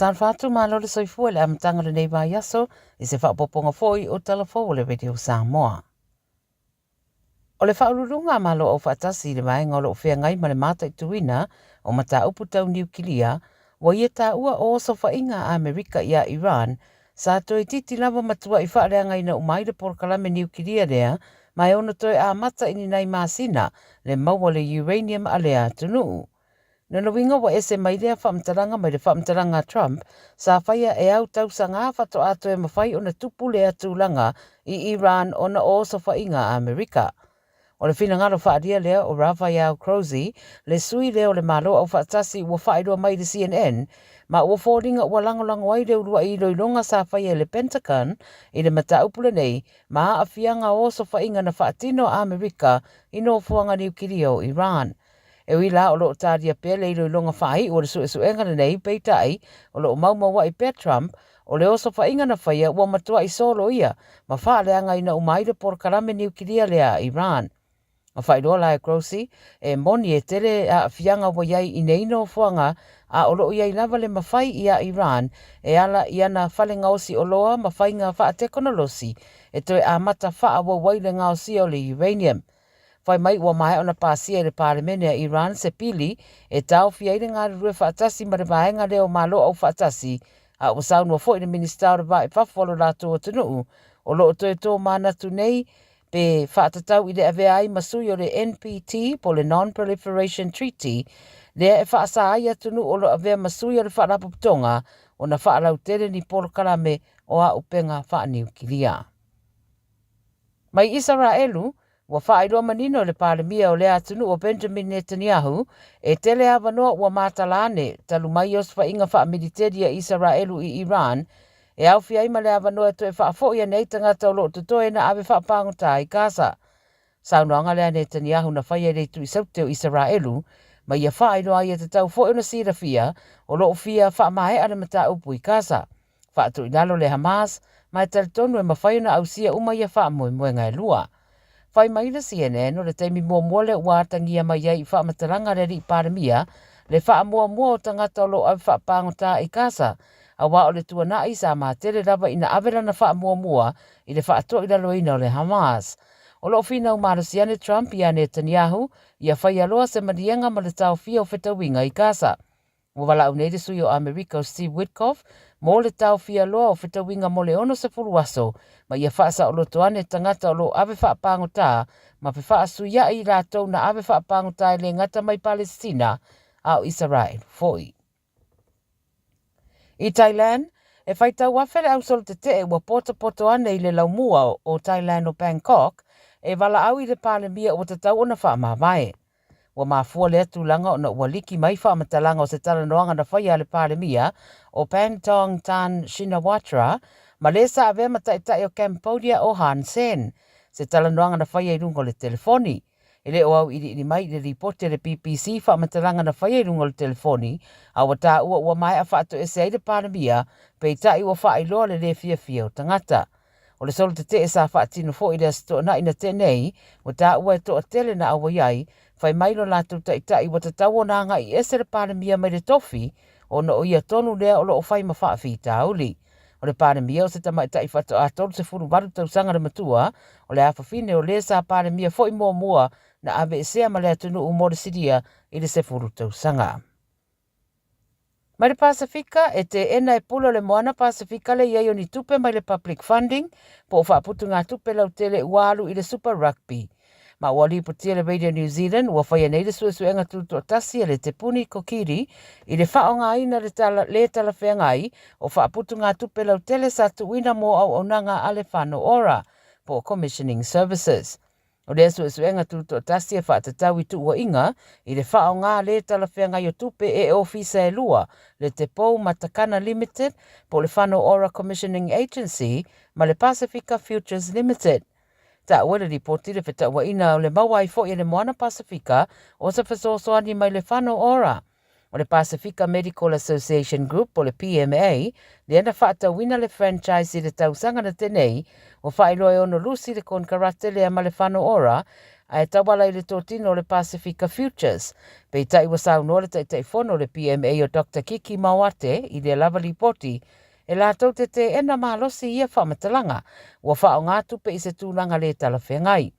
tan whātu malo le soifua le amatanga le neiva yaso i se whapoponga foi o talafo o le Radio Samoa. O le whaururunga malo o whaatasi le maenga o le whea ngai ma le mata i tuina o mata upu tau niukilia wa ia tā ua o sofa inga Amerika ia Iran sa toi titi lava matua i whaarea ngai na umai le porkalame niukilia rea mai ono toi a mata ini nei masina le maua le uranium alea tunuu. Nana winga wa ese mai lea whamtaranga mai le whamtaranga Trump sa whaia e au tau sa ngā whato ato e mawhai o na tupu lea tūlanga i Iran o na o sofa inga Amerika. O le whina ngaro whaadia lea o Rafael Crowsey le sui leo le malo au whaatasi ua whaeroa mai le CNN ma ua fōringa ua langolango ai le urua i loilonga sa whaia le Pentagon i le mata upule nei ma a whianga o sofa inga na whaatino Amerika i no fuanga niukiria o Iran. E wila o loo tāria pele i loilonga whai o le suesuenga nei peitai o loo maumau i Pea Trump o le oso whainga na whaia ua matua i solo ia ma whaaleanga ina umaire por karame niukiria lea Iran. A whairoa lai Crowsey e moni e tere a whianga wa iai i neino fuanga a o loo iai lava le mawhai i a Iran e ala i ana whalenga osi o loa mawhainga whaatekonolosi e toi a mata wha wa waile ngā osi o le uranium. Whai mai ua mai o na pāsia le pāremene a Iran se pili e tau whiaire ngā rue whaatasi ma re vaenga leo malo au whaatasi a o saunua fo i le minister o vai whawholo lato o tunuu o loo toi tō mānatu nei pe whaatatau i le aveai masui o le NPT po le Non-Proliferation Treaty lea e whaasa ai atunu o lo avea masui o le whaarapuputonga o na whaalau tere ni polo karame o a upenga whaaniukilia. Mai Israelu, ua whaeroa manino le pāremia o le atunu o Benjamin Netanyahu e tele awanoa ua mātalane talu mai os whainga whaamiliteria Israelu i Iran e au whiai ma le awanoa e toe whaafo ia nei tangata o loo tutoe na awe whaapangota i Gaza. Saunoanga lea Netanyahu na whaia reitu i sauteo Israelu ma ia whaeroa ia te tau fo na sirafia o loo fia whaamahe ana mata upu i Gaza. Whaatu inalo le Hamas mai taritonu e mawhaio na ausia uma ia whaamoemoenga e lua. Whai mai le CNN o le teimi mua le uatangia mai ai i whaamataranga le ri pāremia le whaamua o tangata o loo awe whaapangota i Gaza a wā o le tuana i sa mātere rava ina awera na whaamua i le whaato i laloina o le Hamas. O loo whina umarasiane Trump i a Netanyahu i a whai aloa se marianga ma le tau fia o whetawinga i Gaza. Mo wala au neire sui o Amerika o Steve Witkoff mo le tau fia loa o whetawinga mo le ono se furuaso ma ia whaasa o lotoane tangata o lo awe whaapangota ma pe whaasu ia i rātou na awe whaapangota i le ngata mai Palestina au Israel foi. I Thailand, e whaitau wawhere au solo te te ua poto ane i le laumua o Thailand o Bangkok e wala au i le pāremia o te tau o na whaamawai. Wa mafua le atulanga o na ua liki mai whaamatalanga o se talanoanga na whaia le pāremia o Pantong Tan Shinawatra ma le sa ave mataitai o Cambodia o Han Sen. Se talanoanga na whaia i rungo le telefoni. E le o au iri mai le ripote le BBC whaamatalanga na whaia i rungo le telefoni a wa tā ua mai a whaato e se le pāremia pe tai ua whaailoa le fia o tangata. O le solo te sa whaatino fo i le asto na ina tenei wa tā ua e toa tele na awa iai whai mailo lātou tai wa tatau o nanga i ese le pāremia mai le tofi o na o ia tonu lea o lo o whai ma whaafi tauli. O le pāremia o se tamaitai whato a tolu se furu waru tau sanga matua o le awhawhine o le sa pāremia fo i mua na ave e sea ma le atunu u mora siria i le se furu tau sanga. Mai le Pasifika e te ena e pula le moana Pasifika le iai o ni tupe mai le public funding po o whaaputu ngā tupe lau tele ualu i le Super Rugby. Ma ua lipotia le Radio New Zealand ua whaia nei le suesuenga tutu o tasi le te puni kokiri i le whao ngā ina le tala whea ngai o whaaputu ngā tupe lau tele sa tuina mo au onanga ale whano ora po commissioning services. O le suesuenga tutu o tasi e whaatatau i tu ua inga i le whao ngā le tala whea ngai o tupe e ofisa e lua le te Pou Matakana Limited po le whano ora commissioning agency ma le Pacifica Futures Limited. Ta wera ripoti le whetaua ina o le mawai fo i le moana Pasifika o sa whasosoani mai le whano ora. O le Pacifica Medical Association Group o le PMA, le ana whaatauina le franchise i le tausanga na tenei o whaeloa e ono lusi le kon karate le ama le whano ora Ai tawala i le tōtino le Pacifica Futures. Pei tai wasau no le tai fono le PMA o Dr. Kiki Mawate i le lava lipoti. E lātou te ena mahalosi ia whamatalanga. Ua whao ngā tupe i se tūlanga le talawhengai.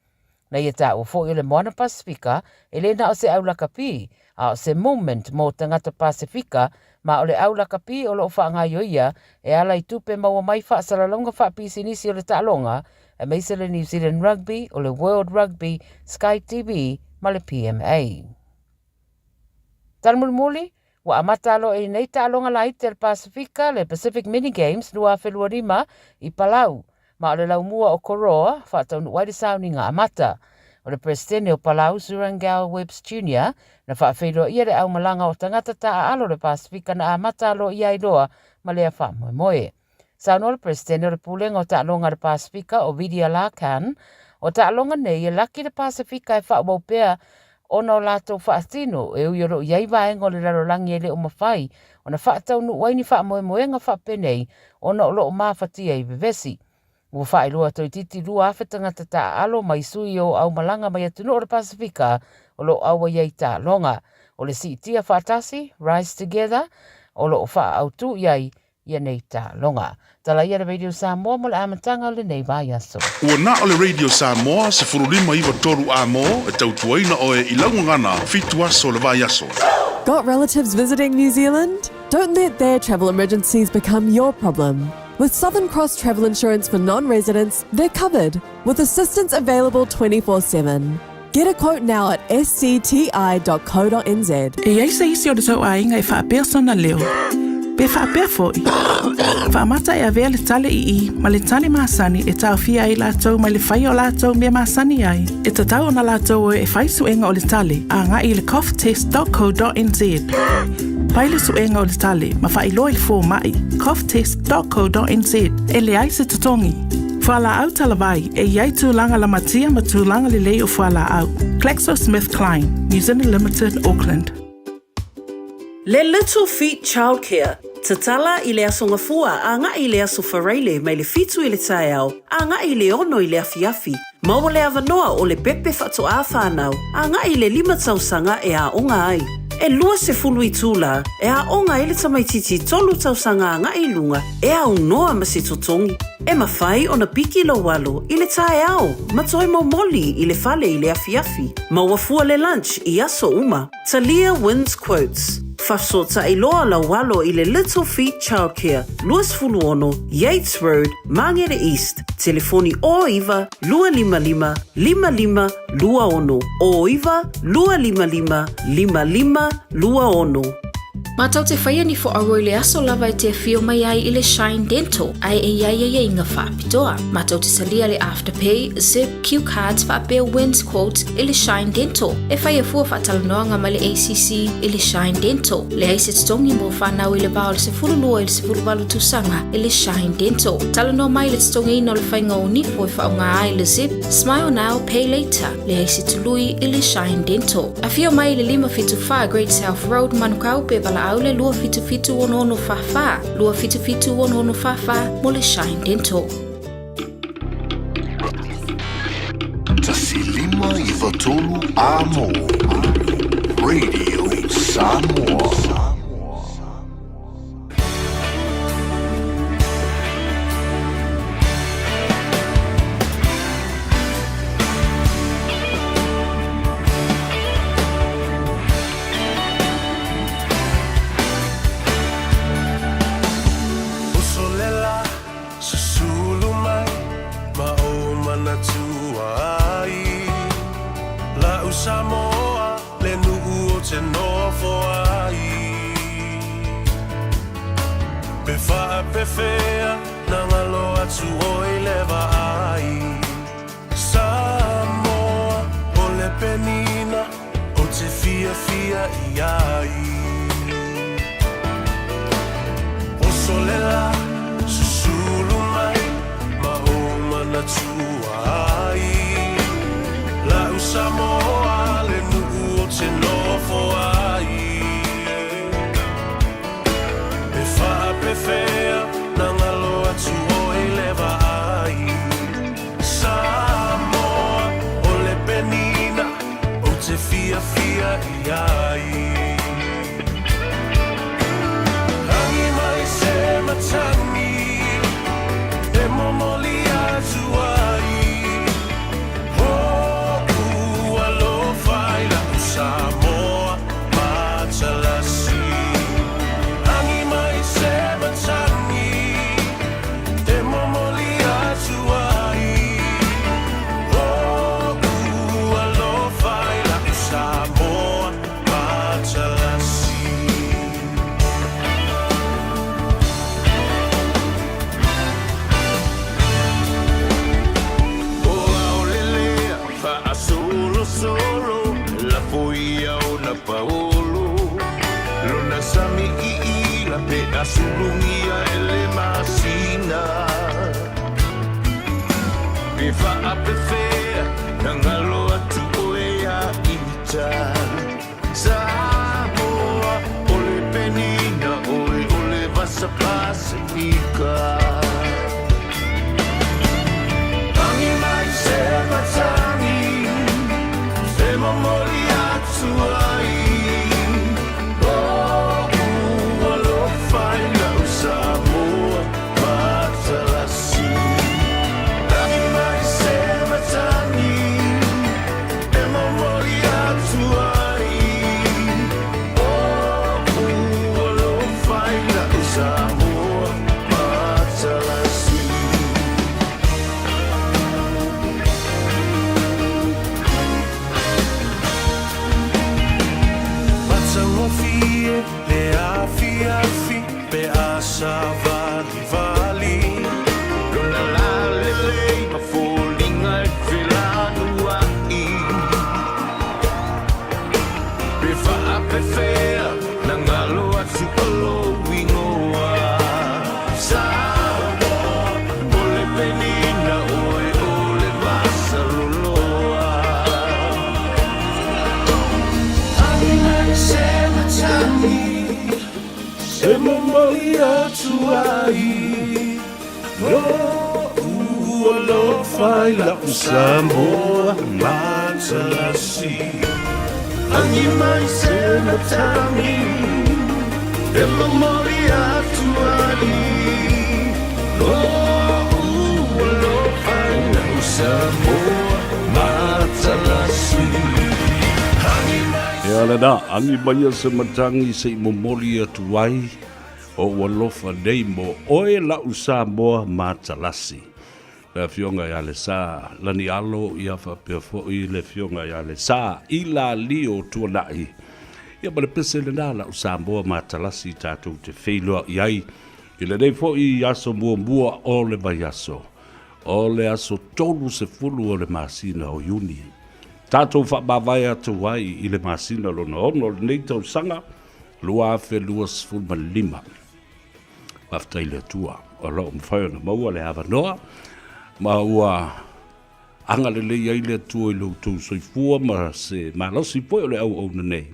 Na ia tā ua fōi o le Moana Pacifica, e le na o se aulaka pi, a o se moment mō tangata Pacifica, ma o le aulaka pi o lo whaangai o ia, e ala i tupe maua mai whaasalalonga whaapisinisi o le tālonga, e meisa le New Zealand Rugby o le World Rugby, Sky TV, ma le PMA. Talmulmuli, wa amatalo e nei tālonga la ite le Pacifica, le Pacific Mini Games, lua whelua rima i Palau, ma o le laumua o Koroa, whaatau nuai le sauninga amata. O le presidente o Palau, Zurangao Webbs Jr., na whaawhelo ia le au malanga o tangata taa alo le Pacifica na amata alo ia i loa, ma lea wha moe moe. Sauno le presidente o le pulenga o taalonga le Pacifica o Vidya Lakan, o taalonga nei e laki le Pacifica e wha pea ona o lato whaatino e ui oro iai vaenga o le rarolangi e le o mawhai, o na whaatau nu waini wha moe moe nga wha penei, ona o lo o mawhatia i vevesi. Ua whae lua toi titi lua awhetanga ta alo mai sui o au malanga mai atunu o le Pacifica o lo awa iei ta longa. O le si tia whaatasi, Rise Together, o lo wha au tu iei ia nei ta longa. Tala ia le Radio Samoa mo le amatanga o le nei vai aso. Ua na o le Radio Samoa se furulima iwa toru a mo e tautuaina o e ilaungangana fitu aso le vai aso. Got relatives visiting New Zealand? Don't let their travel emergencies become your problem. With Southern Cross Travel Insurance for non-residents, they're covered, with assistance available 24/7. Get a quote now at scti.co.nz. E ai se isi o le tau ainga e whaapea sona leo. Pe whaapea foi. Whaamata e avea le tale i ma le tale maasani e tau fia i lātou mai le whai o lātou mea maasani ai. E tatau ona lātou e whai suenga o le tale a ngā i le coughtest.co.nz. Pai le suenga o le tale ma whai loa i le fō mai coughtest.co.nz e le ai se tutongi. Whala au talawai e iai tūlanga la matia ma tūlanga le lei o whala au. GlaxoSmithKline, New Zealand Limited, Auckland. Le Little Feet Childcare. Tatala i le asonga fua a ngā i le aso whareile mai le fitu i le tae au. A ngā i le ono i le afiafi. Maua le avanoa o le pepe whato a whanau. A ngā i le 5 tausanga e a onga ai. E lua se fulu i tūla, e a onga i le tamaititi 3 tausanga a ngā i lunga, e a unoa ma se totongi. E mawhai o na piki lo walo i le tae au, ma toi moli i le fale i le afiafi. Maua fua le lunch i aso uma. Talia wins quotes. Whasota i loa la walo i le Little Feet Childcare, Luas Fuluono, Yates Road, Mangere East. Telefoni o iwa, 255 55 luaono. O iwa, 255 55 luaono. Matau te whaia ni fo aroi le aso lava e te whio mai ai i le Shine Dental, ai e iai e inga whaapitoa. Matau te salia le Afterpay, Zip, Q-Cards, whaapea Wins Quotes i le Shine Dental. E whaia fua whaatalanoanga ma le ACC i le Shine Dental. Le aise titongi mo whanau i le bao le se furulua i le se furuwalu tusanga i le Shine Dental. Talanoa mai le titongi ino le whainga o nifo i whaunga ai le Zip, Smile Now, Pay Later. Le aise tului i le Shine Dental. A whio mai le 555 Great South Road, Manukau pe bala aule lua fitu ono fafa, lua fitu ono fafa, mole Shine Dental. Tasilima i watolu amo. Radio Samoa. Samoa, le nu'u o te nofo ai. Pe whaapewhea, na ngalo atu o i lewa ai. Samoa, o le penina, o te fia i ai. O solela, susulu mai, ma o manatua ai. Lau Samoa, le nu'u o te nofo ai. E whaapewhea, na ngalo atu o i lewa ai. Samoa, o le penina, fia iai Hangi mai se matangi E momoli atu ai Hoku alofa ila Samoa Matalasi Hangi mai se matangi E momoli atu ai Hoku alofa ila Samoa Matalasi Solo la foia ona paolo lona sami I la pe asulungia ele masina pe fa apefe ngalo atu oea ita Samoa ole penina ole vasa pasifika Angi mai se matani Memori atu ai Oh, alofa ila Samoa Matalasi Nani mai se matani Memori atu ai Oh, alofa ila Samoa Matalasi Matangofie, le afi pe asa vali Lona la lele, ma folinga e whilanua I Pe faa pe fea, na ngalo atu alo wingoa Samoa, ole penina ole vasa loloa Se matani Se momoli atu ai No alofa ila Samoa Matalasi Hangi mai se matani Se momoli atu ai No alofa ila Samoa Matalasi E ala na, angi mai se matangi se momoli atu ai o walofa nei mo oe la Samoa Matalasi. Le fionga ya le sa, lani alo ia fa perfo I le fionga ya le sa, ila lio tuanai. Ia bale pese le na la Samoa Matalasi tātou te wheilua iai. I le nei fo I aso mua o le mai aso. O le aso tolu se fulu o le masina o Juni. Tātou whaabawai atu wai I le masina lona ono nei tau sanga lua afe lua sfulma lima. Maftai le tua o lau mwhai ona maua le hawa noa. Ma ua anga le le iai le tua I lau tau soifua ma se malasi poe o le au na nei.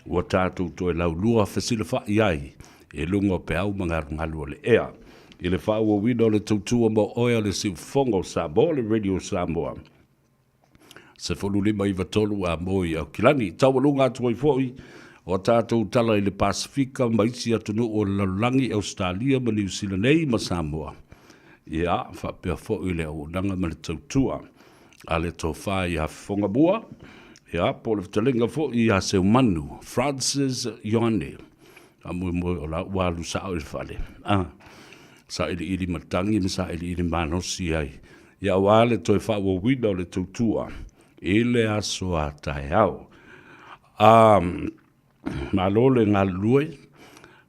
Ua tātou toi lau lua fesile wha iai e lunga pe au mangarangalu o le ea. I le wha ua wina o le tautua mo oia le siu fonga o Samoa le Radio Samoa. Se folu lima iwa tolu a moi au kilani. Tawalunga atu ai foi o tātou tala I le Pasifika maisi atunu o lalangi Australia ma New Zealand nei ma Samoa. Ia, whapea foi le au nanga ma le tautua. A le tofa I hafonga bua. Ia, po le vitalenga foi I se manu. Francis Ioane. A mui o la walu sa o le fale. Sa ili matangi ma sa ili manosi ai. Ia wale toi wha ua wina o le tautua. Ele aso a tai au. Malo le ngā lue,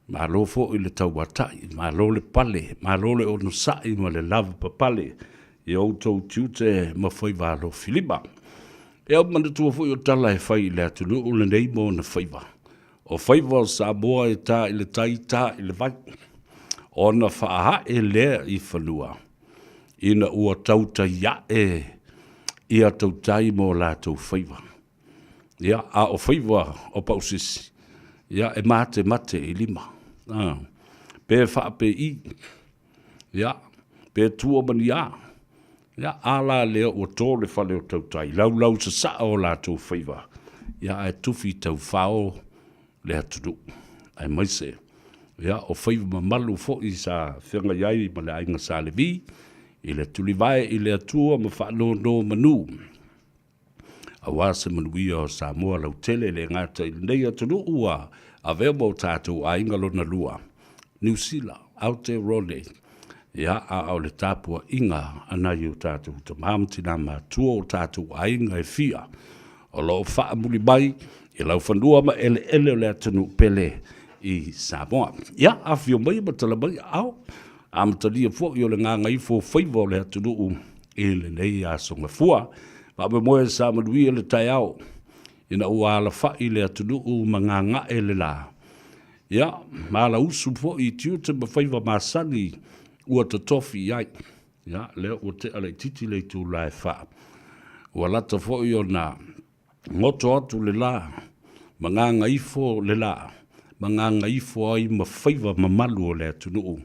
malo fo I le tauatai, malo le pale, malo le ono sai ma le lava papale, I outou tiute ma whai walo Filipa. E au manatua fo I o tala e whai le atunu o le nei mo na whaiva. O whaiva o Samoa e tā I le tai tā I le vai. O na whaaha e lea I whanua. Ina ua tauta ia ia tautai mo lātou whaiva. Ia, a o whaiva o pausisi. Ia, e mate I lima. Pe whaape I. Ia, pe tua mani a. Ia, ala lea o tō le whale o tautai. Lau sa o lātou whaiva. ia e tufi tau whao le atunu. Ai maise. Ia o whaiva mamalu fo i sa whenga iai ma le ainga sa le vi. I le tuli vai i le atua ma whaano no manu. A wasa manuia o Samoa lau tele le ngata i nei atunu ua a veo mo tātou a ingalo na lua. New Zealand, Aotearoa, ia a au le tāpua inga ana i o tātou ta mahamtina ma tua o tātou a inga e fia. O lo wha muli mai, i lau whanua ma ele o le atunu pele i Samoa. Ia a fio mai ma tala mai au, a matalia fo i o le nganga i fo whaiva o le atunu i le nei a songa fua. Ma me moe sa manui le tai au, ina ua ala wha i le atunu ma nganga e le la. Ia, ma la usu fo i tiu te mawhaiva masani ua ta tofi iai. Ia, leo ua te ale titi le tu lai wha. Ua lata fo i o na ngoto atu le la, ma nganga ifo le la, ma nganga ifo ai mawhaiva mamalu o le atunu.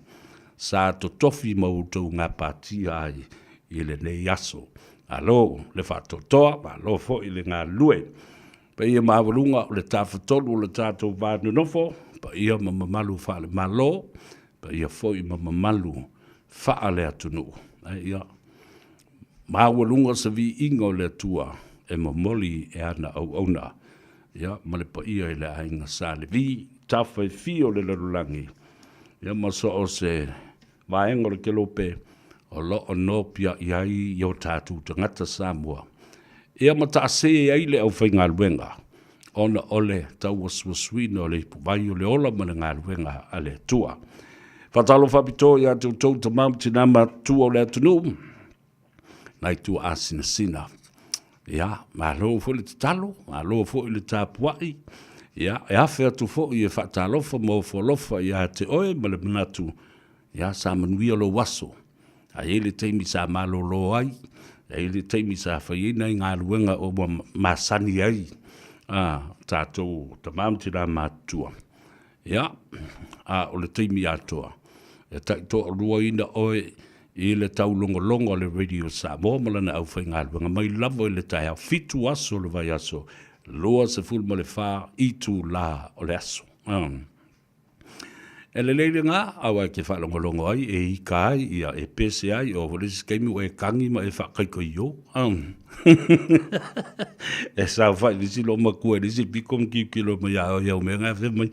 Sa to tofi ma utou ngā pāti ai i le nei aso. Alo, le whatotoa, ma lo fo i le ngā lue. Pa ia mawalunga o le tāwhatolu o le tātou vānu nofo, pa ia mamamalu whaale malo, pa ia fo i mamamalu whaale atunu. Ia, mawalunga sa vi ingo le tua, e mamoli e ana au auna. Ia, male pa ia i le ainga sa le vi, tawhai fio le larulangi. Ia, maso o se vaengo le kelope, o lo o no pia iai i o tātou te ngata Samoa. Ia mata se ai le au whai ngā luenga. Ona ole tau waswaswina o le vai o le ola mana ngā luenga a le tua. Whatalo whapito i atu tau ta mamtina ma tua o le atunu. Nai tua asina sina. Ia, ma loo fo le talo, ma loo fo le tāpuai. Ia, e awhi atu fo i e whatalofa mo fo lofa i a te oe ma le manatu. Ia, sa manuia lo waso. A ele teimi sa malolo ai, a ele teimi sa whaiena i ngā luenga o masani ai, tātou ta mamtira mātua. Ia, o le teimi atoa. E taito rua ina oe i le tau longo le Radio Samoa malana au whai ngā luenga. Mai lavo i le tai au fitu aso le vai aso, loa se fulma le whā i tū la o le aso. E le leile ngā, awa ke whalongolongo ai, e i kai, ia e pese ai, o wale si keimi o e kangi ma e whakaiko i o. E sao whai, nisi lo makua, nisi pikom ki kilo ma iau iau me ngā whi mai.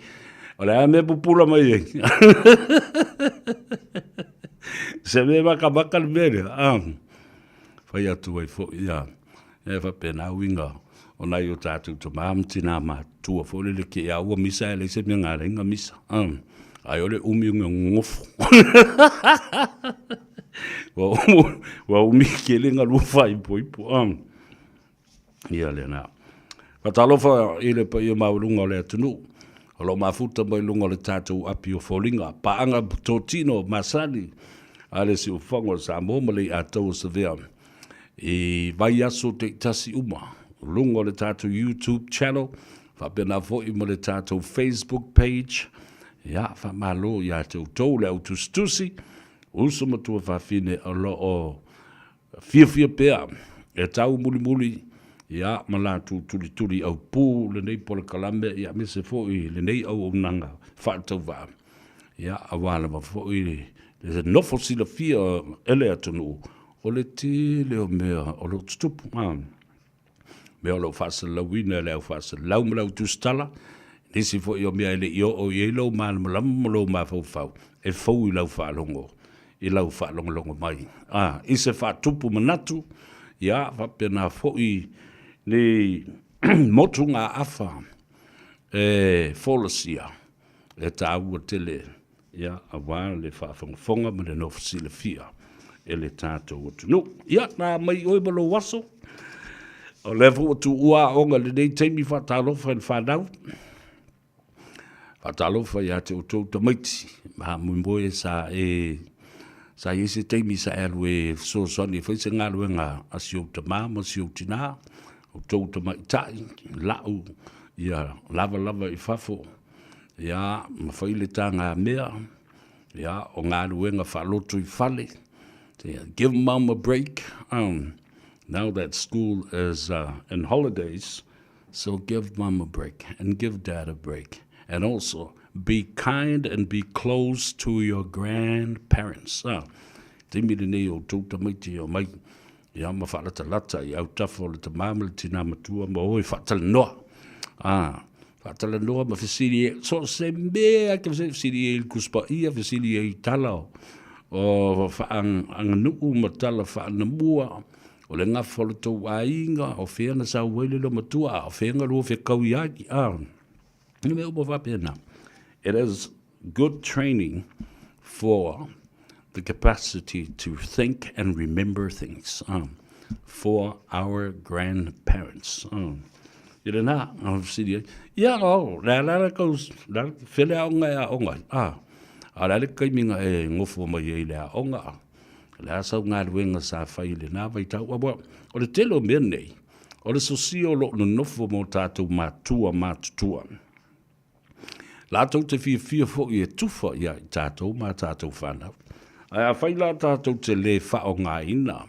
O le a me pupula mai e. Se me maka le mere, whai atu ai fo, ia, e whapena winga. O nai o tātou to maamtina ma tua fo le ke ia ua misa e le se me ngā renga misa. Ai ole umi ngofu. Wa umi kelenga lufa ipo. Ia le na. Patalofa ile pa ia maulunga le atunu. Alo mafuta mai lunga le tātou api o folinga. Paanga totino masani. Ale si ufango sa momale a tau sa vea. E vai aso te tasi uma. Lunga le tātou YouTube channel. Whapena fo i mo le tātou Facebook page. Ia, wha malo ia te utou le au tustusi, uso matua whawhine a lo o fia pea, e tau muli, ia, malatu tuli au pū, le nei pola kalame, ia, mese fōi, le nei au nanga, whaatau wā. Ia, awala ma fōi, le nofo sila fia ele atunu, o le te leo mea, o lo tutupu, mea o lo whaasa lauina, le au whaasa laumalau tustala, nisi fo yo mea ele yo o yelo mal malo ma fau e fau I lau whaalongo I lau whaalongo mai I se wha tupu manatu ia whapena fo I ni motu ngā awha e folosia e ta ua tele ia a wā le whaafonga ma le nofisi le fia e le tātou atunu ia nā mai oi malo waso o lefu atu ua onga le nei teimi whaatalofa en whanau Whatalofa ia te utou tamaiti, ma mumboe sa se teimi sa e so soni, whaise ngā ruenga a siou tamā, ma siou tina, utou tamaitai, lau, ia lava I whafo, ia ma whaile tā ngā mea, ia o ngā ruenga whaloto I whale, give mom a break, now that school is in holidays, So give mom a break and give dad a break. And also be kind and be close to your grandparents. Te mire nei o tūta maiti o mai. Ia ma whaalata lata i au tafo le ta mamale tina matua ma oi whaatala noa. Whaatala noa ma whisiri e. So se mea ke whisiri e il kuspa ia whisiri e i tala o whaanganuu ma tala whaanamua. O le ngafolo tau ainga o whiana sa uele lo matua o whianga rua whekau iaki. Ni mea upo whapena. It is good training for the capacity to think and remember things for our grandparents. Ira nā, siri, ia o, la kaus, la whele a onga a onga. A la kai minga e ngofo mai e le a onga. La sau ngā ruenga sa whai le nā vai tau. O le telo mea nei, o le sosio lo no nofo mo tātou mātutua. La tau te fia fo i e tufa i a tātou mā tātou whanau. Ai a whai la tātou te le whao ngā ina,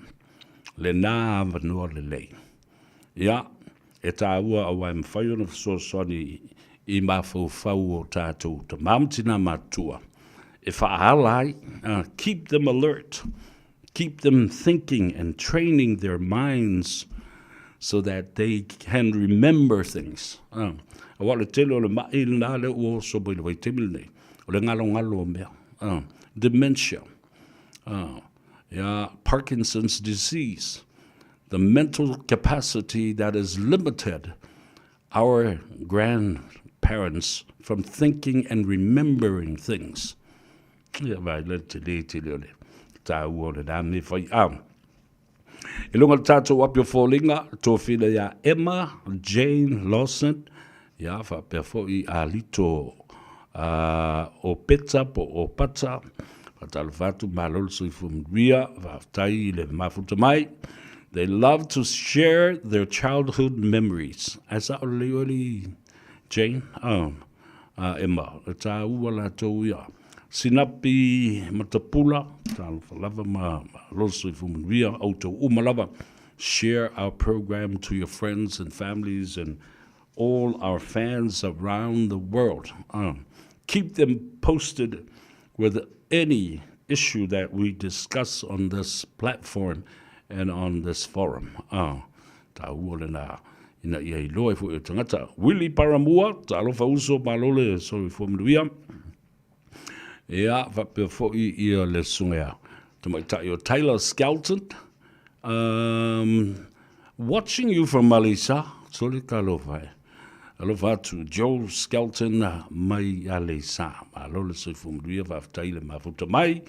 le nā awanua le lei. Ia, e tā ua au ai mwhai ona whasosoni i mā whau o tātou ta mamtina mātua. E whaahalai, keep them alert, keep them thinking and training their minds so that they can remember things. A wale tele o le mai nā le ua so bai le wai temil nei, o le ngalo mea. Dementia. Parkinson's disease, the mental capacity that is limited our grandparents from thinking and remembering things. Ia vai le tele ole tā ua le nā me whai E lunga le tātou apio fōlinga, tō whina ia Emma Jane Lawson, ia whapea fo I alito o peta po o pata, Patalo fatu malol so from Ria, Vaftai le mafuta mai. They love to share their childhood memories. As a oli Jane, Emma, ta uala to ya. Sinapi matapula, tal lava ma loso from Ria auto umalava. Share our program to your friends and families and all our fans around the world. Keep them posted with any issue that we discuss on this platform and on this forum. Ta ua na ina ia I loa fu e tangata. Willie Paramua, ta alofa uso malole so I fomluia. Ia, whapea fo I ia le sungea. Tamai ta io Taylor Skelton. Watching you from Malaysia, soli ka alofa e. Alofa atu Joe Skelton mai Alesa. Malole so I fomluia whaftai le mafuta mai.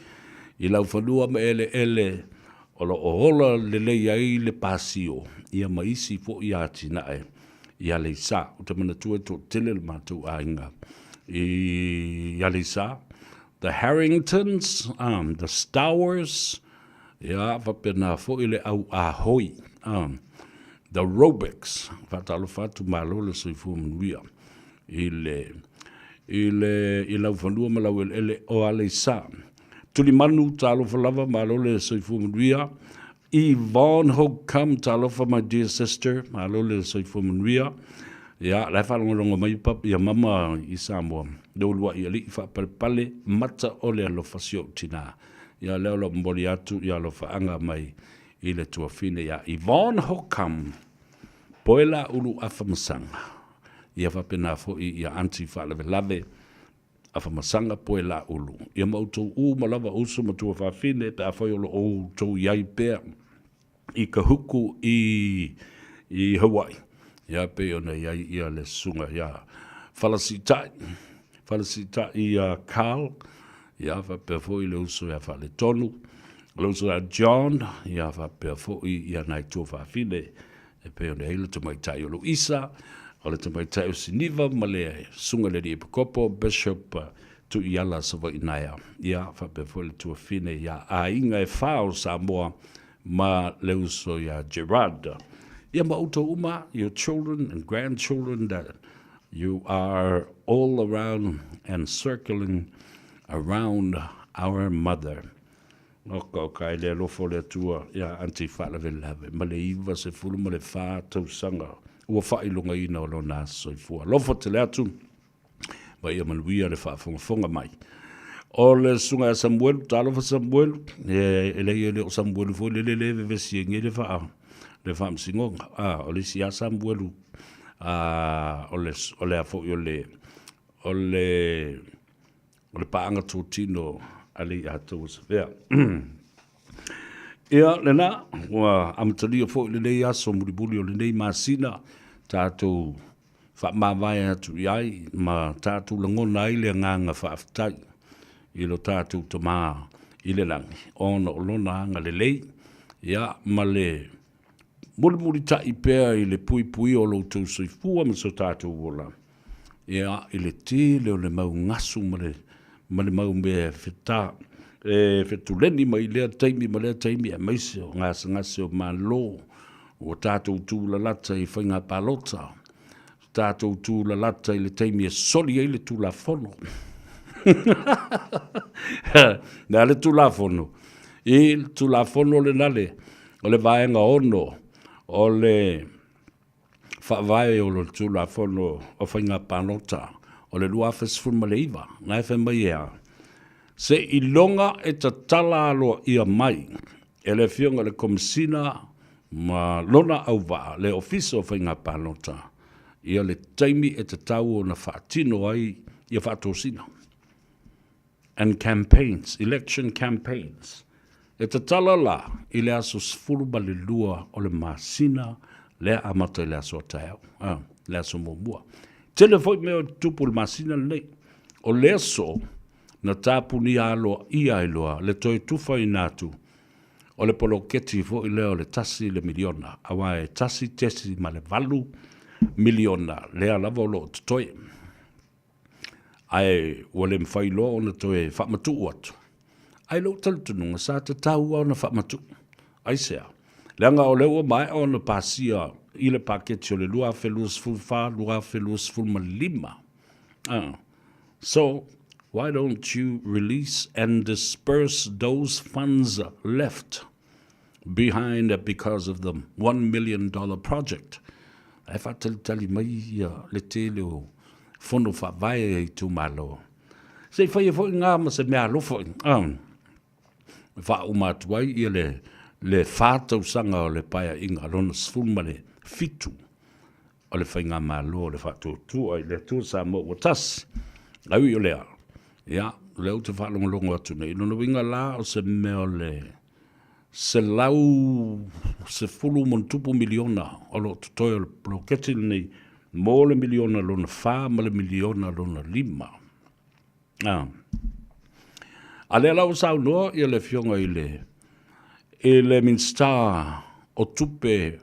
I lau whanua me ele Ola ohola lele ai le pasio. Ia maisi fo ia tina e. Ia le sa. O te mana tua to tele le mātou ainga. Ia le sa. The Harringtons, the Stowers. Ia whapena fo ile au ahoi. The Robics. Whatalo fatu malole so I fu manuia. I lau whanua malau ele o ale sa. Tuli manu talo for lava malole so I fu manuia. Yvonne Hogcom talo for my dear sister malole so I fu manuia. Ya la fa longo mai pap ya mama I Samoa. Dolwa I ali fa pale mata ole lo fasio tina. Ya leo lo mboli atu ya lo fa anga mai ile tua fine ya Yvonne Hogcom. Poela ulu afamasanga. Ya fa pena fo I ya anti fa lave. Afamasanga poela ulu. Ia mautou malava uso matua whawhine, ta awhaiolo o tau iai pēr I Kahuku I Hawaii. Ia pē ona iai ia le sunga ia Falasitai I Carl. Ia whapea fo I le uso ia whale tonu. Le uso ia John. Ia whapea fo I ia nai tua whawhine. E pē ona heila tamai tai o Luisa. O le tamai tai o Siniva, ma le sunga le di Epicopo, Bishop tu iala sa wa inaia. Ia, whape fwele tua fine, ia a inga e whao Samoa, ma le uso ia Gerard. Ia ma uto uma, your children and grandchildren, that you are all around and circling around our mother. Oka kai le lofo le tua, ia anti whalawe lawe, ma le iwa se fulu ma le wha tau sanga. ua whailunga ina o lona soifua. Lofo te lea tu, wa ia manuia le whaafonga mai. O le sunga a Samuel, talofa Samuel, e le o Samuel fo le vevesi nge le whaamsingonga. O le si a Samuel, o le afo o le paanga tōtino ali atou sa vea. Ia, lena, wa amatali o fo le nei aso muribuli o le nei masina, tātou whaamawai atu iai, ma tātou langona ai le nganga whaaftai, i lo tātou tamā i le langi. Ona o lona anga le lei, ia, ma le muri tai pēr i le pui o lo tau soifua ma so tātou wola. Ia, i le tele o le mau ngasu ma le mau mea whetā. Whetuleni mai lea taimi ma lea taimi a maise o ngase o malo o tātou tūla lata i whainga palota. Tātou tūla lata i le taimi e soli e le tūla fono. Nā le tūla fono. I le tūla fono le nale o le vaenga ono o le whaavae o le tūla fono o whainga palota o le luafes fuma le iwa. Ngai whai ea. Se i longa e ta tala aloa ia mai, e le fionga le komisina ma lona au waa, le ofiso o whainga pānota, ia le taimi e ta tau o na whaatino ai ia whaatosina. And campaigns, election campaigns, e ta tala la i le aso sfuru ba le lua o le masina, le amata i le aso atao, le aso mōmua. Tele foi meo tupu le masina nei, o le aso, na tāpuni aloa ia iloa le toi tufa i nātu o le poloketi fo i leo le tasi le miliona awa e tasi tesi ma le valu miliona le alava o lo toi ai o le mwhailo o na toi whamatu uatu ai lo taltununga sa te tau au na whamatu ai sea leanga o leo mai o na pasia i le paketi o le lua felus fulfa lua felus fulma lima so why don't you release and disperse those funds left behind because of the $1 million project? E whātalitali mai le tele o whono whawai e tu malo. Se whai e whoi ngā ma se mea lofo. Wha umatuai ia le whātau sanga o le paia inga rona sfulma le fitu o le whai ngā malo le whātau tua i le tu sa mo o tas. Au i o lea. Ia, leo te whaalongalongo atu nei. Nona winga la o se meo se lau se fulu mon tupu miliona o lo tutoia le ploketi nei mo le miliona lona wha ma le miliona lona lima. A le lau sau noa ia le fionga i le minsta o tupe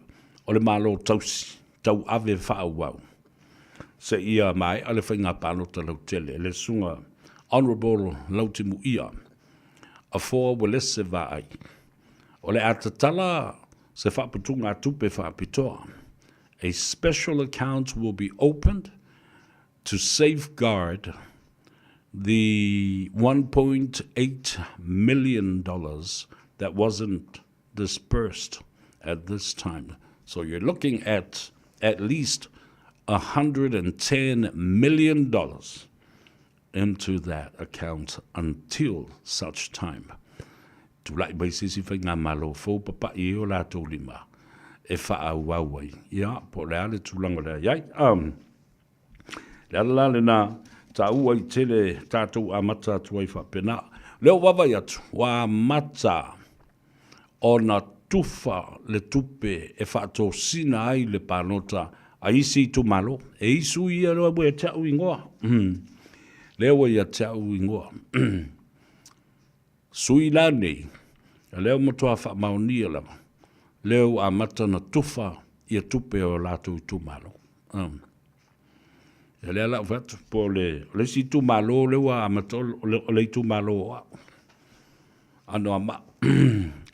o le malo tausi, tau ave whaauau. Se ia mai ale whainga pānota lau tele, le sunga Honorable Lautimu Ia, a fōa walese vai. O le atatala se whapatunga tupe whapitoa. A special account will be opened to safeguard the $1.8 million that wasn't dispersed at this time. So you're looking at least $110 million into that account until such time. Tulai bai sisi whai ngā malo fō papa i o lātou lima e wha au awai. Ia, po le ale tūlanga le iai. Le ala le nā tā ua i tele tātou a mata atu ai whapena. Leo wawai atu, wā mata o na tufa le tupe e whātou sina ai le pānota a isi tu malo. E isu ia loa bue tau ingoa. Leo ia tau ingoa. Sui la nei. Leo motoa wha maunia lama. Leo a mata na tufa ia tupe o lātou i tu malo. E lea la whatu po le si tu malo leo a mata o le tu malo a. Ano a ma.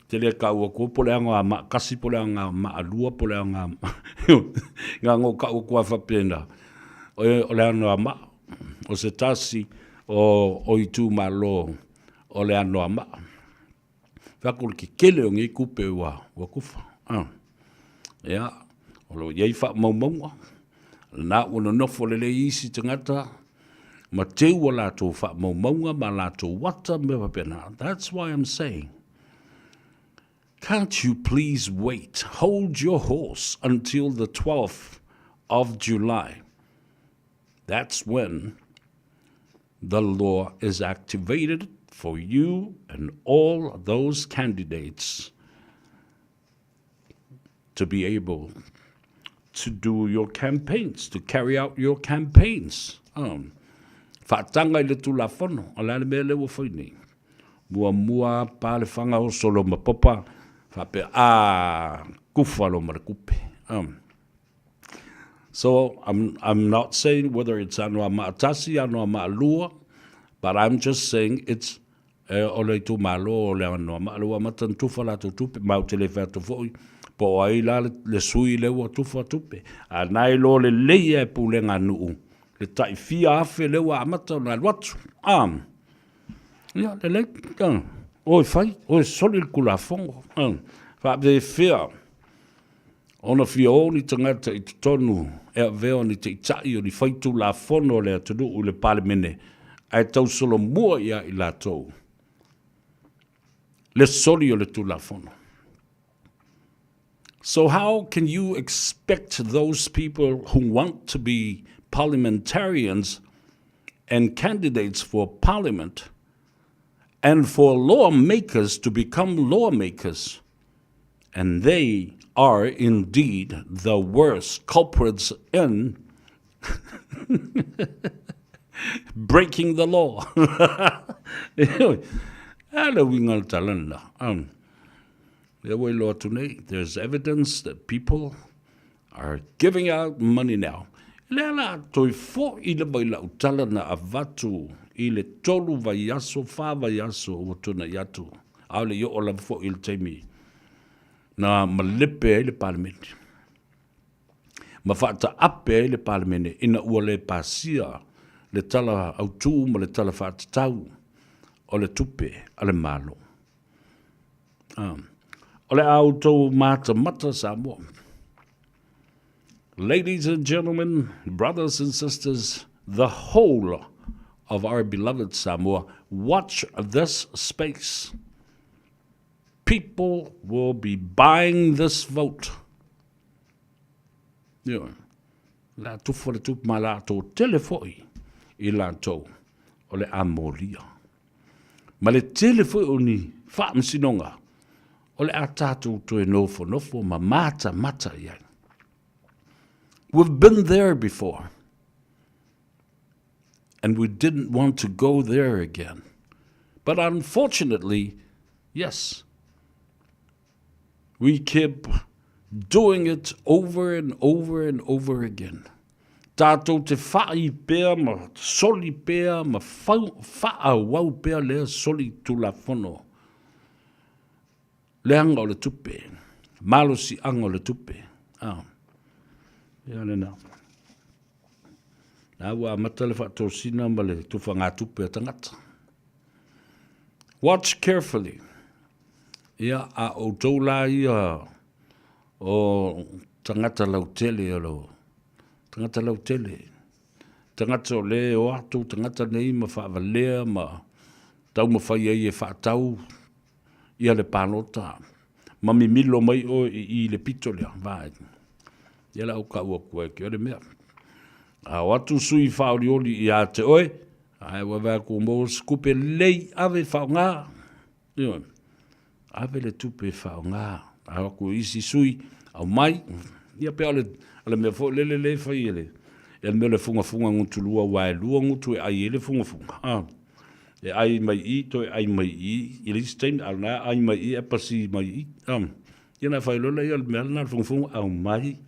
Te lea ka ua kua po lea ngā ma. Kasi po lea ngā ma alua po lea ngā ma. Ngā ngō ka ua kua whapena. O lea ngā ma. O se tasi o i tu malo o le anoa ma. Whakul ki kele o ngi kupe wa kufa. Ia, O lo iei wha maumaunga. Nā wana nofo le isi tangata. Ma teu o lātou wha maumaunga, ma lātou wata me wapena. That's why I'm saying, can't you please wait? Hold your horse until the 12th of July. That's when the law is activated for you and all those candidates to be able to do your campaigns, to carry out your campaigns. Whaatanga i le tula whono, ala le mea lewa whaini. Mua pāle whanga o solo mapopa, whape kufa lo marikupe. So I'm not saying whether it's anua maatasi, anua maalua, but I'm just saying it's ole tu malo, ole anua maalua matan tufa la tu tupe, mau te le whea tu foi, po ai la le sui lewa tufa tupe. A nai lo le leia e pulenga nuu. Le tai fia afe lewa amata na watu. Ya, le le, oi fai, oi soli kula fongo. Fa de fia. Ona fia o ni tangata i tonu, e veo ni te itai o ni faitu la fono le atunu u le palemene. Ai tau solo mua ia i la tau. Le soli o le tu la fono. So how can you expect those people who want to be parliamentarians and candidates for parliament and for lawmakers to become lawmakers? And they are indeed the worst culprits in breaking the law. There's evidence that people are giving out money now. Lela toi fo I le baila utala na avatu I le tolu vaiaso, fa vaiaso o tuna yatu. Aole yo ola fo il teimi. Na malepe le parliament. Ma fata ape le parliament ina ua le pasia le tala autu ma le tala fata tau o le tupe ale malo. Ole auto mata Samoa. Ladies and gentlemen, brothers and sisters, the whole of our beloved Samoa, watch this space. People will be buying this vote. Yeah. La tu fo le tu malato telefoi I lanto o le amoria. Ma le telefoi o ni fa msinonga. Ole atatu to nofo ma mata iai. We've been there before. And we didn't want to go there again. But unfortunately, yes, we kept doing it over and over and over again. Tātou te whai pēr ma soli pēr ma wha wau pēr lea soli tula whono. Leanga o le tupe. Malo si anga o le tupe. Ia le nā. Nā ua amata le whātou sina ma le tufa ngā tupe a tangata. Watch carefully. Ia a o taula ia o tangata lautele o lo. Tangata lautele. Tangata o le o atu, tangata nei ma whaavalea ma tau ma whai e whaatau. Ia le pānota. Mami milo mai o I le pito lea. Vai. Ia la uka ua kua ki o le mea. A watu sui whaori oli I a te oe. Ai wawa ko mo skupe lei ave whaonga. Ia. Ave le tupe whaonga. A waku isi sui. Au mai. Ia pe ale mea fo lele le whai ele. Ia mea le funga ngutulua wae lua ngutu e ai ele funga. E ai mai I, toi ai mai I, I listein, alna ai mai I, e pasi mai I. Ia whai lola I al mea na funga, au mai.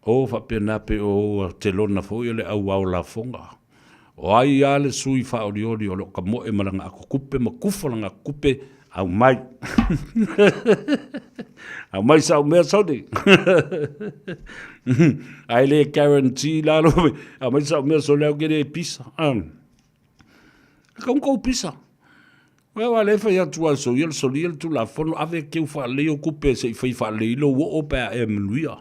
O whapena pe o te lona fo I le au la funga. O ai ale sui whaori ori o lo ka moe maranga ako kupe, ma kufalanga kupe, au mai. Au mai sa mea saudi. Ai le guarantee la lo. Au mai sa mea so leo gere pisa. Kau pisa. Wa le fa ya tua so yel so yel tu la fono ave ke fa le o kupe se fa le lo o pa e mluia.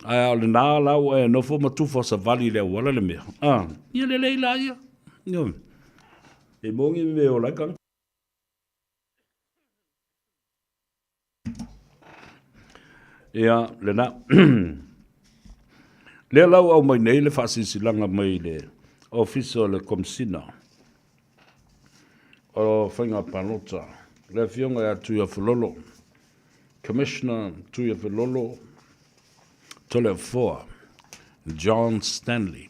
Ai le na la o no fo matu fo sa vali le wala le me. Ia le la ia. No. E mongi me o la kan. Ia le na. Le lau au mai nei le fa silanga mai le officer le komsina. O whainga panota, le fionga a tuia whalolo, Commissioner tuia whalolo, tole foa, John Stanley,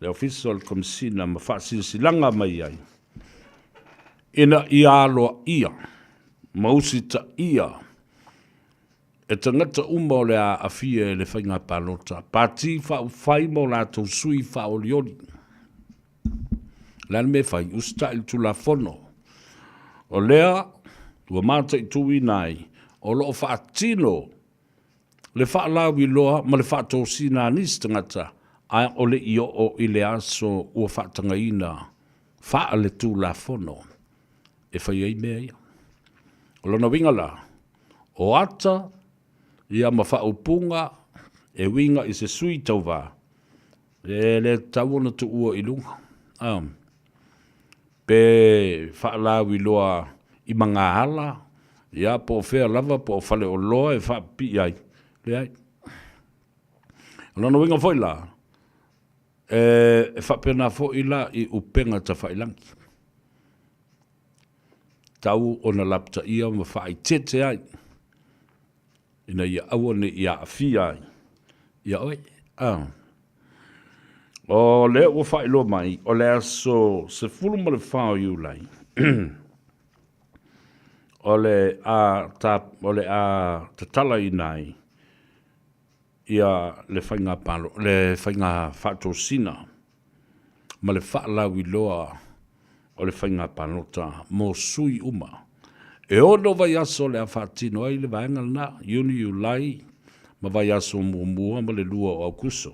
le official komsina ma whaasilanga mai ai. Ina ia aloa ia, mausita ia, e tangata uma o le a awhia le whainga panota, pati whai mo la tau sui whaolioni. Lan me fai usta il tu la fono. O lea, ua mata i tui nai, o loo wha atino, le wha lawi loa, ma le wha tōsi nā nis tangata, ai o le i o i le aso ua wha tangaina, wha le tu la fono, e whai ei mea ia. O lona wingala, o ata, ia ma wha upunga, e winga i se sui tau wā, e le tauona tu ua i lunga. Pe whaalawi loa i mga hala, ia po whea lava, po whale o loa e wha pi ai. Le ai. Lona winga whaila, e wha pena whaila i upenga ta whailangi. Tau o na lapta ia ma wha i tete ai. Ina ia awane ia awhia ai. Ia oi, O le o whaelo mai, o le aso se fulu mo le whao iu lai. O le a tatala i nai, ia le whainga palo, le whainga whato sina, ma le whaalawi loa o le whainga panota, mo sui uma. E ono vai aso le a whatino ai le vaengal na, iuni iu lai, ma vai aso mua ma le lua o aukuso.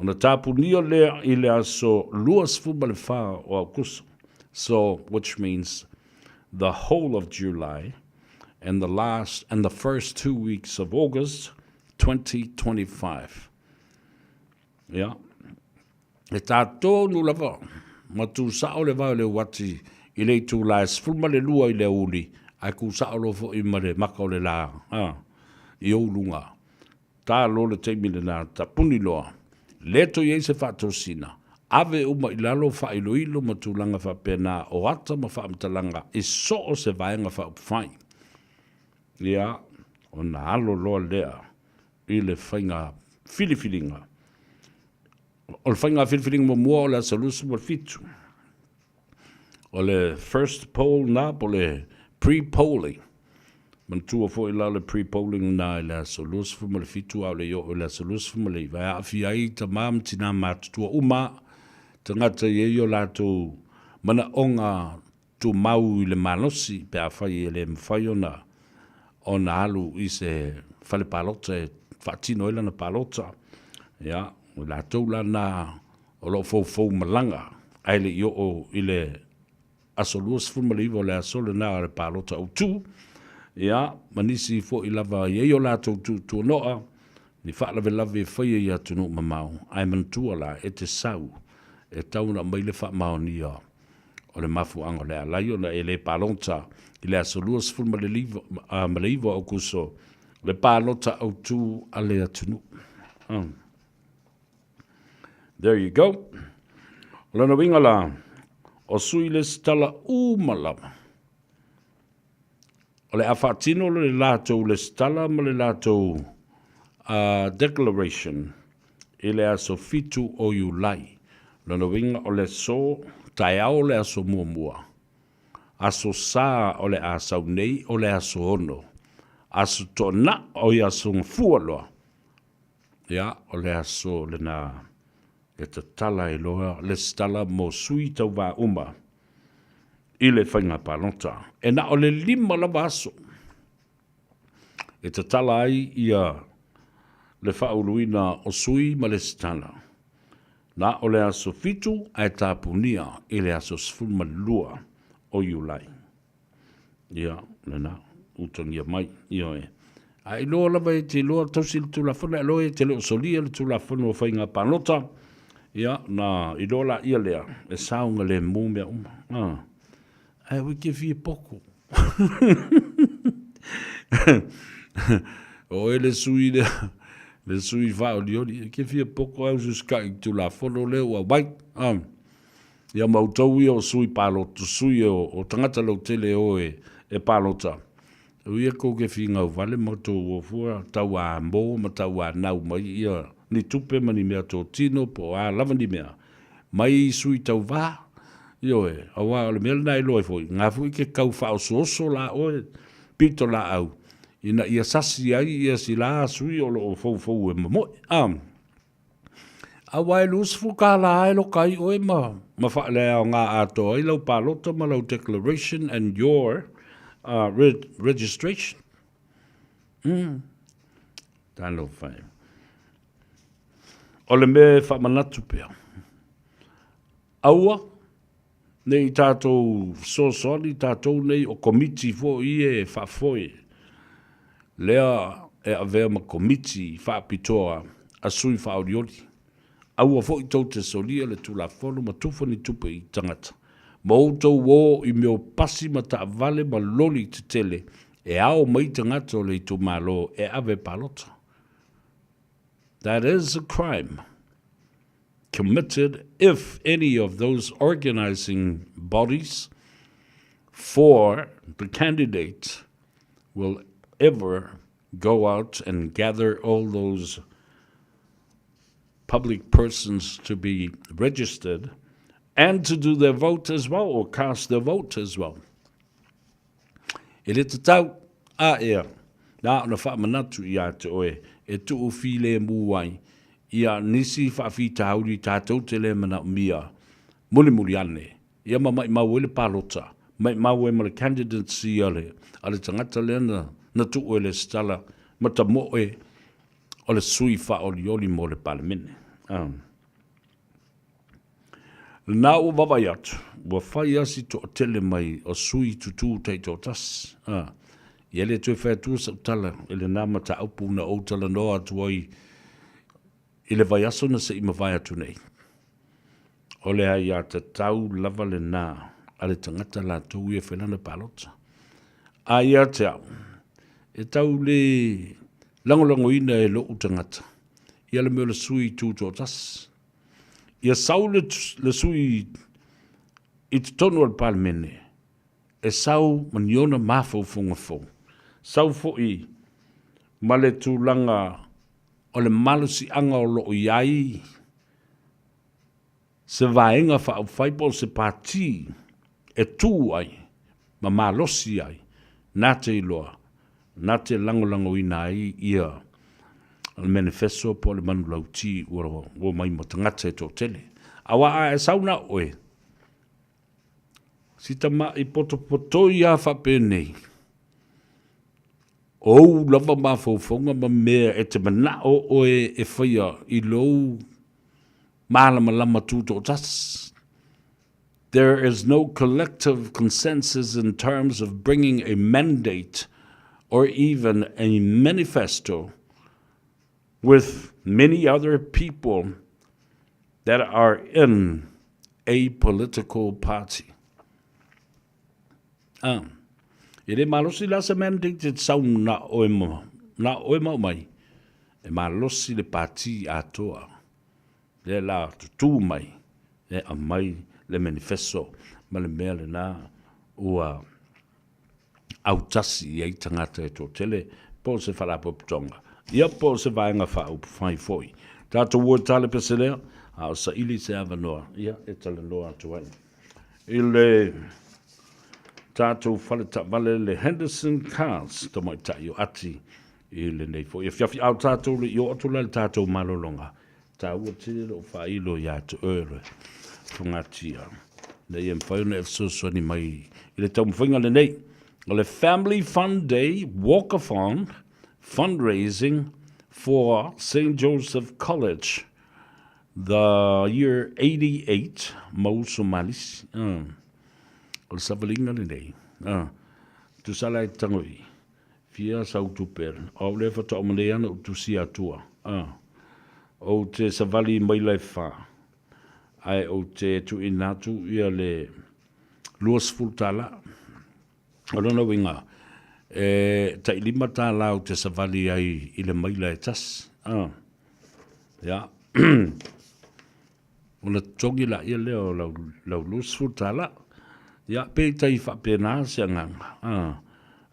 Ona tapu nia lea I le aso luas fuba le wha o aukuso. So, which means the whole of July and the first 2 weeks of August 2025. Yeah. E tātō nu lava, ma tu sao le vau le wati I le tu la sfulma le lua I le uli, ai ku sao lo fo I ma le maka o le la, I o lunga. Tā lo le teimi le nā, ta puni loa. Leto ye se fato sina. Ave uma ilalo fa iloilo matulanga fa pena o ata ma fa mtalanga. I so o se vaenga fa upfai. Ia, o na alo loa lea. I le whainga filifilinga. O le whainga filifilinga mo mua o le salusu mo fitu. O le first poll na po le pre-polling. Mantua fo ila le pre-polling na ila solus fu mo le fitu au le yo ila solus fu mo le vai afi ai ta mam tina mat tua uma tangata ye yo la tu mana onga tu mau le manosi pe afai le mfaio na ona alu I se fale palota fatino ila na palota ya la tu la na o lo fo malanga ai le yo o ile asolus fu mo le vo le asole na le palota o tu ia manisi fo I lava ye yo la tu noa ni fa lave fai ia tu no mamau ai mantua la e te sau e tauna mai le fa mau ni o le mafu ango le ala yo na ele palonta I le asolus fu ma le livo o kuso le palota au tu ale atunu. There you go. Lona winga la o sui le stala malama. O le awhatino le lātou le stala ma le lātou declaration I le aso fitu o iulai. Lona winga o le so taiao le aso muamua. Aso sā o le asau nei o le aso ono. Aso tona o I aso ngfua loa. Ia o le aso le na e te tala I loa le stala mo sui tau wā uma. I le whainga palota. E na o le lima lava aso. E te tala ai ia le whauluina o sui ma le stana. Na o le aso fitu ai tāpunia i le aso sfulma lua o Iulai. Ia, lena, utongia mai, ia e. Ai loa lava e te loa tausi le tulafona, loa e te leo solia le tulafona o whainga panota. Ia, na i loa la ia lea, e saunga le mumea uma. Ai wiki fie poko. O e le sui le sui whao liori, ke fie poko au suska i tulafona o leo a wai. Ia mautau ia o sui paloto, sui o tangata lau tele o e palota. Ia ko ke whinga vale moto o fua tau a mō ma tau a nau mai ia ni tupe mani mea tō tino po a lava ni mea. Mai sui tau vā, io e, awa ole mea nai loe foi. Ngā fui ke kau whao soso la oe, pito la au. Ina ia sasi ai ia si la sui o lo fau e mamoe. Awa e lus fuka la ai lo kai oe ma whaale au ngā ato ai lau palota ma lau declaration and your registration. Tano whai. O le me whamanatu pia. Aua, nei tātou sosoni, tātou nei o komiti fo i e whafoi. Lea e avea ma komiti whapitoa a sui whaoriori. Aua fo i tau te solia le tulafono ma tufani tupe i tangata. Ma outou wō i meo pasi ma ta vale ma loli te tele e ao mai tangata o le i tu malo e ave palota. That is a crime committed if any of those organizing bodies for the candidate will ever go out and gather all those public persons to be registered and to do their vote as well, or cast their vote as well. Ele te tau a ea, nā ona whaamanatu i a te oe, e tuu while mūwai, ia nisi whaafita hauri tātou te le mana mia, muli ane, ia ma mai mau ele palota, mai mau e mara candidacy ale tangata le na tuu ele stala, mata moe o le sui whaolioli mo le palamene. Nā o wawai atu, wa whai asi to tele mai o sui tutu tei tō tas. Ia le tue whai tua sa utala, ele nāma ta aupu na outala noa atu ai, ile vai aso na se ima vai atu nei. O le hai a te tau lava le nā, ale tangata la tau ia whenana palota. A ia te au, e tau le langolango ina e lo utangata, ia le meo le sui tu tō tas. Ia sau le sui i te tonu al palemene, e sau maniona mafau fungafau. Sau fo i, ma le tūlanga o le malusi anga o lo iai, se vaenga wha au whaipo se pāti, e tū ai, ma malosi ai, nā te iloa, nā te langolango ina ai ia, al manifesto po le manu lauti o mai mo tangata e tō tele. Awa a e sauna oe. Si tama i poto i a whape nei. O lava ma faufonga ma mea e te mana o oe e whaia i lou malama lama tūto tas. There is no collective consensus in terms of bringing a mandate or even a manifesto with many other people that are in a political party. Ele malosi la se mandate sau na oema mai. E malosi le parti atoa. Le la tutu mai. Le a mai le manifesto. Ma le mea le na ua autasi e tangata e tō tele. Po se whalapo putonga. Ia po se vaenga whau whai foi. Tātou ua tale pese lea, au sa ili se awa noa. Ia, e tale noa atu ai. Ile tātou whale ta vale le Henderson Cars, ta mai tai o ati, ile nei foi. Ia whiawhi au tātou le i o atula le tātou malolonga. Tā ua tine lo whailo ia te ere. Whangatia. Nei em whaiona e fsusoni mai. Ile tau mwhinga le nei. Le Family Fun Day Walk-a-thon fundraising for St. Joseph College the year 88, Mauso Malis. O le savalinga le nei. Tu sala e tangoi. Fia sau tuper. O le fata o maneana o tu si atua. O te savali mai lai wha. Ai o te tu inatu ia le luas fultala. O lona winga. Ta ilima ta la o te savali ai i le mai lai tas. Ya. O na tongi la ia leo lau luas fultala. Ya pe tai fa pena se nganga.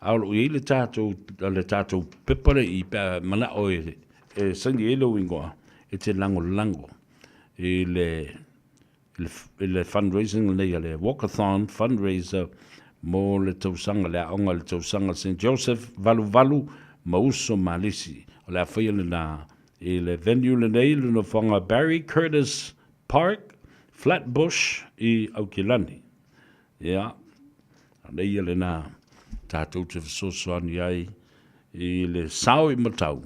Au i le tatou pepare i pe mana o e sangi elo wingoa e te lango. I le fundraising le walkathon fundraiser mo le tausanga le aonga le tausanga St. Joseph valu mauso malisi. O le awhia le na i le venue le nei le no whanga Barry Curtis Park, Flatbush i Aukilani. Ja, nei le na tātou te whasosoani ai i le sao i matau.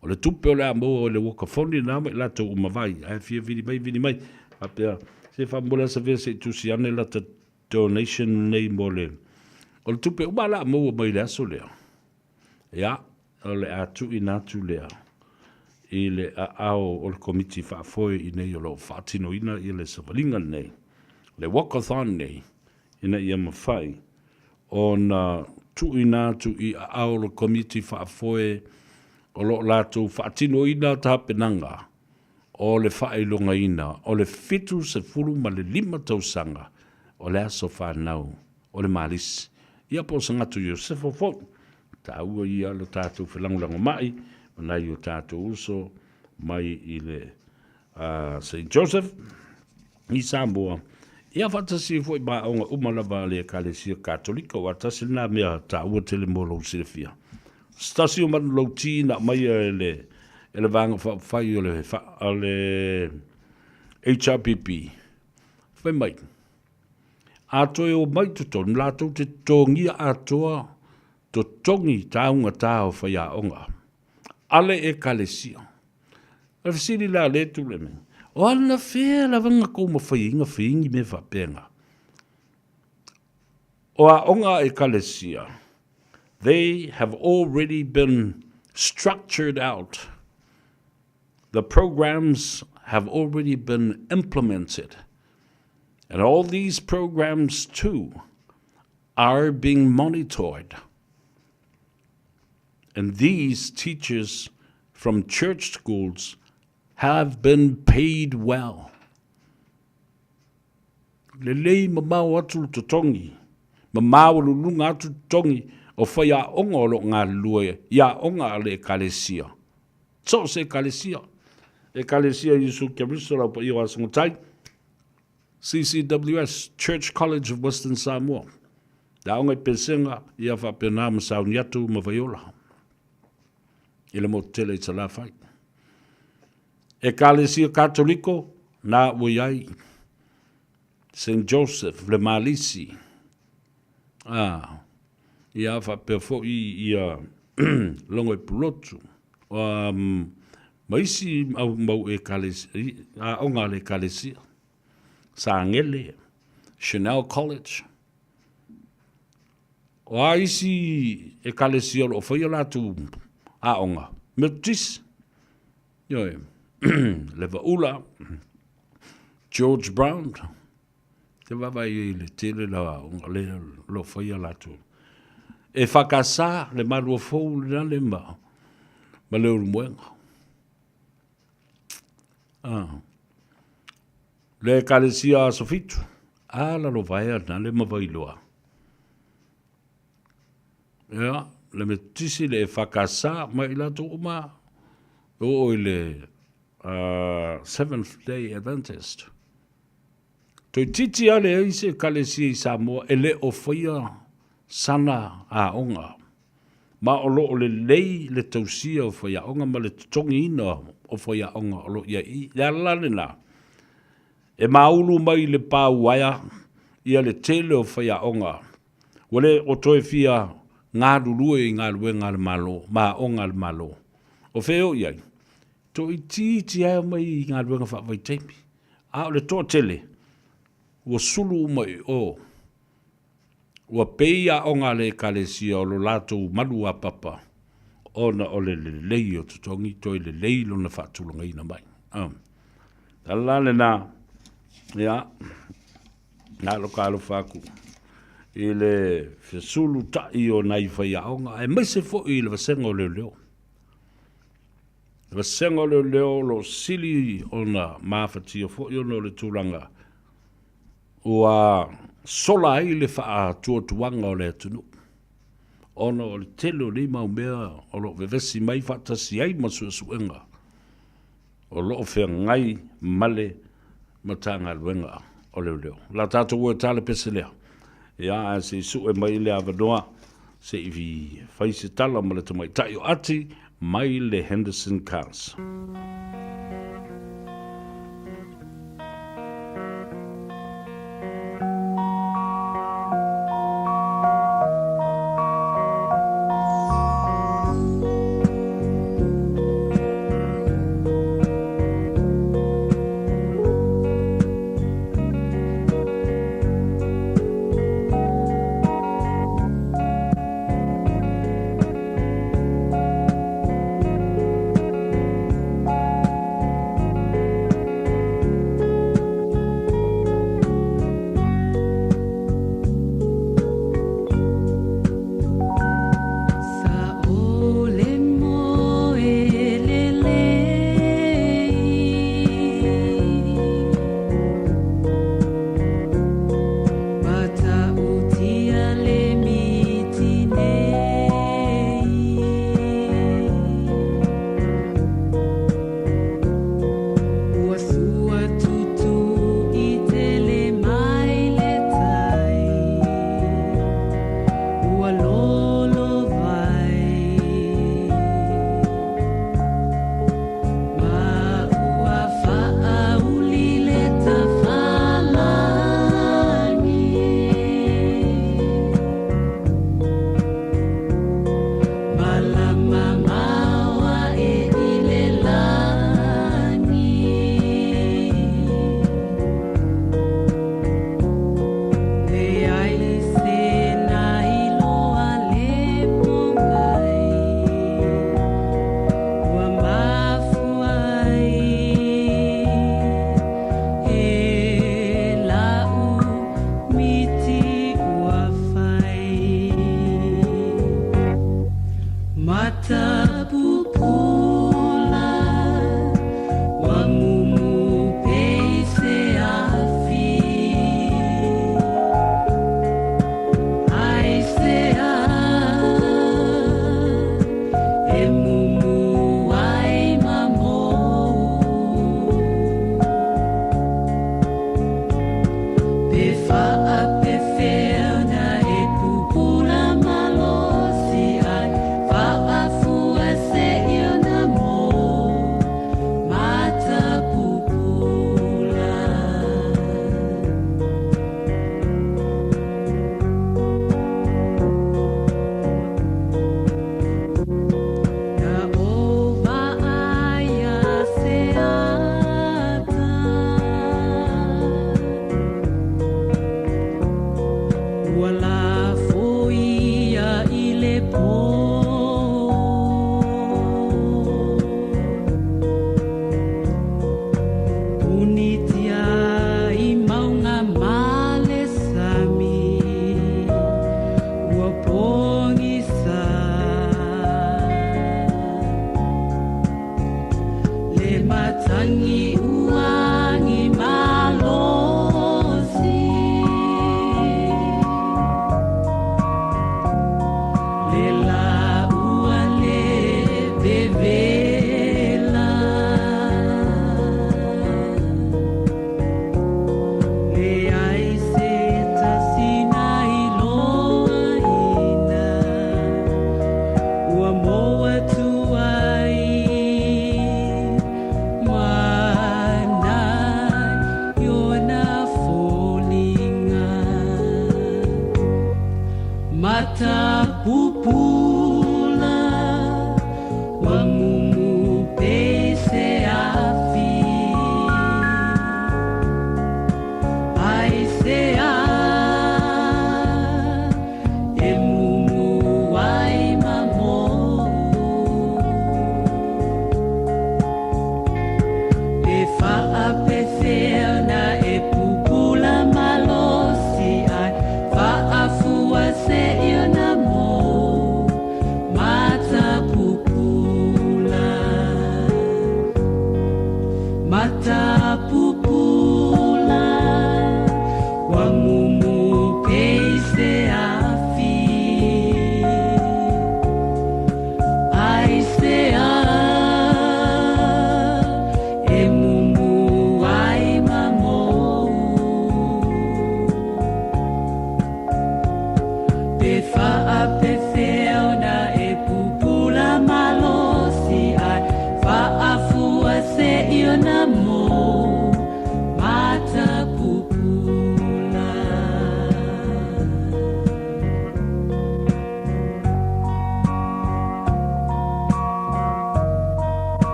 O le tupe o le amo o le wakafoni na me la tau umawai. Ai fia vini mai. Apea, se whamula sa vea se tusi ane la ta donation nei mo le. O le tupe umala amo o mai le aso lea. Ja, o le atu i natu lea. I le ao o le komiti whaafoe i nei o lo whaatino ina i le savalinga nei. Le walkathon nei. Ina ia mawhai. O na tu i ao le komiti whaafoe o lo lātou whaatino ina ta penanga. O le whaelonga ina. O le fitu se furu ma le 5 tausanga. O le aso whanau. O le malis. Ia po sangatu Iosef o fo. Ta ua ia lo tātou whalangulango mai. Nai o tātou uso mai i le St. Joseph. I Samoa. Ia fatasi foi ba onga umalava le kalesia katolika wa tasi na mea ta ua tele molo silfia. Stasi o man lauti na mai ele vanga fai o le HRPP. Fai mai. Atoe o mai tuto, nlato te tongi atoa to tongi taunga tao fai a onga. Ale e kalesia. A fisiri la le tu le me. O ana fea la vanga kou mawhai whiingi me whapenga. O a onga e kalesia. They have already been structured out. The programs have already been implemented. And all these programs too are being monitored. And these teachers from church schools have been paid well. Lelei mamau atu to tongi. Mamau lulunga atu tongi. O whaia onga o lo ngā lue. Ia onga le kalesia. So se kalesia. E kalesia Yesu Keriso rau pa iwa sangotai. CCWS, Church College of Western Samoa. Da onga pesenga ia whapena masau niatu mawhaiola. Ile mo tele i tala whai. E kalesia katoliko, na uiai, St. Joseph, le Malisi. Ia whapea fo ia longo e pulotu. Maisi mau e kalesia, onga le kalesia. Sa ngele, Chanel College. O aisi e kalesia o whaia latu onga. Miltis. Yoe. Leva ula, George Brown, te wawai i le tele la le lo whaia latu. E whakasa le marua fōu le nale ma leo muenga. Le kalesia sofitu, la lo vaia nale ma vailoa. Ia, le me tisi le whakasa ma i latu uma o le Seventh Day Adventist. Toi titi ale eise kalesia i Samoa ele o whaia sana a onga. Ma o lo le lei le tausia o whaia onga ma le tongi ina o whaia onga o lo ia i. Ia lale na. E maulu mai le pāuaia ia le tele o whaia onga. Wale o toi fia ngā rurue i ngā rue ngā le malo. Ma onga le malo. O wheo iai. to i ti ai mai ngā ruenga wha vai teimi. A o le tō tele, ua sulu mai ua peia o ngā le kalesia o lo lātou malu a papa, ona o le lei o tutongi toi le lei lo na whaatulanga ina mai. Tala le nā, ia, nā lo kālo whāku, i le whesulu tai o nai whai aonga, e mai se fo i le wasenga o leo leo. Le wasenga o leo leo lo sili o na mawhati o fo i ono le tūranga, ua sola ai le wha tuatuanga o le atunu. Ona o le telo ni mau mea o lo vevesi mai whatasi ai masu suenga. O lo whea ngai male matanga luenga o leo leo. La tātou ua tāle pese lea. Ia a se su e mai le avanoa se i vi whaise tala ma le tamai tai o ati mai le Henderson Cars.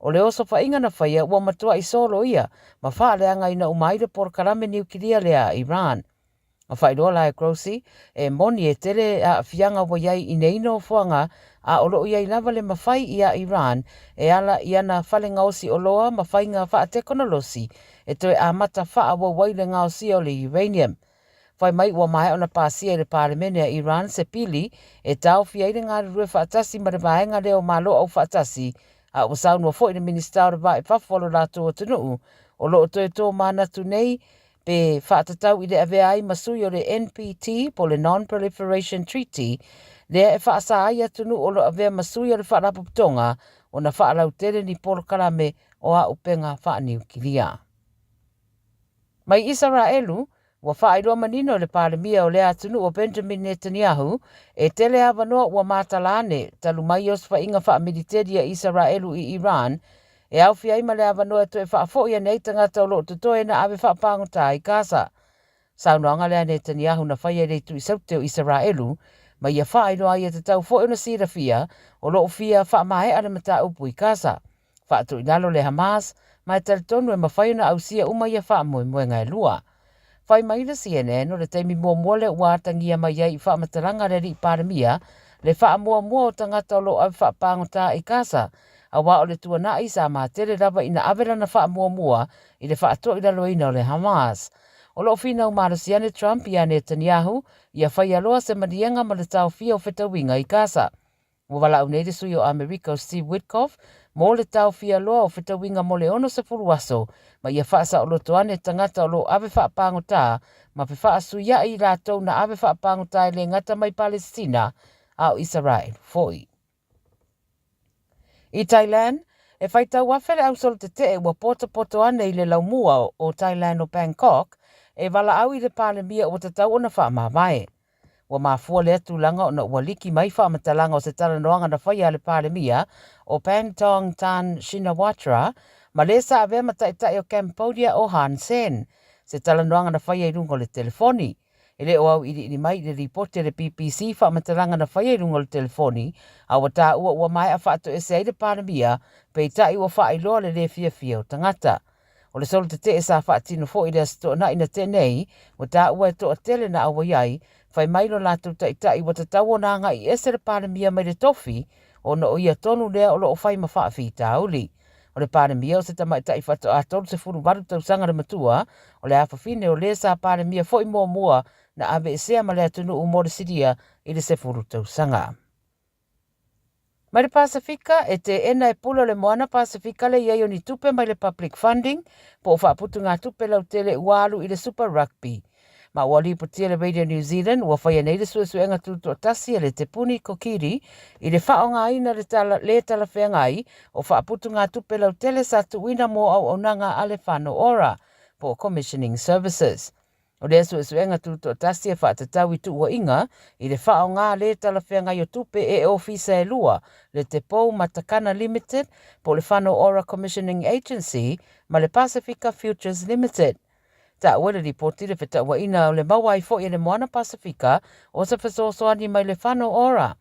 O le oso whainga na whaia ua matua I solo ia, ma whaaleanga ina umaire por karame niukiria lea Iran. A whairoa lai Grossi, e moni e tere a fianga wa iai I neino fuanga a olo iai lava le mawhai ia Iran e ala I ana whalenga osi oloa mawhainga wha teknolosi e toe a mata wha wa wailenga osi o le uranium. Whai mai ua mai ona pasia le parlemene a Iran se pili e tau fiaire ngā rue whaatasi ma le vaenga leo malo au whaatasi a usau no fo I le minister o le vai whawholo rātou o tunuu o lo toe tō mānatu nei pe whaatatau I le avea ai masui o le NPT po le Non-Proliferation Treaty lea e whaasa ai atunu o lo avea masui o le whaarapuputonga o na whaalau tere ni polo karame o a upenga whaaniukiria. Mai Israelu, ua whaairoa manino le palemia o le atunu o Benjamin Netanyahu e tele awanoa ua mātalane talu mai os whainga wha militeria Israelu I Iran e au fia ima le awanoa to e whaafoia nei tangata o lo tutoe na awe whaapangota I Gaza. Saunoanga lea Netanyahu na whaia rei tu I sauteo Israelu ma ia whaairoa ia te tau foe na sirafia o lo fia whaamahe ale mata upu I Gaza. Whaatu inalo le Hamas ma e talitonu e mawhaio na ausia uma ia whaamoe moenga e lua. Whai mai le CNN o le teimi mua mua le uatangia mai ai I whaamataranga re ri paramia le whaamua mua o tangata o lo au whaapangota I Gaza a wā o le tuana I sa mātere rava ina avera na whaamua mua I le whaato I lalo ina o le Hamas. O lo fina o marasiane Trump I a Netanyahu ia whai aloa se marienga ma le tau fia o whetawinga I Gaza. Wala unere sui o Amerika o Steve Witkoff mo le tau fia loa o whetawinga mo le ono se furuaso ma ia whaasa o lo toane tangata o lo ave whaapangota ma pe whaasu ia I rātou na ave whaapangota I le ngata mai Palestina au Israel foi. I Thailand, e whaitau wafere au solo te ua poto ane I le laumua o Thailand o Bangkok e wala au I le palemia o te tau o na whaamawai. Ua mafua le atulanga o na ua liki mai whaamatalanga o se talanoanga na whaia le palemia o Pantong Tan Shinawatra ma le sa avea mataitai o Cambodia o Han Sen. Se talanoanga na whaia I rungo le telefoni. E le o au iri mai le ripote le BBC whaamatalanga na whaia I rungo le telefoni a wata ua mai a whaato ese ai le palemia pe tai ua whaailoa le fia o tangata. O le solo te e sa whaatino fo I le asto na ina tenei wata ua e toa tele na awa iai whai mailo lātou tai wata tau o nanga I ese le palemia mai le tofi o na o ia tonu lea o lo o whai ma whaafi tauli. O le palemia o se tamai tai whato a tolu se furu waru tau sanga le matua o le awhawhine o le sa palemia fo I mua na ave esea ma le atunu u more siria I le se furu tau sanga. Mai le Pasifika e te ena e pulo le moana Pasifika le iai o ni tupe mai le public funding po o whaaputu ngā tupe lau tele ualu I le Super Rugby. Ma wali putia le Radio New Zealand ua whaia nei le suenga tuto tasi le te puni kokiri I le whao ngā ina le tala whea ngai o whaaputu ngā tupe lau tele sa tuina mo au onanga ale whano ora po commissioning services. O le suenga tuto tasi e whaatatau I tu ua inga I le whao ngā le tala whea ngai o tupe e ofisa e lua le te Pou Matakana Limited po le whano ora commissioning agency ma le Pacifica Futures Limited. Ta wale ripoti le wheta ua ina o le mawai fo I le moana Pasifika o sa whasosoani mai le whano ora.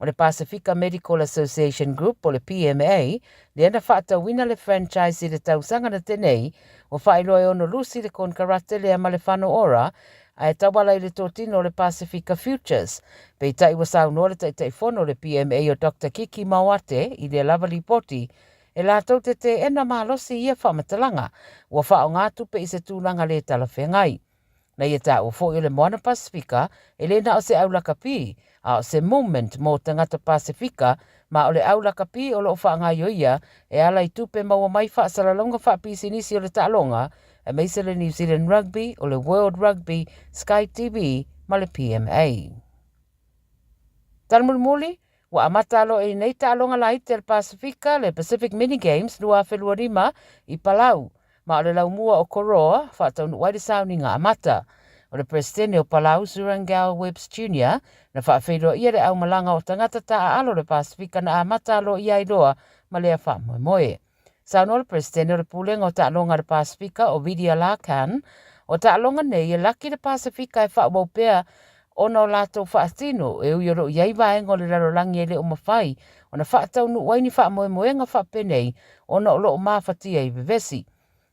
O le Pacifica Medical Association Group o le PMA le ana whaata wina le franchise I le tausanga na tenei o whaeloa ono lusi le kon karate le ama le whano ora a e tawala I le tōtino o le Pacifica Futures. Pei tai wa saunoa le tai fono le PMA o Dr. Kiki Mawate I le lava ripoti e la tau te ena mahalosi ia whamatalanga ua whao ngā tupe I se tūlanga le tala whengai. Na ia tā o fo I le moana Pasifika e le na o se aulaka pi a o se moment mo tangata Pasifika ma o le aulaka pi o lo wha ngai o ia e ala I tupe maua mai wha salalonga wha pisi nisi o le tālonga e meise le New Zealand Rugby o le World Rugby, Sky TV ma le PMA. Talmulmuli, wa amatalo e nei tālonga lai te Pasifika le Pacific Mini Games lua whelua rima I Palau ma o le laumua o Koroa whaataunu waire sauninga amata. O le presidente o Palau Surangao Webbs Jr. na whaawhiroa ia le au malanga o tangata taa alo le Pasifika na amata alo ia iloa ma lea wha moe. Sauno le presidente o le pulenga o tālonga le Pasifika o Vidya Lakan o tālonga nei e laki le Pasifika e wha waupea ona o lātou whaatino e uioro iai vaenga o le rarolangi e le o mawhai Ona whaatau nu waini wha moe moenga wha penei, ona o loo mawhatia i vevesi.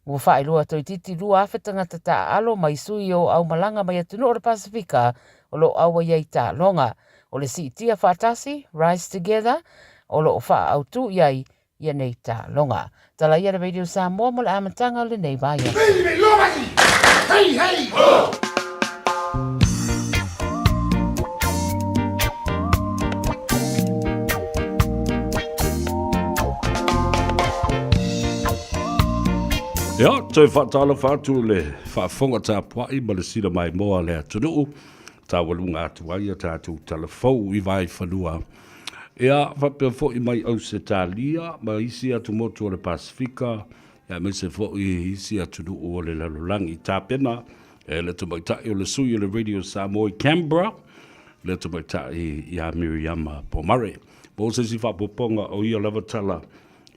Ua wha ilua toi titi rua awhetanga ta alo mai sui o au malanga mai atunu o le Pasifika, o loo awa iei ta longa. O le si tia whaatasi, Rise Together, o loo wha au tu iei, ia nei ta longa. Tala ia le Radio Samoa mo le amatanga o le nei vaya. Hey, hey! Oh! Ja, toi whaatala whaatu le whaafonga tā puai ma le sira mai moa le atunuu. Tā walunga atu ai a tātou talafou I vai whanua. Ea, whapea fo I mai au se tā lia, ma isi atu motu o le Pasifika, ea me se fo I isi atunuu o le lalulangi tā pena, e le tumaitai o le sui o le Radio Samoa I Canberra, le tumaitai I a Miriama Pomare. Mo se si whapoponga o ia lavatala,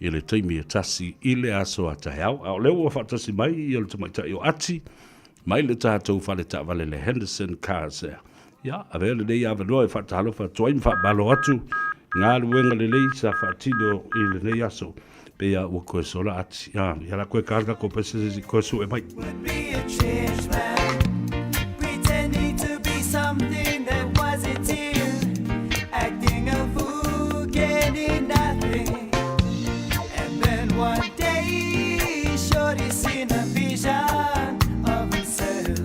I le teimi e tasi I le aso a tahau. Ao leo ua whaatasi mai I le tamaitai o ati, mai le tātou whale ta vale le Henderson Cars ea. Ia, a vea le nei awanoa e whaatahalo whaatuaim whaabalo atu, ngā luenga le lei sa whaatino I le nei aso. Pea ua koe sola ati. Ia, ia la koe karga ko pese si koe su e mai. Would be a change man, pretending to be something that wasn't here, acting a fool, getting nothing. And then one day, Shorty seen a vision of himself,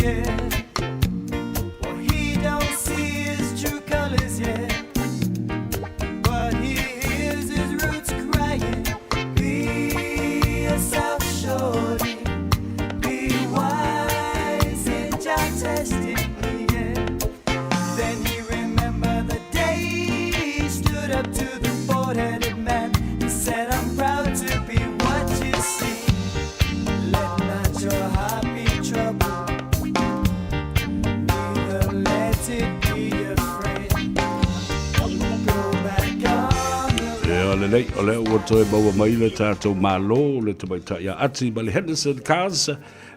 yeah. Well, he don't see his true colors yet, but he hears his roots crying. Be yourself, Shorty. Be wise in Jah testing, yeah. Then he remembered the day he stood up to the bald-headed man. He said, I'm proud to be what you see. Let not your heart be troubled, neither let it be your friend. Go back on the E o le lei, o leo ua toe maua mai le tātou malo, le tamaitai a ati, ma le Henderson Cars,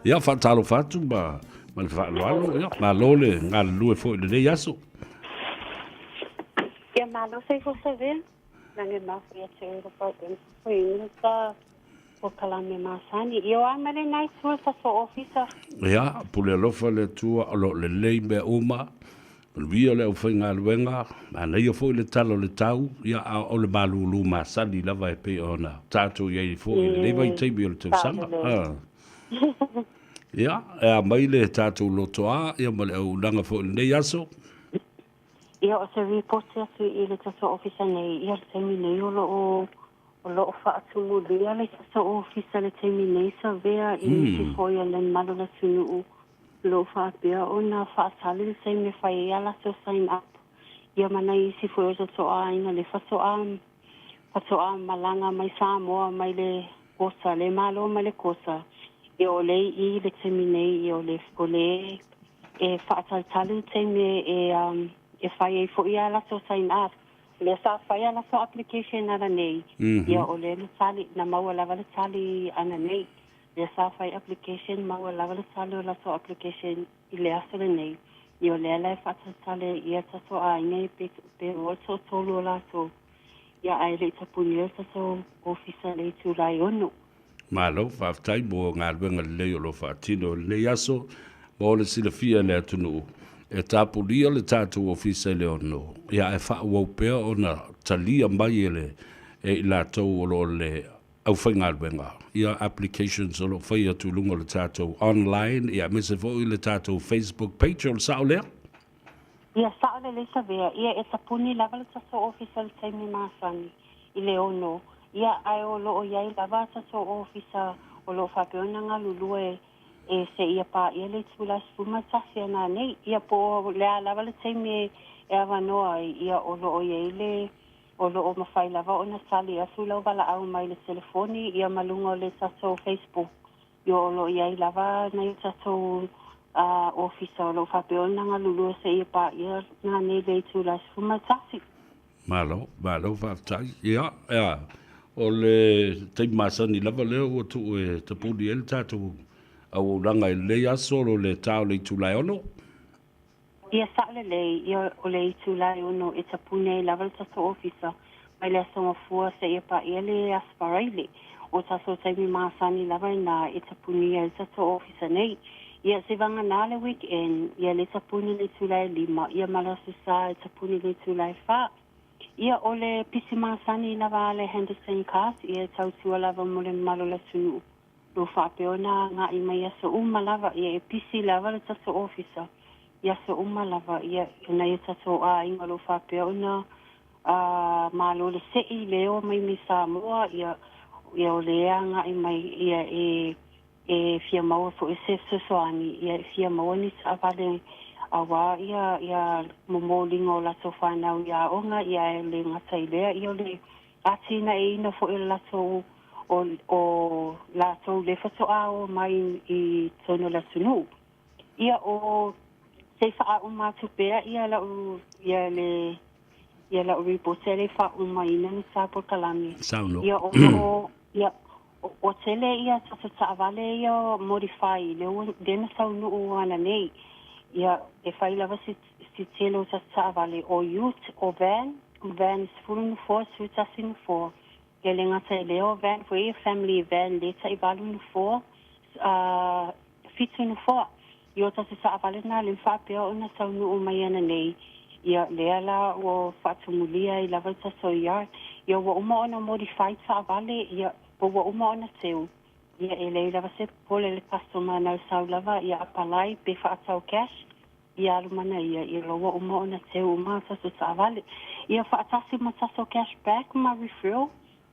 ia whaatalo whaatu, ma le whaaloalo, ia, malo le ngā lue fo I le nei aso. Ia malo sei fo se vea, nange mafu ia te ura problem. Fui minuta o kalame masani. Ia o amare nai tua sa so ofisa. Ia, pule alofa le tua, o lo le lei mea uma, Via le au whai ngā luenga, ana ia fo I le talo le tau, ia o le malulu masani lava e pe ona tātou iei fo I le lewa I teimi o le tau sanga. Ia, e mai le tātou lotoa, ia ma le au nanga fo I le nei aso. Ia o se reporte atu I le taso ofisa nei, ia le teimi nei o lo wha atu mulia le taso ofisa le teimi nei sa vea I si foia le malo le tunu lo wha pia o na wha atali le teimi whai ala so sign up. Ia mana I si foia so toa ina le whatoa malanga mai Samoa mai le kosa, le malo mai le kosa. Ia o lei I le teimi nei, ia o le e wha atali teimi e whai e fo ia la so sign up. Le sa whai ala so application ana nei. Ia o le tali, na maua lava le tali ana nei. Le sa whai application, maua lava le tali o la so application I le aso le nei. Ia o le ala e whata tali ia taso a ingai pe o so tolu o la so. Ia ai le tapuni o taso ofisa le tu lai ono. Malo, whaftai mo ngā luenga le leo lo whaatino le nei aso, mo le silafia le atunu. E tāpulia le tātou ofisa le ono. Ia e wha uau pea o na talia mai e la tau o lo le au whainga luenga. Ia applications o lo whai atu lunga le tātou online. Ia me se fo I le tātou Facebook page o le sao lea. Ia sao le sa vea. Ia e tapuni lava le taso ofisa le taimi masani I le ono. Ia ai o lo o iai lava taso ofisa o lo whapeona ngā lulue e se ia pa ia le tula spuma tasi ana nei ia po le lava le teimi e avanoa ia o lo o iai le o lo o mawhai lava o na sali asu lau wala au mai le telefoni ia malunga o le taso Facebook ia o lo iai lava na i taso ofisa o lo whapeona ngā lulu se ia pa ia ngā nei le tula spuma tasi. Malo, whaftai. Ia, o le teimi masani lava leo o tu e tapuni el tātou au ranga I le aso o le tau le tulai ono? Ia sa le ia o le tulai ono e tapune lava le taso ofisa mai le songa fua se ia pa ia le asparaile o taso taimi masani lava na e tapuni ia tato ofisa nei ia se vanga na le weekend ia le tapuni le tulai 5 ia malasu sa e tapuni le tulai 4 ia ole pisi masani lava le Henderson Cars ia tautua lava mole malo le tunu lo whapeona nga i mai asa lava ia e pisi lava le tato ofisa ia sa lava ia na ia tato a inga lo whapeona malo le sei leo mai mi Samoa ia o lea nga i mai ia e fia maua fo e se soani ia fia maua ni sa vale awa ia momolingo la so whanau ia onga ia le ngata i lea ia le atina e ina fo e la so o la so le fato ao mai i tono la sunu ia o se faa umatu pea ia la reportere fa umaina ni sapo kalami ia o tele ia tata vale ia modify le dena sau no ana nei ia e fai lava si telo tata vale o youth o van fulu for sutasin for gelenga tele o van for a family van leta ibalu for fitu for ia tata vale na le fa pe ona sau no mai ana nei ia leala o fatumulia I lava taso ia wa uma ona modify ta vale ia wa uma ona teu ia ele lava se pole le customer na sau lava ia apalai pe fatau cash ia lumana ia lo wa uma ona teu ma taso ta vale ia fatasi ma taso cash back ma referral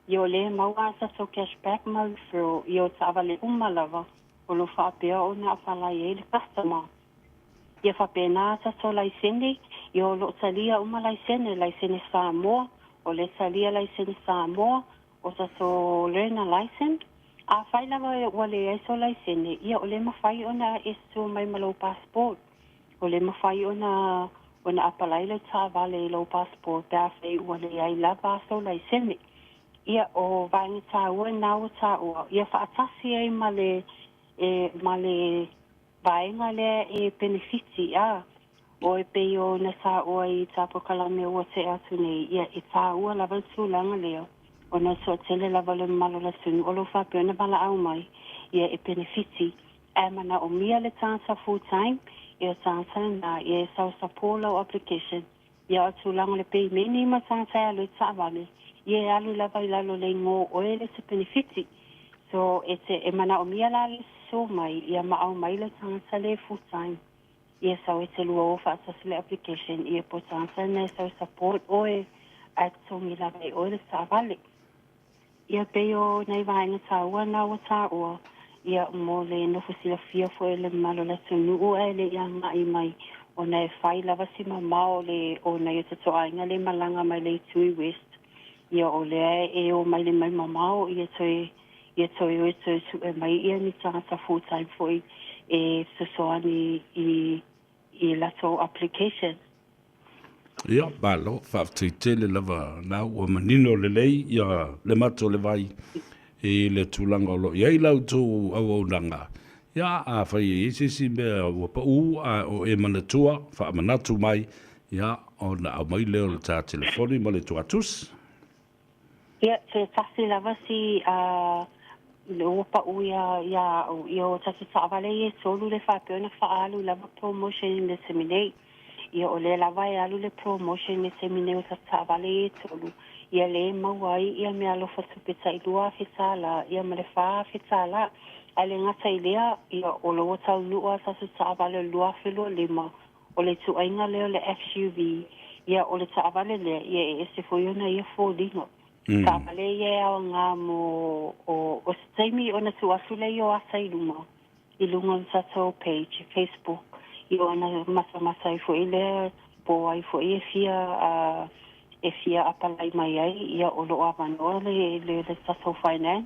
ia le maua taso cash back ma referral ia ta vale uma lava o lo fa pe ona apalai ele customer ia fa pena taso laisende Yo lo salia uma license Samoa o le salia license Samoa o sa so learner license a fai lava wale so license ia o le mafai ona esu mai malo passport o le mafai ona apalai le ta vale lo passport da fai wale ai lava so license ia o vai ta o na o ta o ia fa atasi ai male vai ngale e benefiti o e peo na sa o I tapo kalame o te atu nei ia I tā ua lava tūlanga leo o na so tele lava le malo la sunu o lo whapeo na bala au mai ia e benefiti e mana o mia le tānsa full time ia tānsa na ia e sau sapola o application ia o tūlanga le pei meni ma tānsa alu I tā vale ia e alu lava I lalo le ngō o e le se benefiti so e mana o mia la le so mai ia ma au mai le tānsa le full time ia sau e te lua o whaatasi le application ia po tānsa nei sau support oe atongi la vei oe le sa vale. Ia peo nei vaenga tā ua na o tā ua ia mo le nofusila fia fo e le malo la tunu o e le ia ngai mai o nei whai lava si mamao le o nei te toainga le malanga mai le Tui West ia o le e o mai le mai mamao ia toi o toi su e mai ia ni tānsa full time fo e sosoani I lato application. Ia, balo, whaaftuitele lava nau o manino le lei, ia le mato le vai e le tūlanga o lo. Ia I lau tō au nanga. Ia, a whai e sisi mea ua pa o e manatua, wha manatu mai, ia, o na au mai leo le tā telefoni ma le tuatus. Ia, te tasi lava si lo pa ia o tasi whaavale e solu le whapeo na whaalu lava promotion le semine. Ia o le lava e alu le promotion le semine o tasi whaavale e solu. Ia le mawai ia mea lo whatupeta I lua whetala, ia ma le whaa whetala. A le ngata I lea, ia o lo tau lua tasi whaavale lua whilo lima. O le tuainga leo le FUV. Ia o le whaavale lea, ia e se foiona ia fōlinga. Ka male ye o ngā mo o staimi o na tuasule I o asa I lunga. I lunga o tato page, Facebook. I o na masa I fo I le po ai fo I e fia apalai mai ai ia o lo avanoa le tato finance.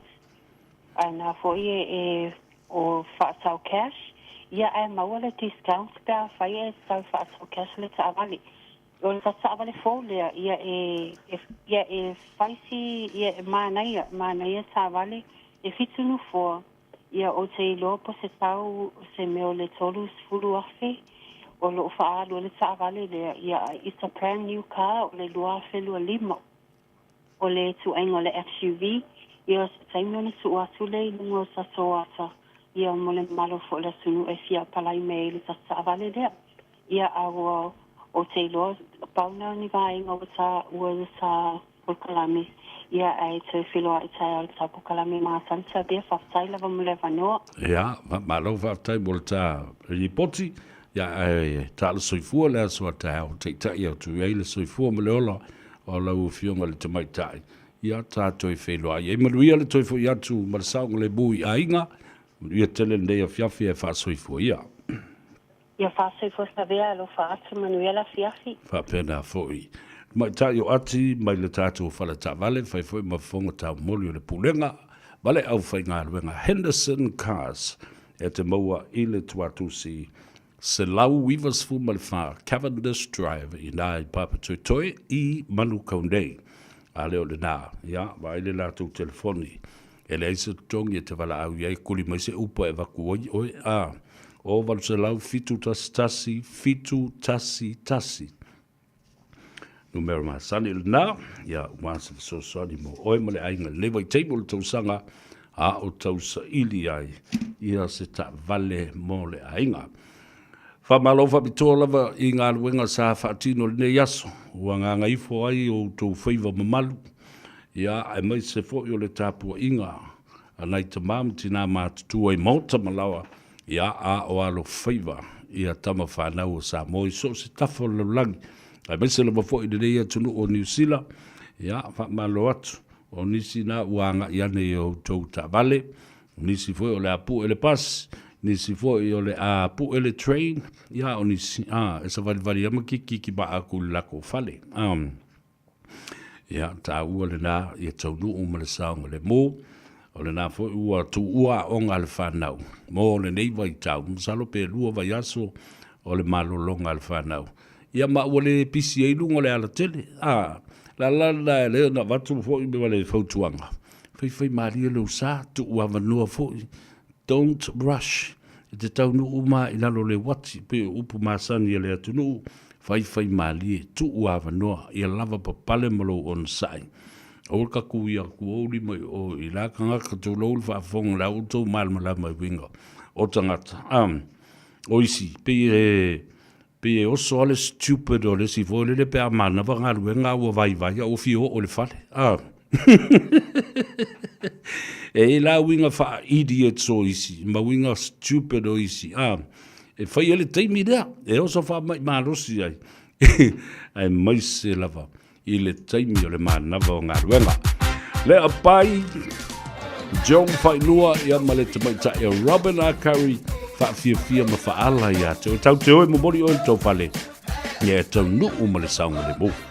Ana fo I o whaatau cash. Ia e maua le discount pia whai e sau whaatau cash le ta avali. O le tasa avale fōlea, ia e whaisi, ia e mānaia tā avale, e whitunu fōa, ia o te ilo po se tau se meo le tolu sfuru afe, o lo whaalu le tā avale lea, ia it's a brand new car, o le lua afe lua lima. o le tuainga o le SUV. Ia taimi ona su atu le lungo sa so ata. Ia mo le malo fo le sunu e fia palai me le tasa avale dea. Ia awa o te iloa pauna ni vainga o ta ua sa Pukalami. Ia ai te whiloa i tai o ta Pukalami maa santa bea whaftai lava mo le wanoa. Ia, malo whaftai mo le ta ripoti. Ia, ta ala soifua le asua ta o te tai au tu ei le soifua mo le ola o lau fionga le te maitai. Ia ta toi whiloa. Ia manuia le toi fo i atu ma le saunga le bui a inga. Ia tele nei a fiafi e wha soifua ia. Ia wha soifua sa vea lo wha atu manuia la fiafi. Wha pena foi. Mai tai o ati, mai le tātou whala tā vale, whai foi ma whonga tā moli o le pulenga, vale au whai ngā ruenga Henderson Cars, e te maua i le tuatu si se lau wivas fu ma le wha Cavendish Drive i nā i Papatoetoe i Manu Kaunei. A leo le nā, ia, vai le lātou telefoni, e le aisa tongi e te wala au iai kuli mai se upa e waku oi, o walu se lau fitu tasi, numero ma sani le nā, ia umasa so sani mo oe mo le ainga lewa i teimu le tausanga a o tausa ili ai, ia se ta vale mo le ainga. Whamalofa bitoa lava i ngā luenga sa whaatino le nei aso, ua ngā ngaifo ai o tau whaiva mamalu, ia ai mai se fo i o le tāpua inga, anai ta mamuti nā mātutua i mauta malawa, ia a o alo whaiva, ia tama whanau o sa moi, so se tafo laulangi, ai mai se lama fo i le nei atunu o New Zealand, ia whamalo atu, o nisi nā uanga i ane o tau ta vale, nisi fo i o le apu ele pasi, nisi fo i o le apu ele train, ia o nisi, e sa vali ama ki ba aku lako fale. Ia, ta ua le nā, ia tau nu o le saonga le mō, o le nā fo i ua tu ua onga le whanau, mō le nei vai tau, msalo pe lua vai aso o le malo longa le whanau. Ia ma ua le pisi e lunga le ala tele, la le na watu fo i me wale fautuanga. Fai maria le usa, tu ua vanua fo i, don't rush. E te tau nu uma i lalo le wati, pe upu masani le atunu, fai malia, tu ua vanua, i lava papale malo on sai. O ka kuia kuori mai o i la kangaka tu lolu fa fonga la uto malmala mai winga. O tangata. O isi, pe o so le stupid o le si vole le pe amana va ngā ruenga ua vai o fio o le fale. E la winga fa idiot so isi, ma winga stupid o isi. E fai ele teimi rea, e oso fa mai marosi ai. Ai mai se lava, i le teimi o le manava o ngā ruenga. Le apai, John Whainua, ia ma le tamaita e Robin A. Curry, fa fia ma fa ala ia. Tau te oi mo mori o tau fale, ia tau nuu ma le saunga le mo. Leo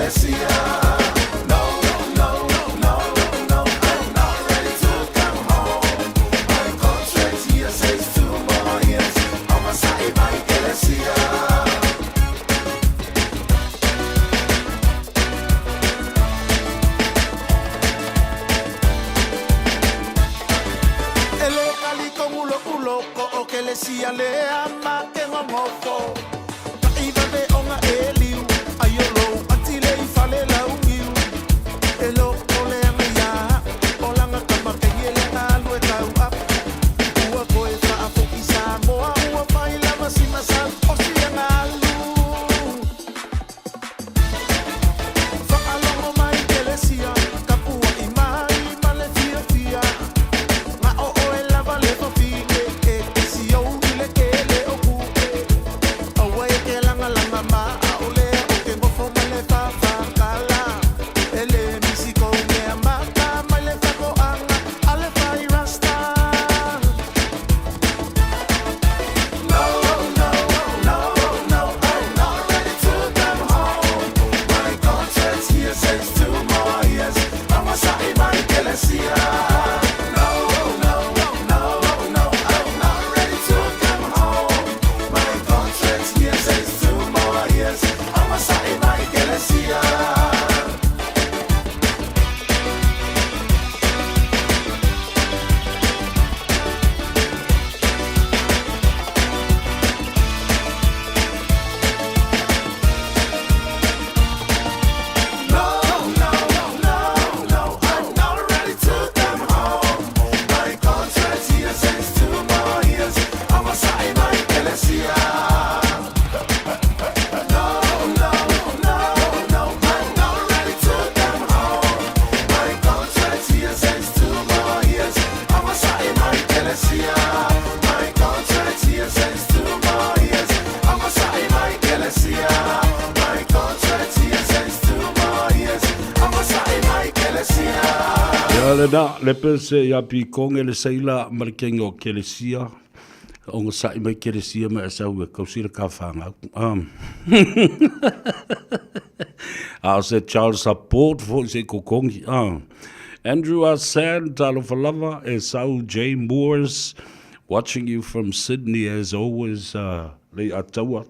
Iglesia. No, no, no, no, I'm not ready to come home. My contract here says 2 more years. Vamos a ir a Iglesia. Sia le ama ke ngomofo ta iva be onga eliu ayolo atile ifale la ungiu elo ole ya olanga kama ke yele na lue tau ap ua koe fa afo isa moa ua faila masima san osi anga alu fa alongo mai kelesia kapua imai male fia fia ma o oe lava le fofine Da le pese ya pi konge le seila markengo kelesia onga sai mai kelesia ma sa u kausira ka fanga I said Charles support for se kokongi Andrew Asan Talofalava Esau J Moores watching you from Sydney as always le atawa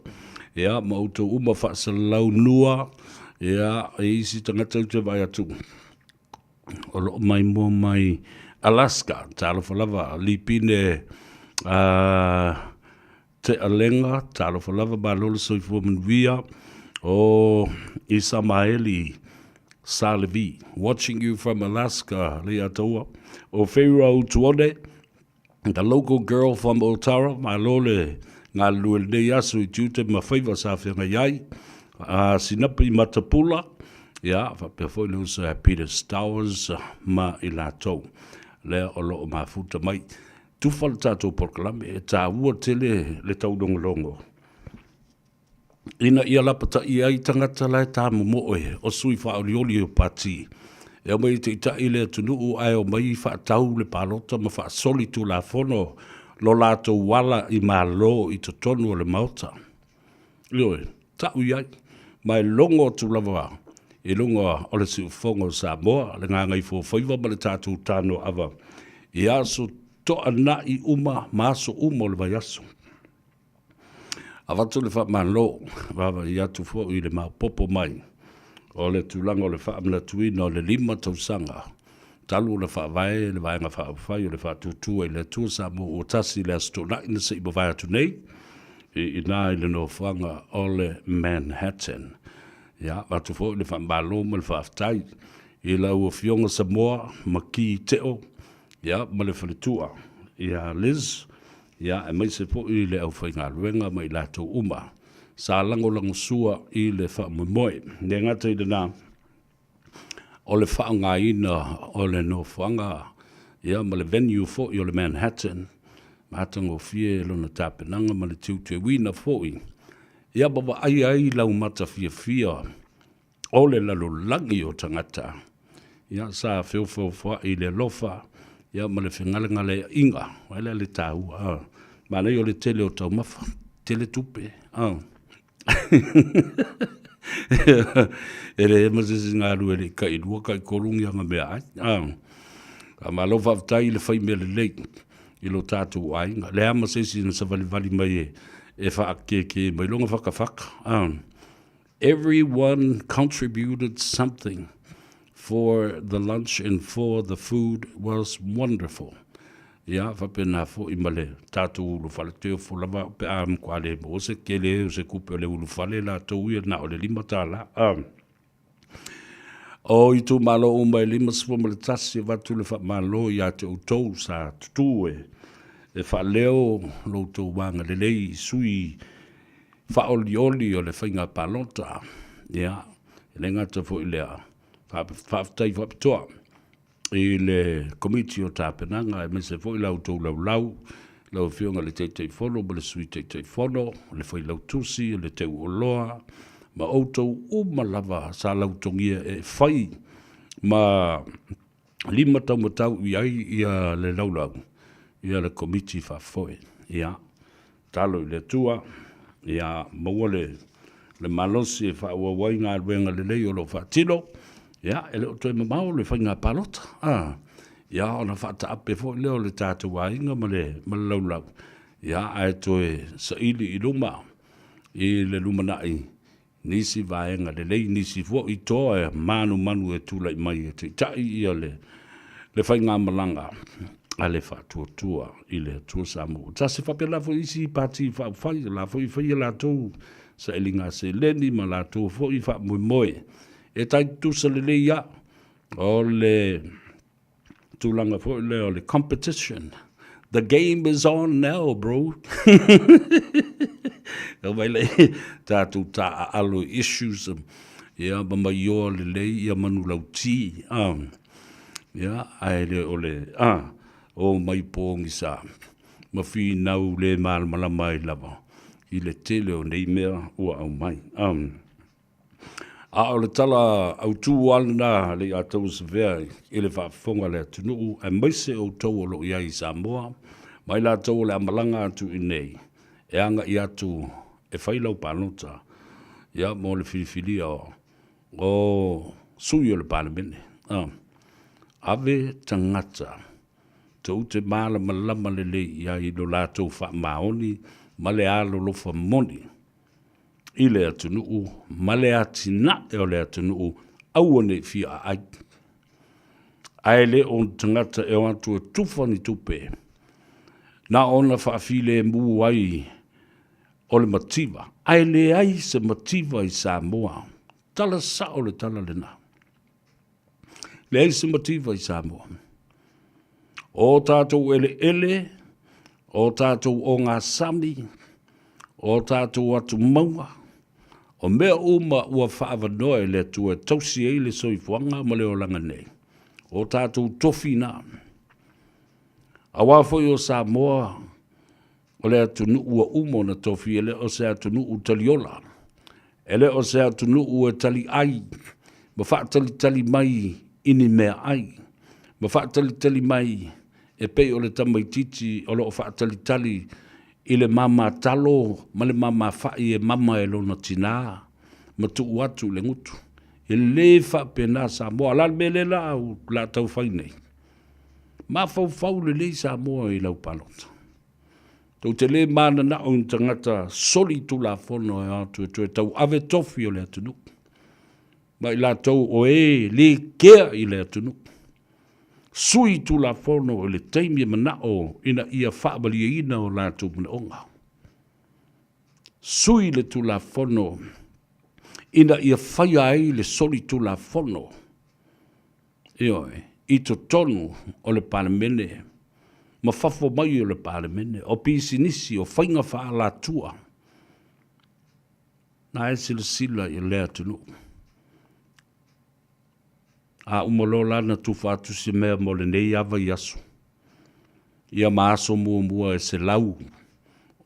ya mauto uma fa salau nua ya isi tangata te vai atu o lo mai mo mai Alaska Talofalava lipine te alenga Talofalava ba lolo soifo manvia o Isamaeli Salvi watching you from Alaska Leatoa o Pharaoh Tuode the local girl from Otara my lole nga luel de yasu tute ma favor sa nga yai sinapi matapula ya fa pe foi nos Peter Stowers ma ilato le olo ma futa mai tu falta to proclame ta wo tele le tau longo ina ia la pata ia i tangata lai ta mo o sui fa olioli o pati e mai te ta ile tunu o ai o mai fa tau le palota ma fa soli tu la fono lo lato wala i malo i to tonu le mauta io ta uia mai longo tu lava e longo o le su fongo sa mo le nga ngai fo foiva ma le tatu tano ava ia so to ana i uma maso umo le vaiaso avatu le fa malo va ia tu fo i le ma popo mai o le tulanga o le fa amla tuina o le lima tau sanga talu le fa vai le vai nga fa fai le fa tutu e le tu sa mo o tasi le sto na in se bo vai tu nei i na le no fanga o le Manhattan ya va tu fo le fa malo mo le fa tai i la o fionga sa mo maki teo ya mo le fa tua ya Liz ya e mai se po i le au fai ngā ruenga mai la tau uma sa lango sua i le fa moe ne ngata i le nā o le wha ngā ina o le no whanga ia ma le venue fo i o le Manhattan matango fie lona tāpenanga ma le tiutue wina fo i ia baba ai lau mata fia o le lalo langi o tangata ia sa feo i le lofa ia ma le whengalenga le inga wale le tāu ma nei o le tele o tau mafa tele tupe Ele masisi ngā rua le kai rua kai korungi anga mea ai. Ka malo whaftai le whai mea le lei. I lo tātou ai. Le ama sesi na sa vali mai e whaakeke mai longa whakawhaka. Everyone contributed something for the lunch and for the food was wonderful. Ia, whapena fo i male, tātou ulu whale teo fo lava pe am kwa le mo se kele o se kupe le ulu whale la tau ia na o le lima tāla. O i tū malo o mai lima sipo male tasi watu le wha malo i a te utou sa tutu e wha leo lo tau wanga le lei sui wha oli o le whainga palota. Ia, le ngata fo i lea, whaftai whapitoa. I le komiti o tāpenanga e mese fo i lau tau lau whionga le teitei whono, ma le sui teitei whono, le whai lau tusi, le teu o loa, ma outou lava sa lau tongia e whai, ma lima tau matau i ai ia le laulau, ia le komiti whafoe, ia, talo i le tua, ia maua le malosi e whaua ngā ruenga le lei o lo whatilo, ia, ele o toi mamau le whainga palota. Ia, ona whata ape fo leo le tātou wāinga ma le laulau. Ia, ai toi sa ili i luma, i le luma nai, nisi vāenga le lei, nisi fo i toa e manu e tūlai mai e te tai ia le whainga malanga, a le whatuatua i le tua samu. Ta se whapela fo isi pati whai, la fo i whai la tō sa elinga se leni ma la tō fo i wha moe. E tai tusa le leia o le tūlanga fo le o le competition. The game is on now, bro. O mai le tātou tā alo issues. Ia, mama io le lei, ia manu lau ti. Ia, ai le o le, o mai pōngi sa. Ma whi nau le māla mai lava. I le tele o nei mea ua au mai. A o le tala au tū alana le a tau se vea i le whaafonga le atunuu e maise o tau o lo ia i Samoa, mai la tau le amalanga atu i nei, e anga i atu e whailau pānota, ia mo le whiriwhiri o sui o le pānemene. Ave tangata, tau te māla malama le le ia i lo la tau wha maoni, ma le alo lofa moni. I le atunuu, ma le atina e o le atunuu, au ane fia ai. Ai le on tangata e o atu e tufani tupe. Na ona whaafile mu ai o le mativa. Ai le ai se mativa i Samoa. Tala sa o le tala le na. Le ai se mativa i Samoa. O tātou ele, o tātou o ngā sami, o tātou atu maua, o mea uma ua whaavanoe le tua tausi ei le soifuanga ma leo langa nei. O tātou tofi nā. A wāwhoi o Samoa, o le atunu ua umo na tofi, ele o se atunu u taliola. Ele o se atunu u e tali ai, ma whaatali mai ini mea ai. Ma whaatali mai e pei o le tamaititi o lo whaatali i le mama talo, ma le mama whai e mama e lona tina, ma tu watu le ngutu. E le whapena Samoa, la me le la au la tau whainei. Ma fau le le Samoa i lau palota. Tau te le mana na o tangata soli tu la fono e atu e tau ave tofi o le atunu. Ma i la tau o e le kea i le atunu. Sui tu la fono o le teimi mana o ina ia whaabali ina o la tu mana onga. Sui le tu la fono ina ia whaia ai le soli tu la fono. Ioe, i to tonu o le palemene, ma fafo mai o le palemene, o pisi nisi o whainga wha la tua. Na e sila i lea tunu. A umalola na tufatu se mea mo le nei awa i aso. Ia maaso mua e se lau.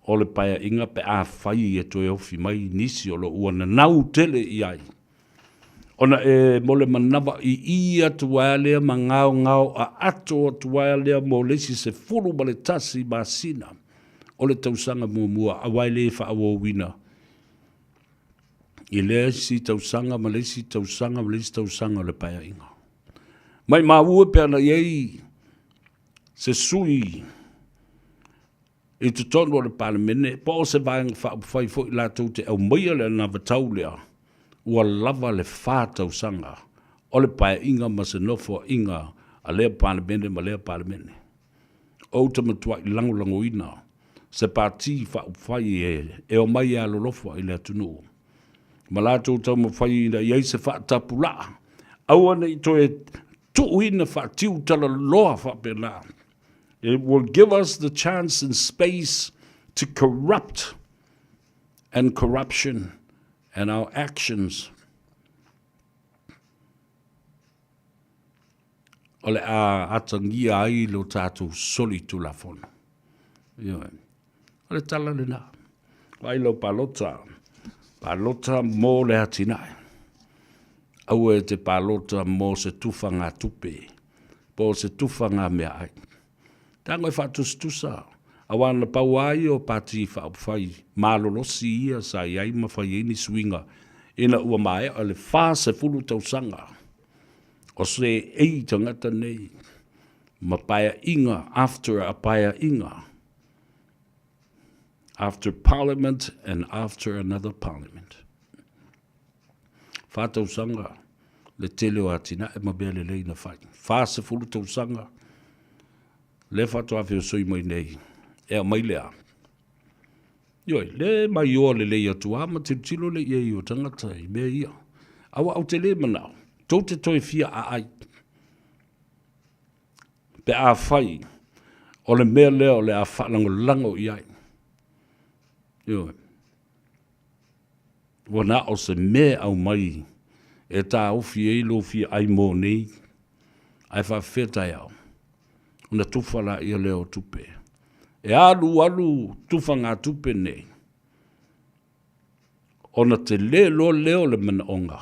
O le paia inga pe a whai e to e ofi mai nisi o lo ua na nau tele i ai. Ona e mole manawa i ia tuwaelea ma ngao a ato o tuwaelea mo lesi se furu ma le tasi ma sina. O le tausanga mua a waile e wha awo wina. I le si tausanga, ma le si tausanga, ma le si tausanga le paia inga. Mai ma ue pe ana iei, se sui, i tu tonu o le palemene, po o se vaenga whai fo i la tau te au maia le na vatau lea, ua lava le wha tausanga, o le paia inga ma se nofo inga, a lea palemene ma lea palemene. O ta matua i lango ina, se pati whai e o mai a lolofo i lea tunu. Ma la tau tau ma whai ina iei se wha tapula, au ana i toe tuuina wha tiu tala loa wha pena. It will give us the chance and space to corrupt and corruption and our actions. Ole a atangia ai lo tātou soli tu la fono. Ole tala le nā. Vai lo palota. Palota mō le hatinai. Au e te palota mō se tufanga tupe. Po se tufanga mea ai. Tango e whatustusa. Awana pau ai o pati whai. Malolosi ia sa iai ma whai eni swinga. Ina ua mai o le wha se fulu tausanga. O se ei tangata nei. Ma paia inga after a paia inga. After parliament and after another parliament. Wha tausanga. Le tele o atina e mabea le leina whai. Wha se fulu tausanga. Le whatu awhi o soi mai nei. E a mai lea. Ioi, le mai o le leia tua, ma te tilo le iei o tangata i mea ia. Awa au te le manao. Tau te toi fia a ai. Pe a whai. O le mea leo le a whalango lango i ai. Ioi. Wana o se mea au mai. E tā ufi e ilo fia ai mō nei. Ai wha whetai au. Una tufala ia leo tupe. E alu tufa ngā tupe nei. Ona te leo le mana onga.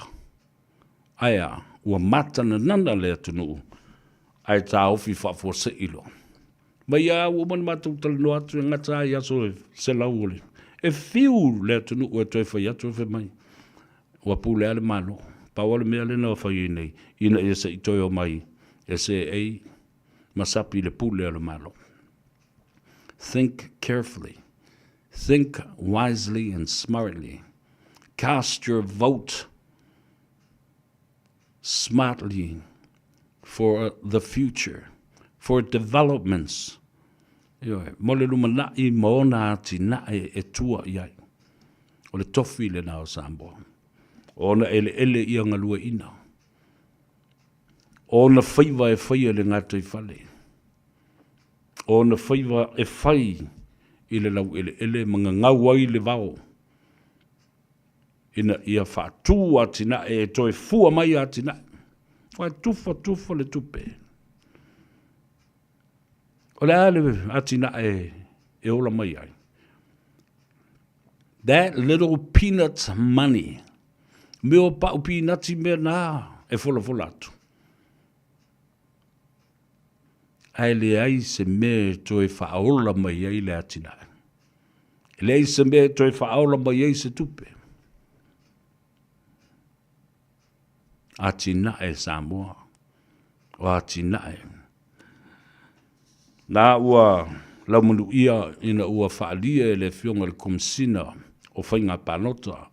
Aia, ua matana nana lea tunu. Ai tā ofi whafo se ilo. Mai a ua mana mātou talino atu e ngata ai aso se lauole. E fiu lea tunu ua toi whai atu e mai. Ua pūle ale malo. Pawale mea le na whai nei. Ina e se itoi o mai. E se ei. Masapi le pule ala malo. Think carefully. Think wisely and smartly. Cast your vote smartly for the future, for developments. Mole lumana I moona ati na e tua iai. O le tofi le nao sambo. Ona ele ia ngalua ina. O na whaiva e whaia le ngātou I whale. O na whaiva e whai I le lau ele mga ngau ai le vau. Ina ia whātū atina e toi fua mai atina. Whai tufa le tupe. O le ale atina e ola mai ai. That little peanut money. Meo pau peanut mea nā e fola atu. Ai le ai se me toi whaola mai ai le atina. Le ai se me toi whaola mai ai se tupe. Atina e Samoa. O atina e. Nā ua laumanu ia ina ua whaalia le fionga le komsina o whainga panota.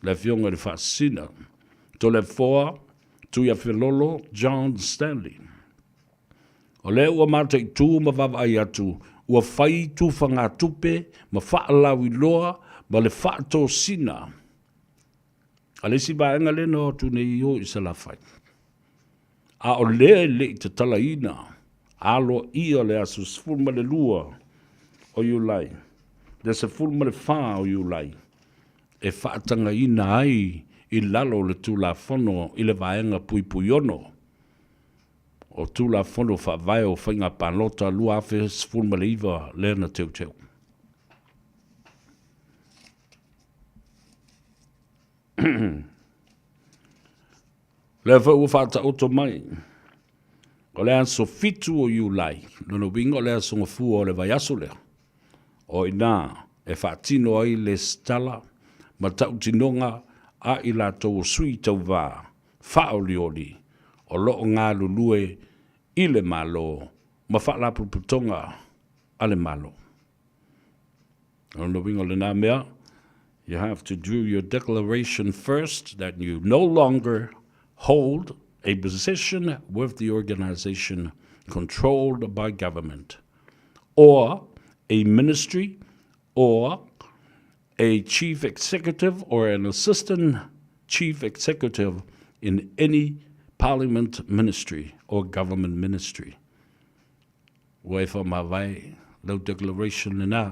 Le fionga le whaasina. To le foa, tuia Filolo, John Stanley. O le ua mata I tū ma wawa ai atu, ua whai tūwha ngā tupe, ma whaalau I loa, ma le whaato sina. A le si baenga le no tu nei o I sa la whai. A o le te tala ina, a lo ia le asu sfulma le lua o iulai. Le se fulma le wha o iulai. E whaatanga ina ai I lalo le tū la whono I le vaenga pui ono. O tū la whono whaavai o whainga panota lua awhi sfulma le iwa le na teu. Le whau whaata oto mai. O le anso fitu o iulai. Nono wingo le anso ngafu o le vai aso lea. O ina e whaatino ai le stala. Ma tau tinonga a i lātou sui tau wā, whaolioli, o loo ngā lulue i le malo, ma whaalapuputonga a le malo. Ono wingo le nā mea, you have to do your declaration first that you no longer hold a position with the organization controlled by government, or a ministry, or a chief executive or an assistant chief executive in any parliament ministry or government ministry. Waifa mawai, lau declaration na,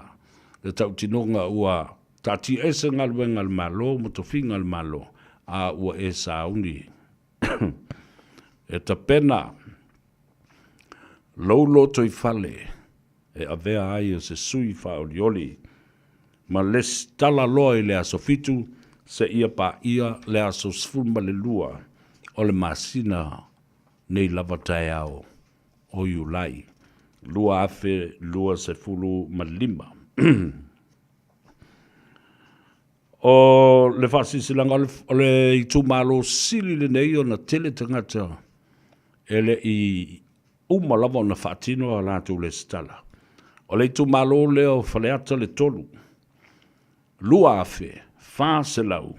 le tau tinonga ua, tati ese ngalwe ngal malo, motofi ngal malo, a ua e sauni. E ta pena, laulo toi fale, e avea ai o se sui whaolioli, ma les tala loa i le aso fitu, se ia pa ia le aso sfulma le lua, o le masina nei lava tae au, o iulai, lua afe, lua se fulu ma lima. O le whasisilanga o le i tūmalo sili le nei o na tele tangata, ele i umalava o na whaatino a lātou le stala. O le i tūmalo leo whaleata le tolu, lua afe, wha se lau,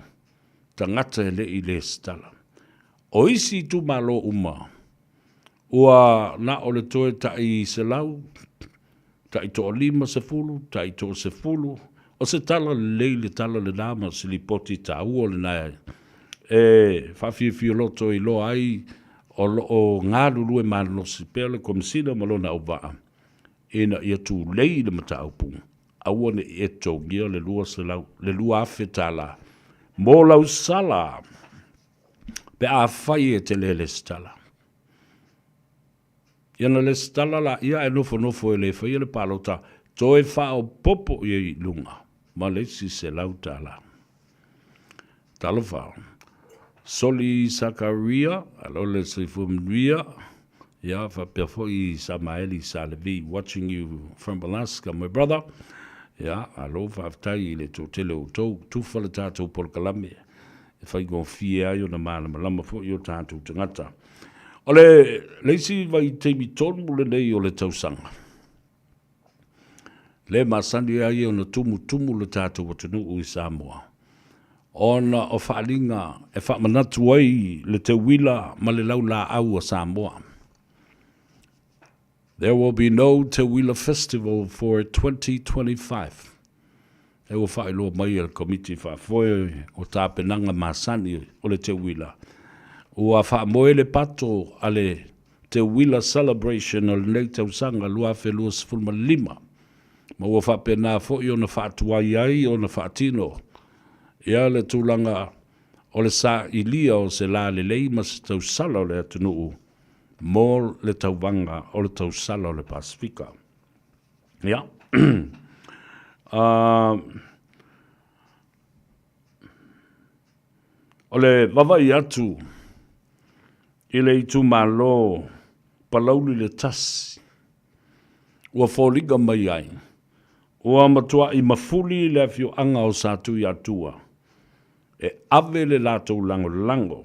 tangata ele i le stala. O isi tu malo ua na o le toe ta i se lau, ta i to lima se fulu, ta i to se fulu, o se tala le tala le nama se li poti ta ua le nai. E whawhiwhi loto i lo ai, o ngā lulu e mana si pele komisina malona au waa. E na ia tu lei le mata au pung. Aua ne e tau ngia le lua se lau, le lua afe tala. Mō lau sala, pe a whai e te le stala. Iana le stala la ia e nofo e le whai e le palota, to e whao popo i lunga, ma le si se lau tala. Tala whao. Soli Sakaria, alo le se fumria, ia whapefo i Samaeli Salevi, watching you from Alaska, my brother. Ya, alo whaftai i le tō tele o tō, tūwhala tātou polkalame. E whai gō fie ai o na māna malama fo i o tātou tangata. O le, leisi vai teimi tōnu le nei o le tausanga. Le masani ai o na tumu le tātou watanu o i Samoa. Ona o whaalinga e whaamanatu ai le te wila ma le lau la au o Samoa. There will be no Te Wila Festival for 2025. E o whaeloa mai al komiti whaefoe o tāpenanga masani o le Te Wila. Ua whaemoe le pato ale Te Wila Celebration o le nei tausanga lua whelua sifulma lima. Ma ua whaepena fo'i o na whaatuai ai o na whaatino. Ia le tūlanga o le sa ilia o se la le leima se tausala o le atunuu. Mō le tauwanga o le tausala o le Pasifika. Ia. O le wawai atu i le itu malo palauli le tasi. Ua fōliga mai ai. Ua matua i mafuli le afio anga o sātu i atua. E ave le lātou lango.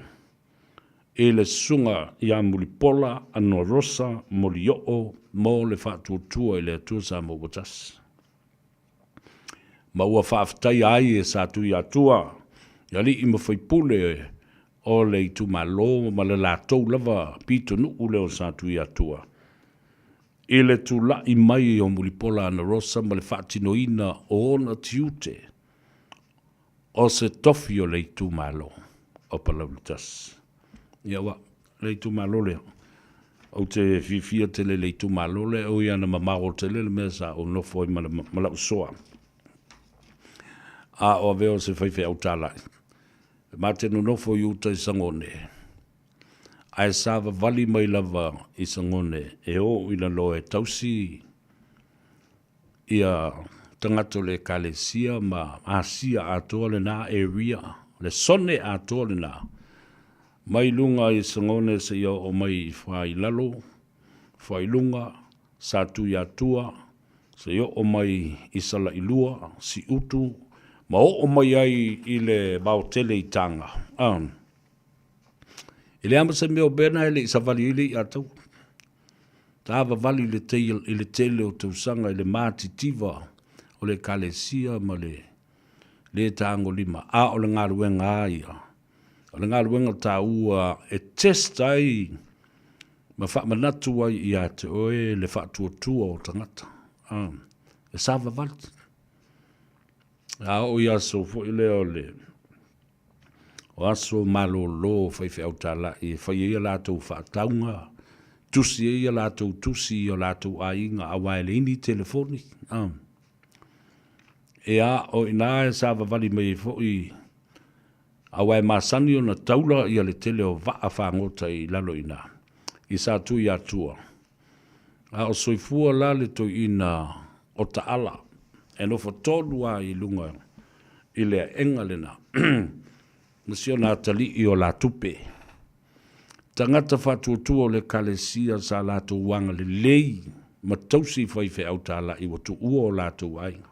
E le sunga i a mulipola ano rosa moli o mo le whaatuatua i le atua sa mo watas. Ma ua whaaftai ai e sātu i atua, i ali i mawhaipule o le itu malo ma le lātou lava pito nuku leo sātu i atua. E le tula i mai o mulipola ano rosa ma le whaatinoina o ona tiute o se tofi o le itu malo o palaulitas. Ia wa, leitu malole. O te fifia tele leitu malole, o ia na mamao tele le mesa o nofo i malau soa. A o veo se whaiwhi au tālai. Ma te no nofo i uta i sangone. Ai sāwa vali mai lava i sangone, e o ina loe tausi ia tangato le kalesia ma asia atoa le nā area, le sone atoa le nā. Mai lunga i sangone se ia o mai whai lalo, whai lunga, sātu i atua, se ia o mai i sala ilua, si utu, Ma o mai ai i le baotele i tanga. I le ama se meo bena ele i sa vali ili i atau. Ta ava vali i le tele o tausanga i le mātitiva o le kalesia ma le tango lima. A o le ngaruenga aia. O le ngaruenga ta ua e testa ai ma wha manatu ai i ate oe le wha tua o tangata. E sa ava vali. A o ia so fo i leo le o aso malolo fai au tala i fai ia lātou whaataunga tusi ia lātou tusi o lātou ainga a waele ini telefoni e a o ina e sa vavali mai fo i a wae masani o na taula ia le tele o vaa whangota i lalo ina i sa tu i atua a o soifua la le to ina o taala e no fotolua i lunga i le enga lena Masio na tali i o la tupe. Tangata whatuatua o le kalesia sa lātou wanga le lei ma tausi whaiwhe au tāla i watu ua o lātou ainga.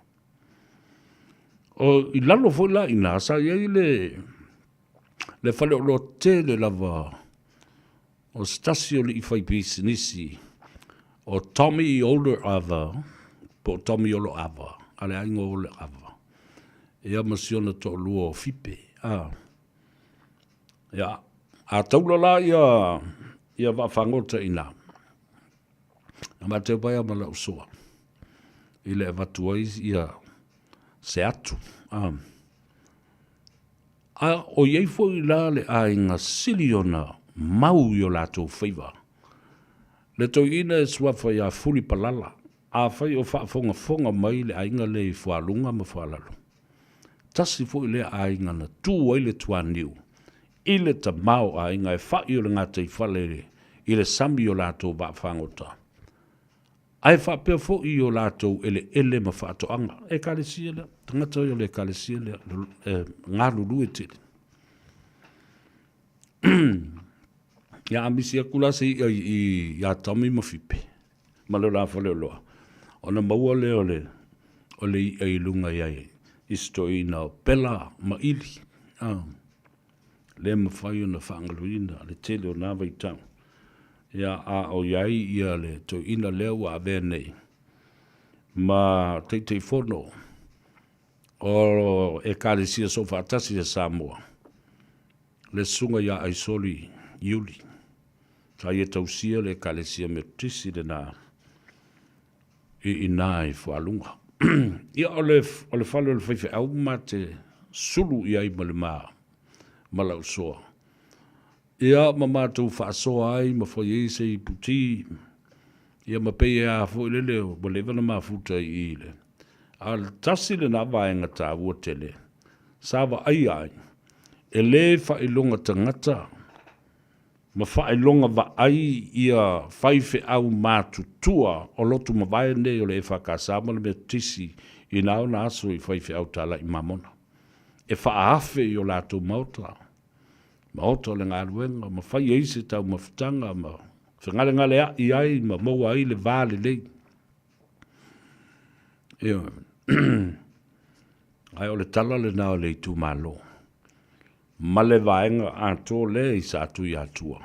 O i lalo foi la i nasa iei le whale o lo te le lava o stasio li i whai pisinisi o Tommy Older Ava po Tommy Olo Ava ale aingo ole Ava. Ia masio na to lua o fipe. Ya, a taula la ia va fangota ina. Ma te pai ama la usua. Ile vatuais ia se atu. O iei foi la le a inga siliona mau yo lato feiva. Le to ina swafa ya fuli palala. A fai o fonga mai le a inga le fualunga ma fualalu. Tasi foi le a inga na tu ile tuaniu. Ile ta mau a inga e whai o le ngata i whalere i le sami o lātou ba whangota. Ai whapea fo i o lātou ele ma whatoanga. E kalesia le, tangata o le kalesia le, ngā lulu e tiri. Ia amisi a kulase i a tami ma whipe. Ma leo la whale o loa. Ona maua le o le i lunga iai. Isto i na pela ma ili. Le mawhai o na whangaluina, le tele o nā waitau. Ia a o iai ia le to ina leo a venei. Ma teitei whono o e kāresia so whaatasi e Samoa. Le sunga ia aisoli Iuli. Ta ia tausia le kāresia me tisi le nā i nā i whalunga. Ia o le whalo le whaiwhi au ma te sulu iai ma le maa. Malau soa. Ia ma mātou whaasoa ai, ma whai eise i puti. Ia ma pei a fo i leo, ma levana ma futa i ile. A tasi le na vaenga tā ua tele. Sāwa ai ai. E le whailonga tangata. Ma whailonga wa ai ia whaiwhe au mātutua o lotu ma vaene o le e whakasama le me tisi i nao na aso i whaiwhe au tāla i mamona. E whaafe i o lātou mauta. Mauta le ngā ruenga, ma whai eise tau mawhitanga, ma whangare ngale i ai, ma maua ai le vāle lei. Eo, ai o le tala le nao le tu malo. Ma le vaenga ato le i sa atu i atua.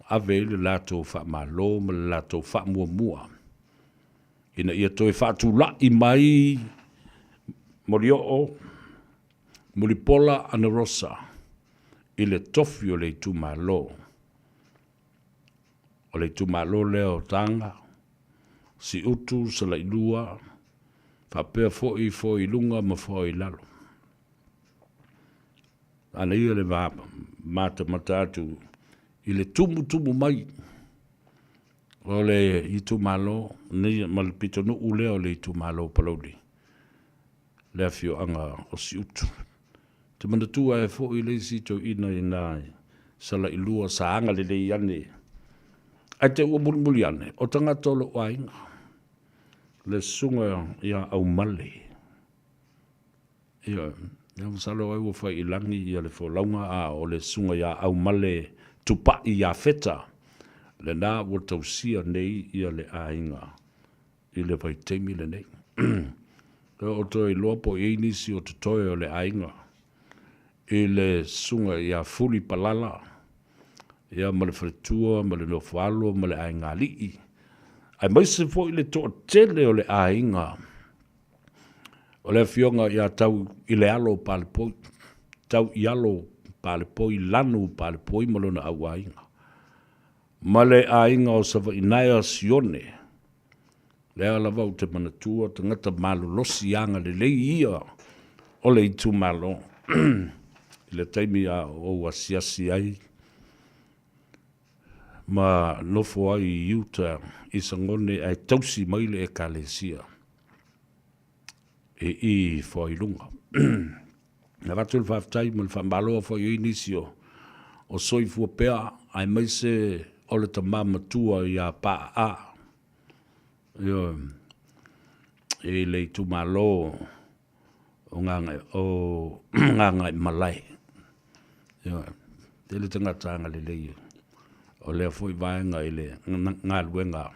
Ave le lātou wha malo, ma le lātou wha mua mua. Ina ia toi wha atu la i mai, mori o, Muripola ana rosa i le tofi o le tu malo. O le tu malo leo tanga, si utu sa la ilua, whapea fo i lunga ma fo i lalo. Ana ia le mata matatu i le tumu mai. O le i tu malo, ni malpito no ule o le i tu malo palodi. Le afio anga o si utu. Te mana tua e fo i le sito ina i nai, sa la ilua sa anga le le iane. Ai te ua mulimuli ane, o tanga tolo wainga, le sunga ia au male. Ia msalo ai ua fai ilangi ia le fo launga a o le sunga ia au male tupa ia feta. Le nā ua tausia nei ia le ainga, i le vai teimi le nei. o toi loa po i nisi o te toe o le ainga. I le sunga ia fuli palala. Ia ma le fretua, ma le nofalo, ma le ainga lii. Ai mai se fo i le toa tele o le ainga. O le fionga ia tau i le alo pale poi. Tau i alo pale poi, lanu pale poi malona au ainga. Ma le ainga o sawa inaia sione. Lea la vau te manatua, te ngata malo losi anga le lei ia o le itu malo. I le taimi a o wasiasi ai. Ma nofo ai i iuta i sangone ai tausi maile e kalesia. E i fo i lunga. Na vatu le whaftai ma le whamaloa fo i inisio o soifua pea ai maise o le tamama tua i a paa a. Yo, e le tu malo o nganga i malai. Yo, te le tangata anga le lei. O le foi vaenga i le ngā luenga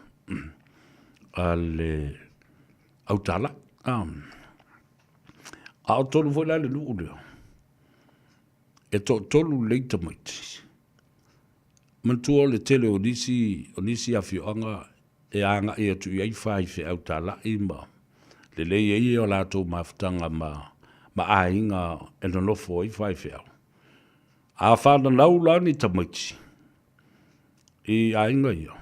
a le autala. A o tolu foi la le nuu leo. E tolu leita maiti. Mantua le tele o nisi a fioanga e anga e atu i aifai fe autala ima. Le lei e o lato maftanga ma ainga e no nofo aifai fe au. A whana naulani tamaiti. I ainga ia.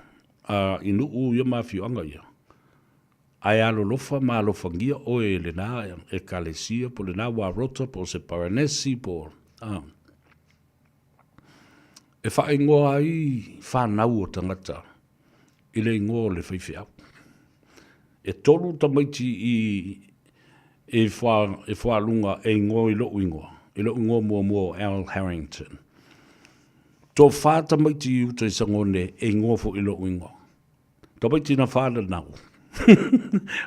A inu u ia mawhioanga ia. Ai alo lofa ma lofa ngia o e le nā e kalesia po le nā warota po se paranesi po. E wha ingoa ai whanau o tangata. I le ingoa le whaiwhiau. E tolu tamaiti e wha lunga e ingoa i lo ingoa. I lo ingoa mua Al Harrington. Tō whāta maiti i uta i sangone e ingoa fo i lo ingoa. Tō maiti na whāna nau.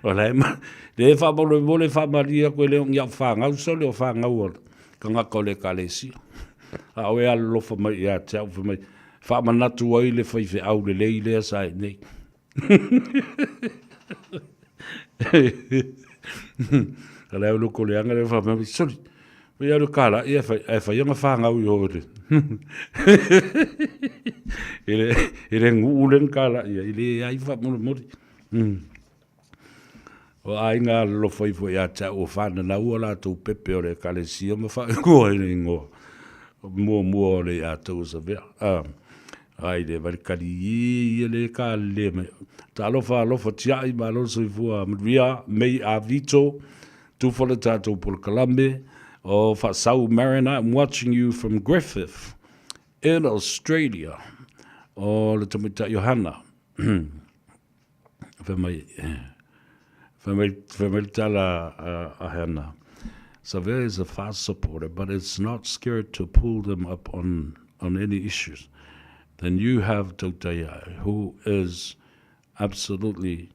O lai ma, le whamalo e mole whamaria koe leo ngia whangau, so leo whangau ka ngako le kalesia. A oe ala lofa mai i a te au whamai, whamanatu ai le whaiwhi au le lei lea sai nei. Ka leo loko le anga le whamai, sorry, me aru kala, e whaianga whangau i hore. Ele nguulen kala, ele ai whamalo mori. O ainga lo foi a ta o fana na ua tu pepe o le kalesia ma fa ko ai ngo mo le a tu sa ve ai de barkali le kale me ta lo fa tia i ma lo so fu via me a vito tu for le tato por Colombe o fa sau marina. I'm watching you from Griffith in Australia o le tamita Johanna Femeltala Ahena. Savea is a fast supporter, but it's not scared to pull them up on any issues. Then you have Totaya, who is absolutely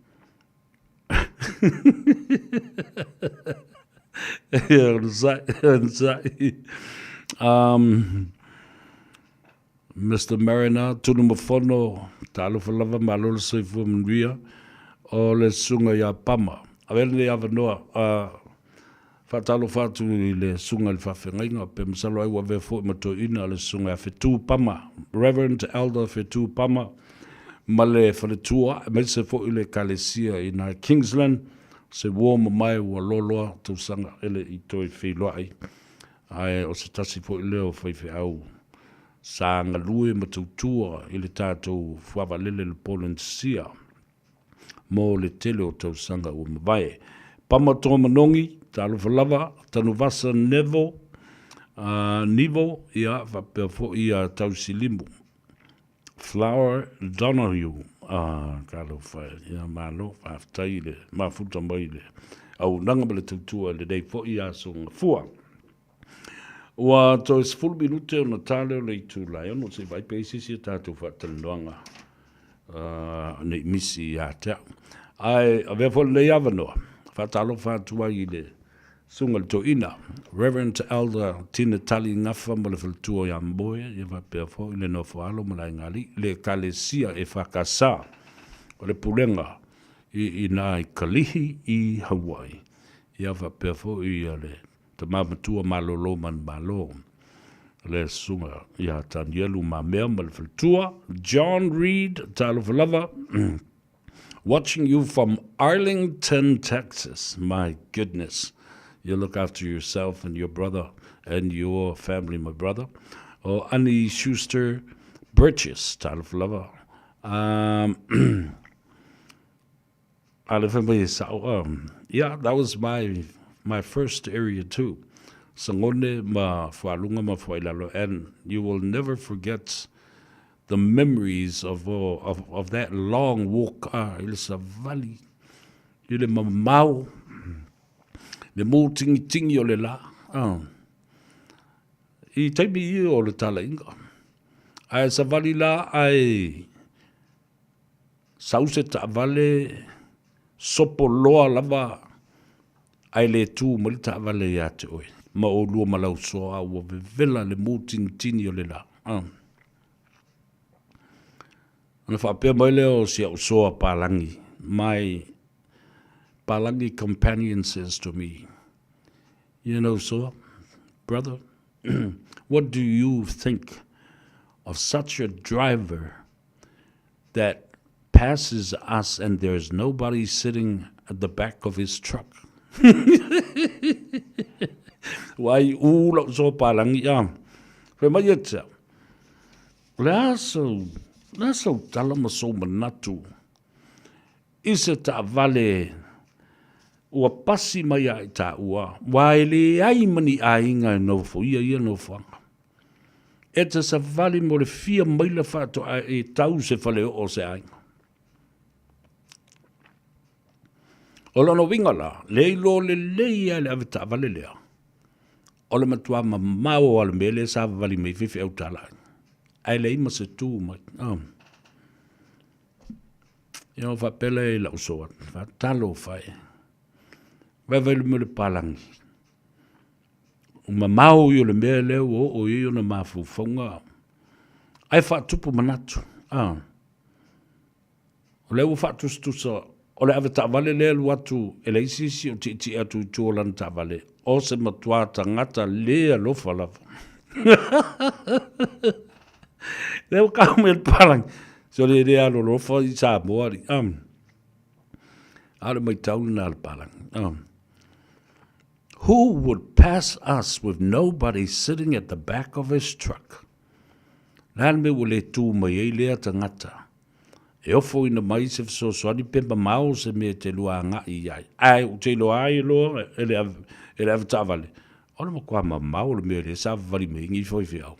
Mr. Marina, Tunumafono, Talufalava, Malol Seifu Mria, o le sunga ya Pama. Awele le avanoa, whatalo whatu i le sunga le whawhengainga, pe masalo ai wawe fo i mato ina le sunga ya Whetu Pama, Reverend Elder Whetu Pama, ma le whanetua, me se fo i le kalesia i na Kingsland, se woma mai ua loloa, tau sanga ele i toi whiloa ai. Ai, o se tasi fo i leo whaiwhi au. Sa ngalue matautua i le tātou whawalele le Polensia. Mo le tele o tau sanga o mawai. Pama tō manongi, talo whalava, tanu vasa nevo, nivo, ia, whapea fo ia tau silimu. Flower Donahue, kalo whai, ia malo, whaftai le, mafuta mai le, au nangama le tautua le dei fo ia songa fua. Wa to is full minute o Natale o le itu lai, ono se vai peisi si tātou whataluanga. Nei misi a te. Ai, a vea fol le avanoa. Whatalo whatua i le sunga le to ina. Reverend Elder Tina Tali ngafa mo le whaltua i amboe, i wapea fo i le no whaalo mo la ingali, le kalesia e whakasa o le pulenga i nā i Kalihi i Hawaii. Ia whapea fo ia le. Te mamatua malolo man malo. Le sunga ia tanielu ma mea ma le whaltua. John Reed, talo whalava. Watching you from Arlington, Texas. My goodness. You look after yourself and your brother and your family, my brother. Oh, Annie Schuster Burgess, talo whalava. Yeah, that was my first area too. Sangone ma fualunga ma fuailalo, and you will never forget the memories of that long walk. Ile sa valley, ile mamau, le mo tingi o le la. I taibi I o le tala inga. Ai sa valley la ai sause ta vale sopo loa lava ai le tu mo le ta vale ya te oi. Ma o lua malau soa ua vevela le tini o le la. Ana whapea mai leo si au soa palangi. My palangi companion says to me, you know, soa, brother, what do you think of such a driver that passes us and there's nobody sitting at the back of his truck? Wai ula so palangi ya. Fe mai etsa. Laso tala maso manatu. Isa ta vale ua pasi mai ai ta ua. Wai le ai mani ainga no fo ia no fanga. Eta sa vale mo le fia mai la fato e tau se fale o se ainga. Ola no wingala, leilo le leia le avita vale lea. Ola matua mamao ala mele sa vali me fifi au tala. Ai le ima se tu mai. Ia fa pele la usoa. Fa talo fai. Vai me le palangi. Mamao yo le mele o yo na mafu fonga. Ai fa tupu manatu. O le u fa tustusa. O le ave vale le watu ele isisi o ti atu tuolan vale. O se matua tangata le alofa lava. Leo kau me palang. So le alo lofa I sa moari. Ale mai tauna al palang. Who would pass us with nobody sitting at the back of his truck? Lan me wole tu mai lea tangata. E ofo ina mai se so soani pemba mau se me te lua nga I ai. Ai, u te loa ai loa, ele ave tavale. Ona ma kua ma mau le me le sa vali me ingi foi fiau.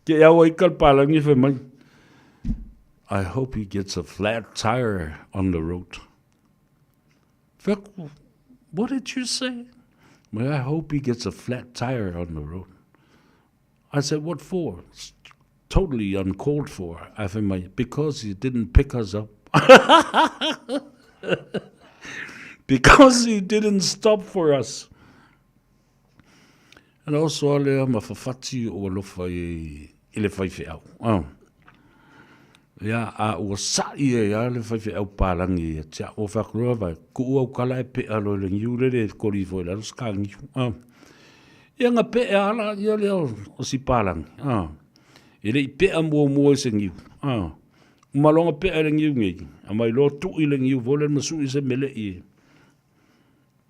Ke awa ikal palangi fe mai. I hope he gets a flat tire on the road. What did you say? Well, I hope he gets a flat tire on the road. I said, what for? Totally uncalled for. I think because he didn't pick us up. Because he didn't stop for us. And also, ale mafafati o lofa I le faife au. Ya a o sa ia le faife au palangi tia o fakrua vai ku au kala pe alo le ngiule le koli foi la skangi. Ia nga pe ala ia le o si palangi. Ele I pe mo se ngiu. Malonga pe ale ngiu ngi. Amai lo tu I le ngiu volen masu I se mele I.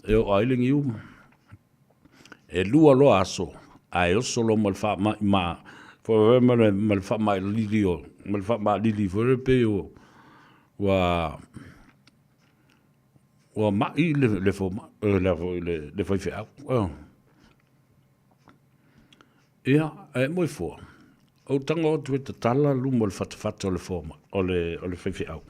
E o ai le ngiu. E lua lo aso. Ai o solo malfa ma for malfa ma lilio. Malfa ma lili for pe o wa ma I le fo le foi fe au. Ia e moi fo. O tango tu te tala lumo le fatafata o le forma o le fefe au.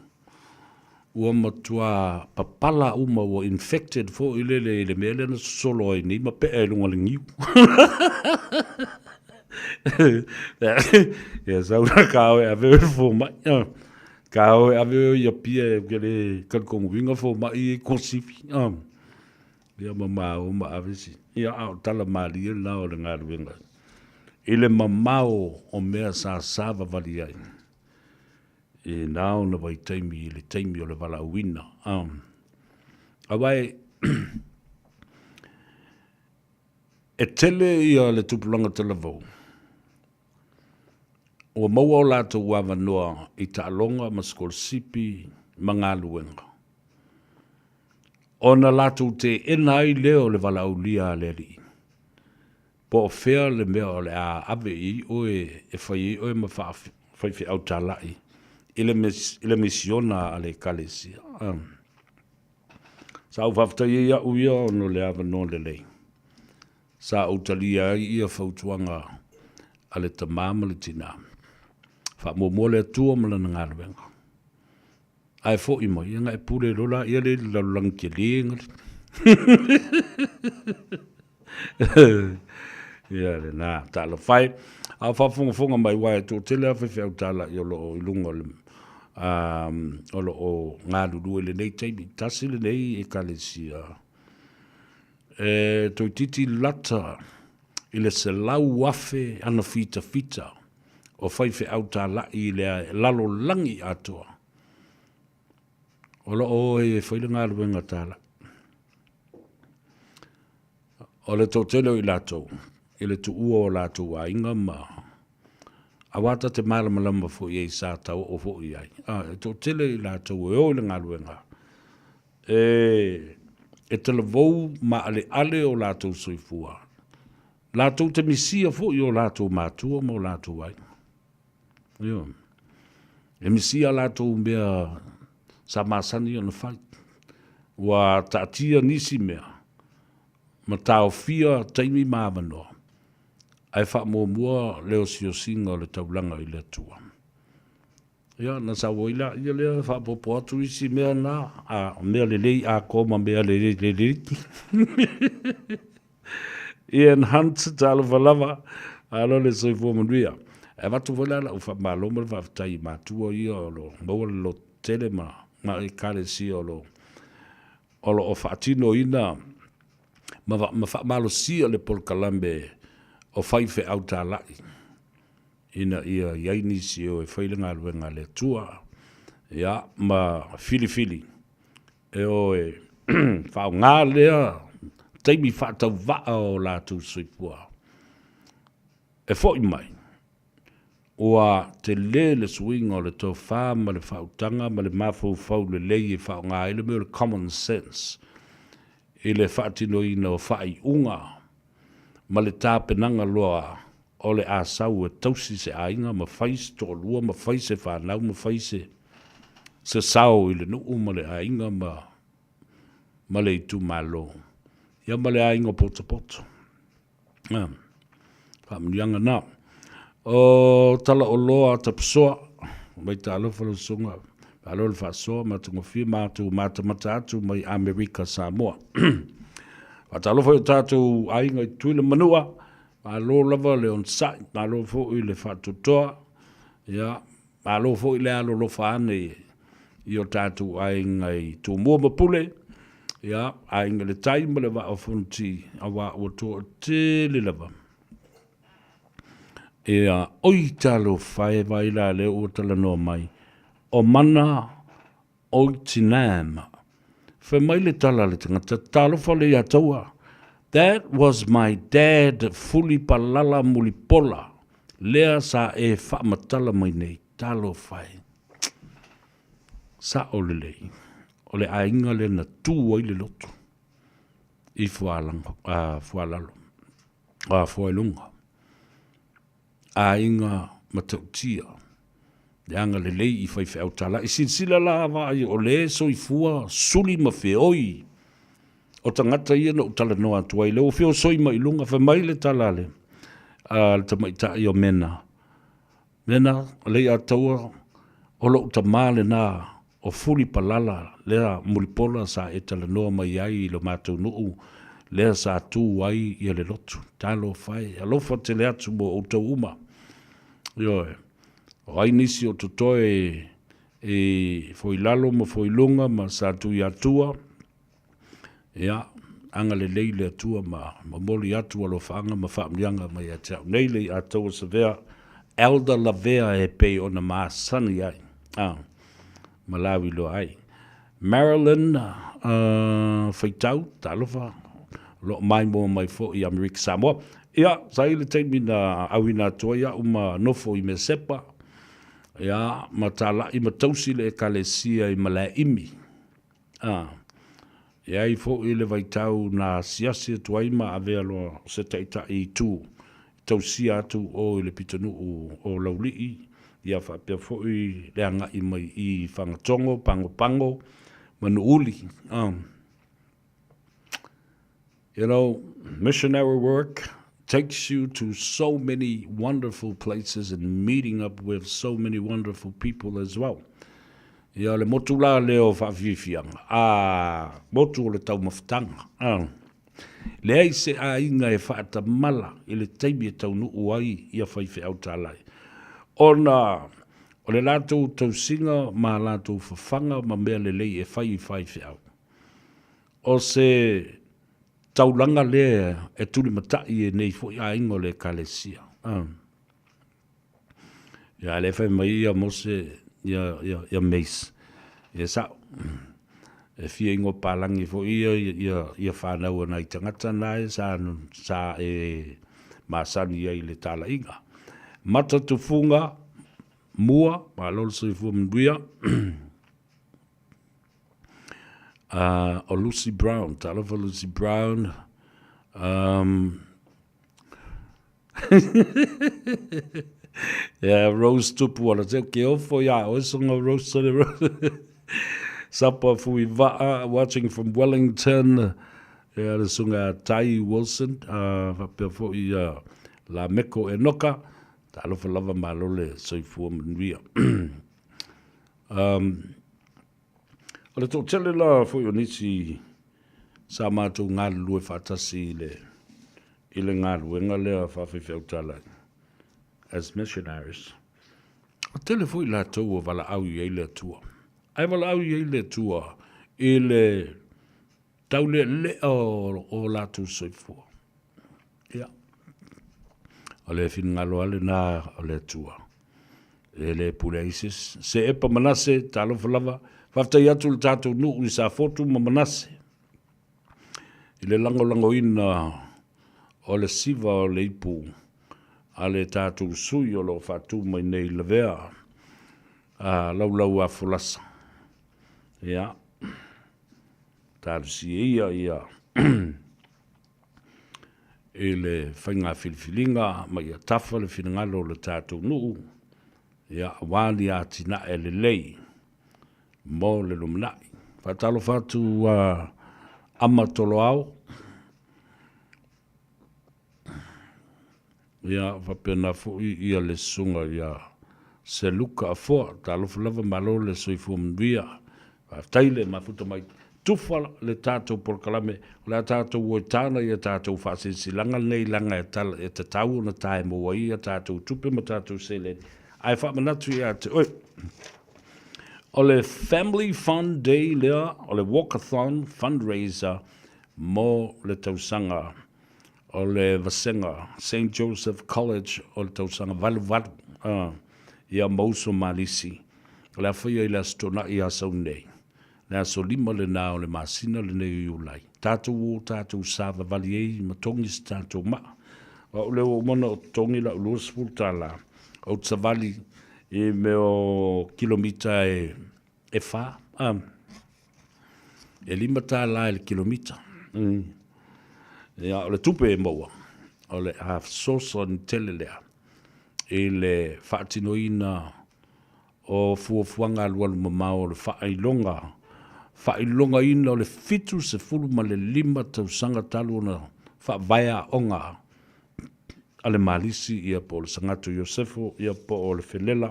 Ua matua papala uma o infected fo ile le mele na solo ai ni ma pe e lunga le ngiu. Ya sauna kao e ave fo ma. Kao e ave ia pia ke le kalkong winga fo ma I konsifi. Ia mama o ma ave si. Ia au tala mali na o le ngā winga. Ile mamao o mea sa sava vali ai. e nao na vai taimi i le taimi o le wala uina. Awai, e tele ia le tupulanga te lavou. O maua o lātou wawa noa i ta'alonga ma skolsipi ma ngā luenga. O na lātou te ena ai leo le wala ulia le li. Po o fea le mea o le a ave i oe e whai i oe ma whai au tālai. Ile misiona a le kalesia. Sa au whaftai ia uia o no le ava no le lei. Sa au talia ia whautuanga a le tamama le tina. Wha mo le atua ma lana ngā ruenga. Ai fo i mo, ia ngai pure rola, ia le lalang ke lenga. Ia le nā, tāla whai. A whafunga mai wai tō tele a whai au tāla i olo o ilunga le olo o ngā ruru le nei teimi. Tasi le nei e kalesia. Tō titi lata i le se lau wafe ana fita fita. O whaiwhi au tā lai le lalo langi atua. O lo o e whaile ngā ruenga tāla. O le tō telo i lātou, i le tu ua o lātou a inga ma. A wata te malamalama fo i ei sātau o fo i ai. E tō telo i lātou e o le ngā ruenga. E te lavou ma ale o lātou soifua. Lātou te misia fo i o lātou mātua ma o lātou ai. Yo. E misia lātou mea sa masani o na whai. Wa tātia nisi mea. Ma tāo fia taimi māmanoa. Ai wha mua leo sio singa o le taulanga i le tua. Ia, na sa woila, ia lea wha popo atu isi mea na. Mea le lei a koma mea le lei. Ian Hunt tālo whalawa. Alo le soifua manuia. E watu wala u wha maloma le whaftai mātua ia o lo maua lo tele ma i kare si o lo o whaatino ina ma wha malo si le polkalambe o whaife au tā lai ina ia iaini si o e whailinga ruenga le tua ia ma fili e o e whao ngā lea teimi whaatau waa o lātou soipua e fo i mai Ua te le swing o le tō whā ma le whautanga ma le mawhau le lei e whao ngā ele mea le common sense. I le whaatino i no whai unga ma le tāpenanga loa o le āsau e tausi se ainga ma whaise tō lua ma whaise whanau ma whaise se sao i le nuu ma le ainga ma le itu malo. Ia ma le ainga poto. Whamnianga nā. O tala o loa ta psoa, mai ta alo whalo sunga, alo le whasoa, matungo whia mātu, mata atu mai Amerika Samoa. Wata alo whao tātou ainga i tuile manua, alo lava le on sai, alo whao i le whatutoa, alo whao i le alo lofa ane i o tātou ainga i tō mua mapule, ainga le taima le wa o funti, a wa o tō te le lava. Oi talo whae vai la leo o tala noa mai. O mana oi tinama. Whae mai le tala le tangata talo whale ia taua. That was my dad fully palala mulipola. Lea sa e whaamatala mai nei. Talo whae. Sa o le lei. O le ainga le na tū ai le loto. I whaalalo. Whaelunga. A inga matautia. Le anga le lei i whaiwhi au tala. I sinsila la vai o le so i fua suli ma whioi. O tangata ia na utala noa tuai. Leo whio soi ma ilunga wha mai le talale. Le tamaita i o mena. Mena lei a taua o lo utamale na o fuli palala. Lea mulipola sa e tala noa mai ai i lo mātou nuu. Lea sa tū ai i le lotu. Talo whai. Alofa te le atu mo o tau uma. Ioe. O ai nisi o tutoe e foilalo ma foilunga ma sa tu i atua. Ia. Anga le leile atua ma moli atua lo whaanga ma whaamlianga mai a tau. Nei le atua sa vea. Elda la vea e pei o na maasani ai. Malawi lo ai. Maryland, whaitau, talofa, lo mai mo mai fo i Amerika Samoa. Ia, sai le teimi na awina toia nofo i me sepa. Ia, matala i matausi le ekalesia i malai imi. Ia i fo i le vaitau na siasi tuai ma avea lo se taita i tu. Tausia atu o i le pitanu o laulii. Ia whapea fo i le anga i mai i whangatongo, pango, manu uli. You know, missionary work takes you to so many wonderful places and meeting up with so many wonderful people as well. Ia le motu la leo whawhiwhianga. Motu o le tau mawhitanga. Le ai se a inga e whaata mala i le teimi e tau nuu ai ia whaiwhi au tālai. Ona, o le lātou tausinga ma lātou whawhanga ma mea le lei e whaiwhi au. O se taulanga le e tuli matai e nei fo ia ingo le kalesia. Ia le whai mai ia mose ia meis. Ia sao. E fia ingo palangi fo ia whanau ana i tangata nai sa e masani ia i le tala inga. Mata tufunga mua, ma lolo sa i fua mduia. O Lucy Brown, talofa Lucy Brown. Rose tupu ala te ke ofo ia, o esonga Rose sole Rose. Sapa fui vaa, watching from Wellington. Ia le sunga Tai Wilson, whapea fo i la meko e noka. Talofa lava malole sa i fua mduia. O le tō tele la fo i nisi sa mātou ngālu e whātasi i le ngālu e ngalea whawhiwhi au tālai. As missionaries. O tele fo i la tau o wala au i eile tua. Ai wala au i eile tua i le taule lea o lātou soifua. Ia. O le fin ngalo ale nā o le tua. E le pule isis. Se epa manase talofa lava. Whaftai atu le tātou nuu i sa fotu ma manase. I le lango ina o le siva o le ipu. A le tātou sui o lo whatu mai nei le vea. Lau a fulasa. Ia. Tātou si ia. E le whainga filifilinga mai a tafa le finangalo le tātou nuu. Ia wāli a tina e le lei. Mo le luminai. Whatalo whatu ama tolo au. Ia whapena fui ia le sunga ia se luka a fua. Talo whalava malo le soifu mduia. Whataile mafuta mai tufa le tātou porkalame. Le tātou o tāna ia tātou whasisi langa nei langa e te tau na tae moa ia tātou tupe ma tātou sele. Ai whamanatu ia te oi. O le Family Fun Day lea, o le Walkathon fundraiser mo le tausanga, o le Vasenga, St. Joseph College, o le tausanga valu, ia mauso malisi. Le awhia i le astona i asau nei. Le aso lima le nā o le masina le nei iulai. Tātou o tātou sāva vali ei, matongis tātou maa. O le o mona o tongi la ulos pultala, o tsavali, e meo kilomita e wha. E lima tā la e kilomita. O le tupe e maua. O le half sosa ni tele lea. E le whaatinoina o fuafuanga alualu mamao o le whailonga. Whailonga ina o le fitu se fulu ma le lima tausanga talu na whaavaya onga. Ale malisi ia po le sangatu Iosefo, ia po o le Felela,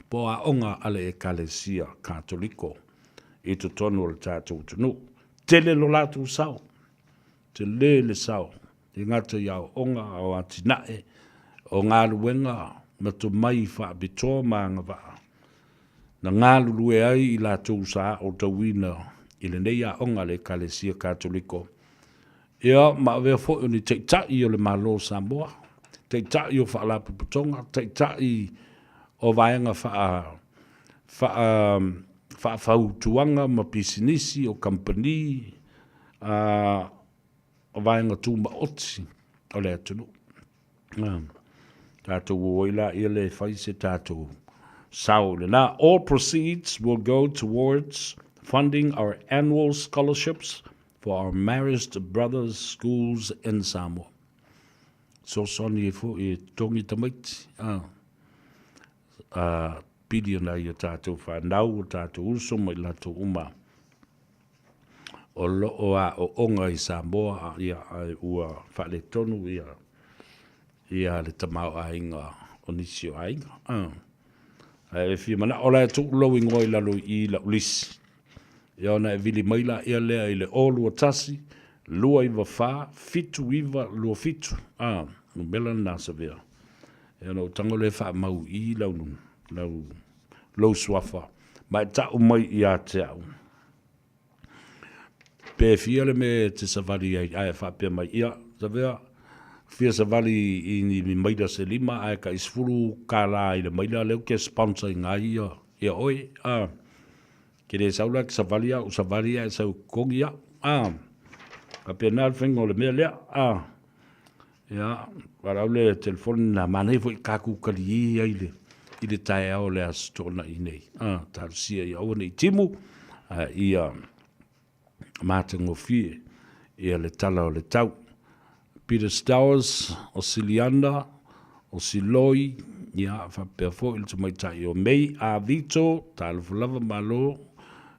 po a onga ale e kalesia katoliko, i to tonu o le tātou tunu. Tele lo lātou sao, te le sao, i ngata iau onga o atinae, o ngā luenga, ma to mai wha bitoa ma ngā waa. Na ngā lulue ai i lātou sa o tawina, i le nei a onga le kalesia katoliko. Ia, ma vea fo ni te tai o le malo Samoa, te tai o whaalapu putonga, te tai o vaenga whaafautuanga ma pisinisi o company o vaenga tūma oti o le atunu. Tātou o ila ia le whaise tātou sao le nā. All proceeds will go towards funding our annual scholarships for our marist brothers' schools in Samoa. So soni e fo e tongi tamaiti. Pidi ana ia tātou whanau o tātou uso mai lato uma. O loo a o onga i Samoa ia ua whale tonu ia le tamau a inga o nisio a inga. E fia mana o lai tuk lau ingoi lalo i la ulisi. Ia ona e vili maila ia lea i le olu o tasi, lua iwa wha, fitu iwa lua fitu. No mela nasa vea. Ia no tango le wha mau i lau swafa. Mai tau mai i a te au. Pe fia le me te savali ai wha pe mai ia, sa vea. Fia savali i ni maila se lima, ai ka isfuru ka la i le maila leo ke sponsor i ngai ia oi. Kere saula ki savalia, u savalia e sau kongia. Ka pena alwhenga o le mea lea. Ia, warau le telefoni na manei fo i kaku kali i le tae au le astona i nei. Tarusia i au nei timu. Ia matango fie. Ia le tala o le tau. Peter Stowers, o Silianda, o Siloi. Ia, whapea fo il tumaitai o mei. A Vito, talafulava malo.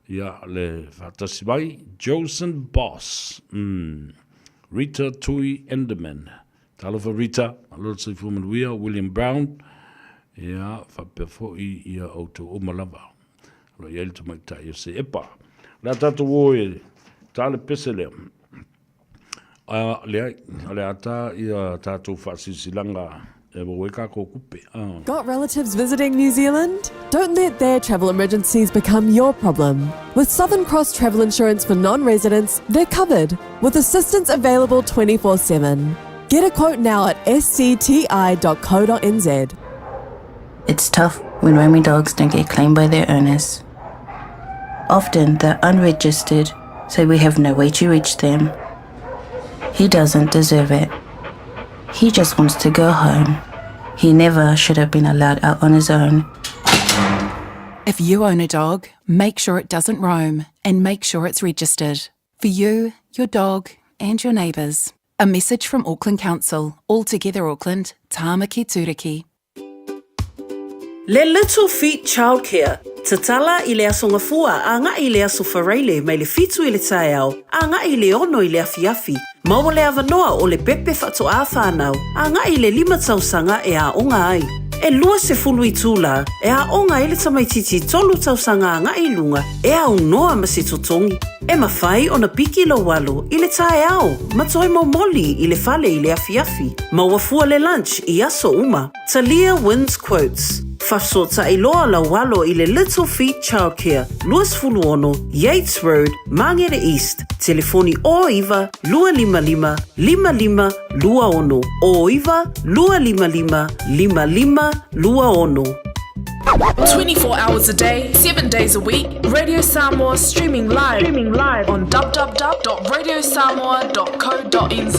Ia le fatasi mai, Josen Boss, Rita Tui Enderman, talofa Rita, alor se fuman wia, William Brown, ia whapefo ia auto umalava. Lo ia ilta mai ta ia se epa. La tatu oe, tale pesele. Le ata ia tatu whasisilanga. Got relatives visiting New Zealand? Don't let their travel emergencies become your problem. With Southern Cross Travel Insurance for non-residents, they're covered, with assistance available 24/7. Get a quote now at scti.co.nz. It's tough when roaming dogs don't get claimed by their owners. Often they're unregistered, so we have no way to reach them. He doesn't deserve it. He just wants to go home. He never should have been allowed out on his own. If you own a dog, make sure it doesn't roam and make sure it's registered. For you, your dog and your neighbours. A message from Auckland Council. All Together Auckland, Tāmaki Turiki. Le Little Feet Childcare. Te tala I le asongafua a ngā I le aso whareile mai le fitu I le tae au, a ngā I le ono I le afiafi. Maua le awanoa o le pepe whatu a whanau, a ngā I le 5 tausanga e a onga ai. E lua se fulu I tūla, e a onga I le tamaititi 3 tausanga a ngā I lunga, e a unoa ma se totongi. E mawhai o na piki lo walo I le tae au, matoi mo moli I le fale I le afiafi. Maua fua le lunch I aso uma. Talia wins quotes. Whasota I loa la walo I le Little Feet Childcare, Luas Fuluono, Yates Road, Mangere East. Telefoni o iwa, 255 55 luaono. O iwa, 255 55 luaono. 24 hours a day, 7 days a week. Radio Samoa streaming live on www.radiosamoa.co.nz.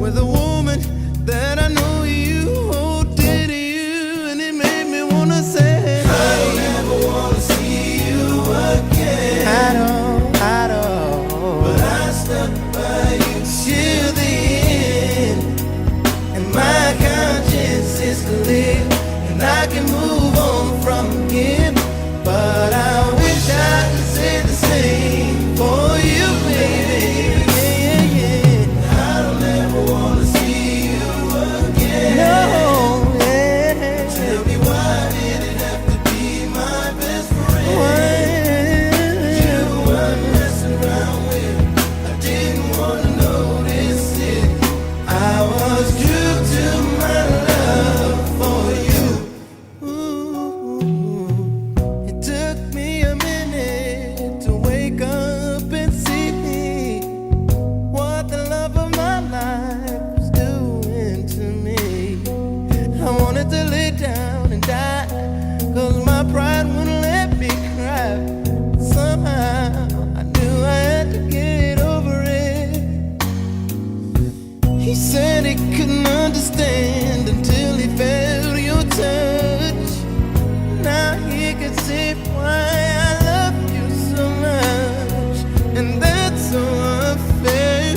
With a woman that I know you hold dear to you. He said he couldn't understand until he felt your touch. Now he can see why I love you so much. And that's so unfair.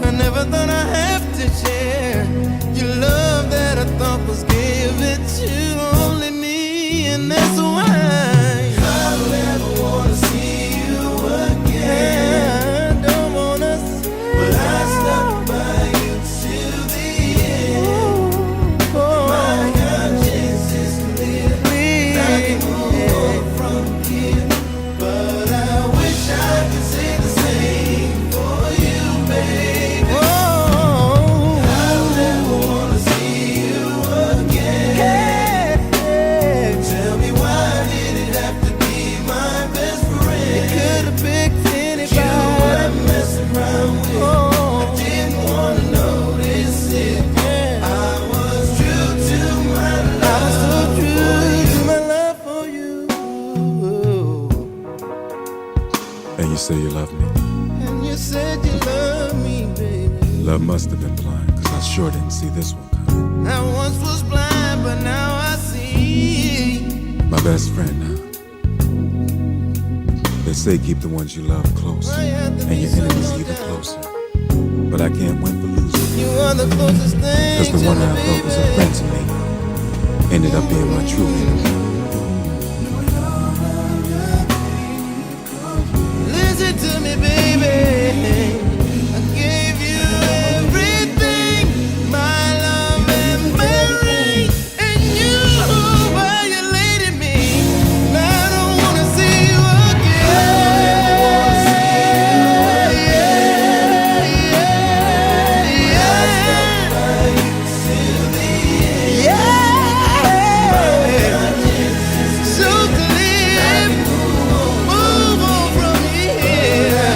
I never thought I'd have to share your love that I thought was given to only me. And that's why I don't ever wanna see you again. I don't wanna see, but I stuck by you till the end. My conscience is clear. I can move on from here, but I wish I could say the same for you, baby. I don't ever wanna see you again. Tell me, why did it have to be my best friend? You could have picked anybody. You were messing around with. I didn't wanna notice it. I was true to my love. I was so true to my love for you. And you say you love me. And you said you love me, baby. Love must have been blind, cause I sure didn't see this one coming. I once was blind, but now I see. My best friend now. They say keep the ones you love close, and your enemies even closer. But I can't win for losing. You are the closest thing. Cause the one I thought was a friend to me ended up being my true enemy. Listen to me, baby. I gave you everything, my love and my ring, and you violated me. And I don't wanna see you again. So clear, move on from here.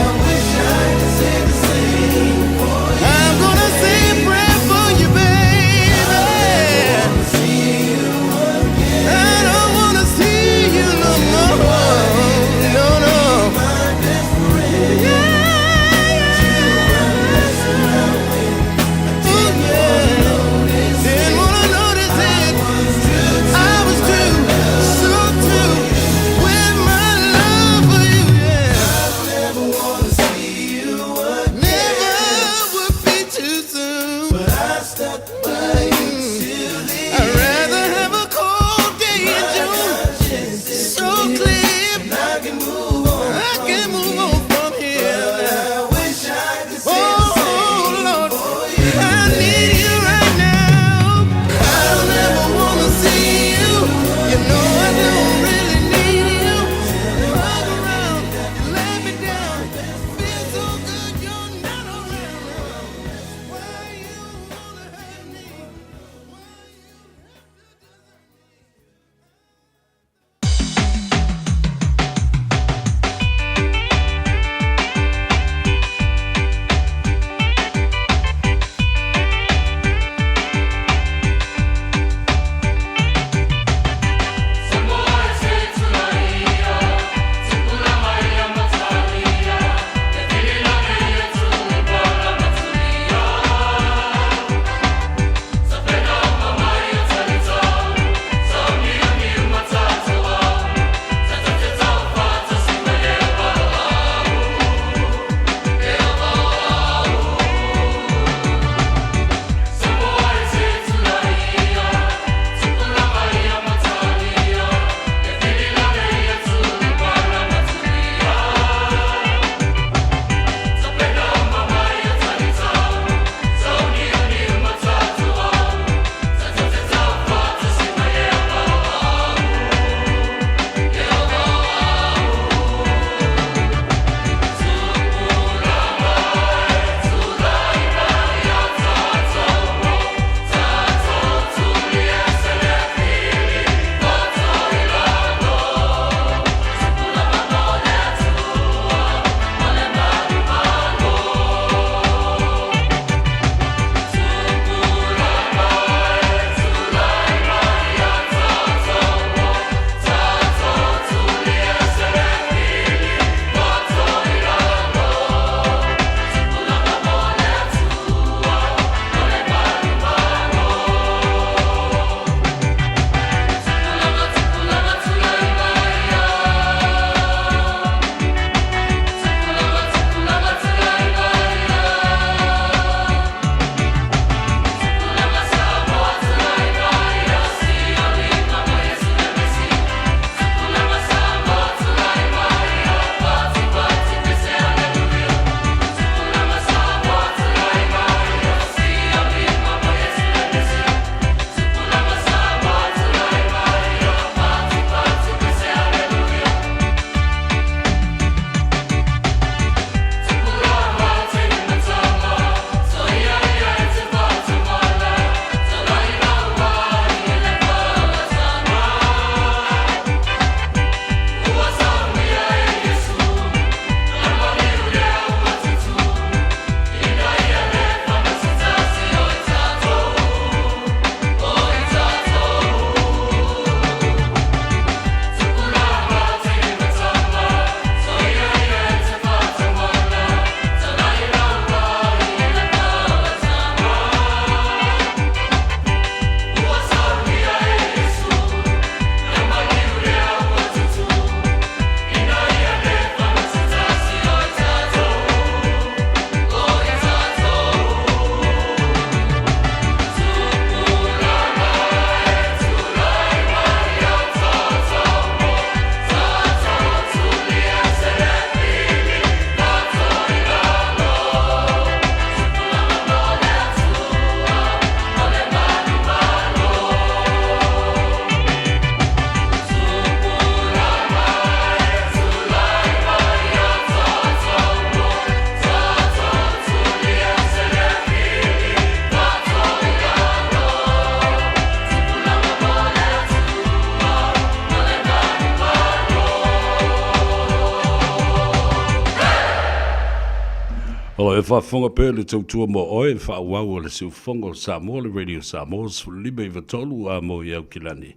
e whaafonga pēr le tautua mo oe, whaawau o le siufonga o Samoa, le Radio Samoa, lima i vatolu a mo i au kilani.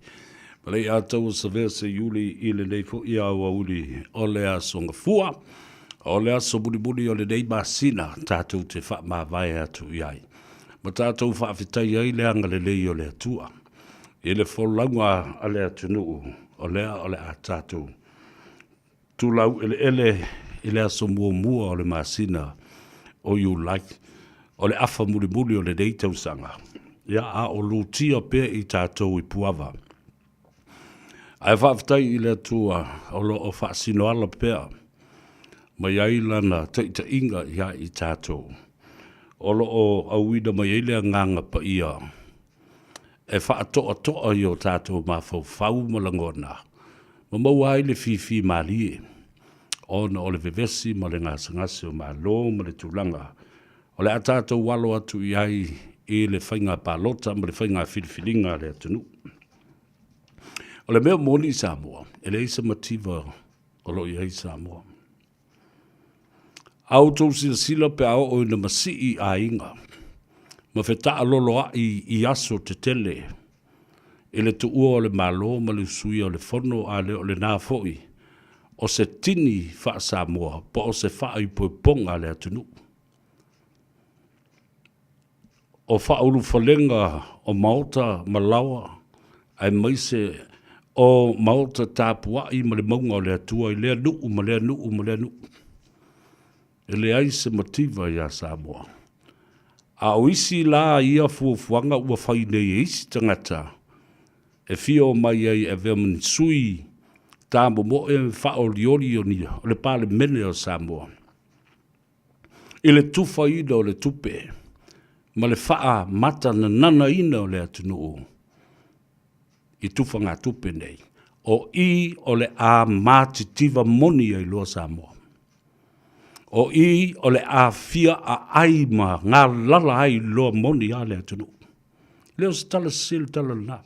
Malei atau sa verse iuli i le nei fu i au auli o le asonga fua, o le aso budi o le nei masina, tātou te wha ma vai atu iai. Ma tātou whaafitai ai le anga le lei o le atua. I le wholaunga a le atunuu, o le a tātou. Tūlau ele i le aso mua o le masina, o you like, o le afa muli o le nei tausanga. Ia a o lutia pe i tātou i puava. Ai whaafitai i le atua, o lo o whaasino ala pea, mai ai lana ta inga ia i tātou. O lo o auida mai ele nganga pa ia. E whaatoa i o tātou ma fau malangona. Ma mau ai le fifi malie. Ona o le vevesi ma le ngasangasi o ma lo ma le tūlanga. O le a tātou walo atu i ai i le whainga pālota ma le whainga whiliwhilinga le atunu. O le mea moni i Samoa, e le isa mativa o lo i ai Samoa. Au tau sila pe au o ina masi i a inga. Ma wheta alolo a i aso te tele. E le tu ua o le malo ma le sui o le fono a le o le nā foi. O se tini wha Samoa, po o se wha i poe ponga le atunu. O wha ulu whalenga o Maota Malawa, ai maise o Maota Tāpua i ma le maunga o le atua i lea nuu ma lea nuu ma lea nuu. E le ai se motiva ia Samoa. A o isi la ia fuafuanga ua whaine e isi tangata. E fio mai ai e vea sui tāmbo mo e whao liori o nia, o le pāle mene o Samoa. I le tufa ina o le tupe, ma le whaa mata na nana ina o le atunuu. I tufa ngā tupe nei. O i o le a mātitiva moni ai loa Samoa. O i o le a fia a aima ngā lala ai loa moni a le atunu. Leo se tala sil tala na.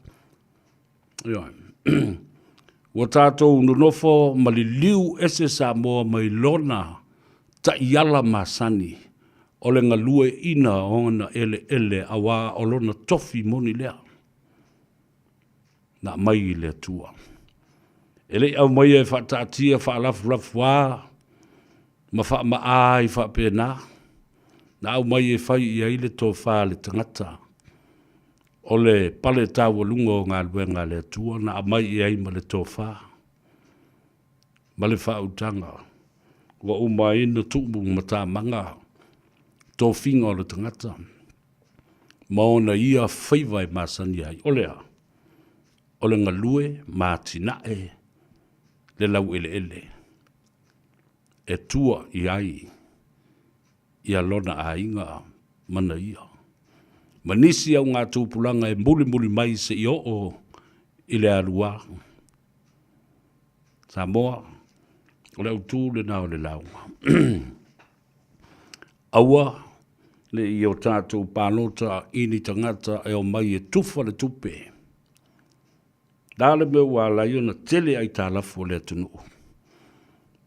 Wa tātou nunofo mali liu ese Samoa mai lona ta iala masani. O le ngalue ina ona ele awa o lona tofi moni lea. Na mai le tua. Ele au mai e whatatia whaalafu waa. Ma wha ma ai wha pēnā. Na au mai e whai i aile tō wha le tangata. O le pale tāua lunga o ngā luenga le tua, na mai i ai ma le tō wha. Ma le wha utanga. Wa umai na tumu ma tā manga. Tō whinga o le tangata. Ma ona ia whaiwai māsani ai. O lea. O le ngalue mā tinae. Le lau ele. E tua i ai, i alona a inga mana ia. Manisi au ngā tūpulanga e muli mai se i o i le alua. Samoa, o le autu le nao le launga. Aua, le i o tātou pānota ini tangata e o mai e tufa le tupe. Dāle me wā lai ona tele ai tālafu le atunuu.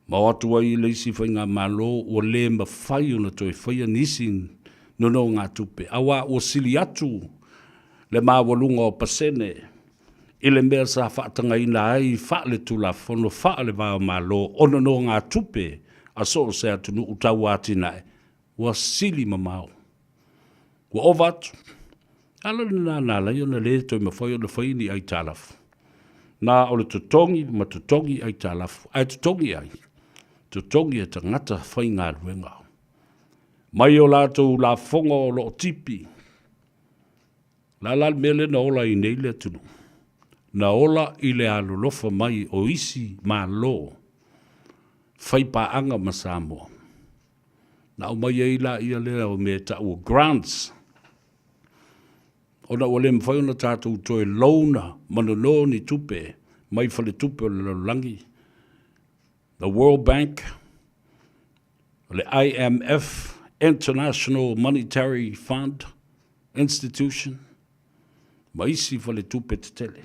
Ma atu ai leisi whainga malo o le ma whai ona toi whaia nisi nono ngā tupe. Awa o sili atu le mawalunga o pasene. I le mea sa whaatanga ina ai wha le tula whono wha le wao malo o nono ngā tupe a so se atu nu utau ati nai. Wa sili ma mau. Wa ovatu. Ala nā lai ona le toi ma whai ona whai ni ai tālafu. Nā o le tutongi ma tutongi ai tālafu. Ai tutongi ai. Tutongi e tangata whai ngā ruenga. Mai o lātou la whonga o lo tipi. La mele na ola i nei le tunu. Na ola i le alolofa mai o isi mā lo. Whai paanga ma Samoa. Na o mai e la ia lea o me ta ua grants. O na ole mwhai ona tātou toe launa manano ni tupe. Mai whale tupe o le langi. The World Bank, the IMF, International Monetary Fund, Institution, maisi whale tupe te tele.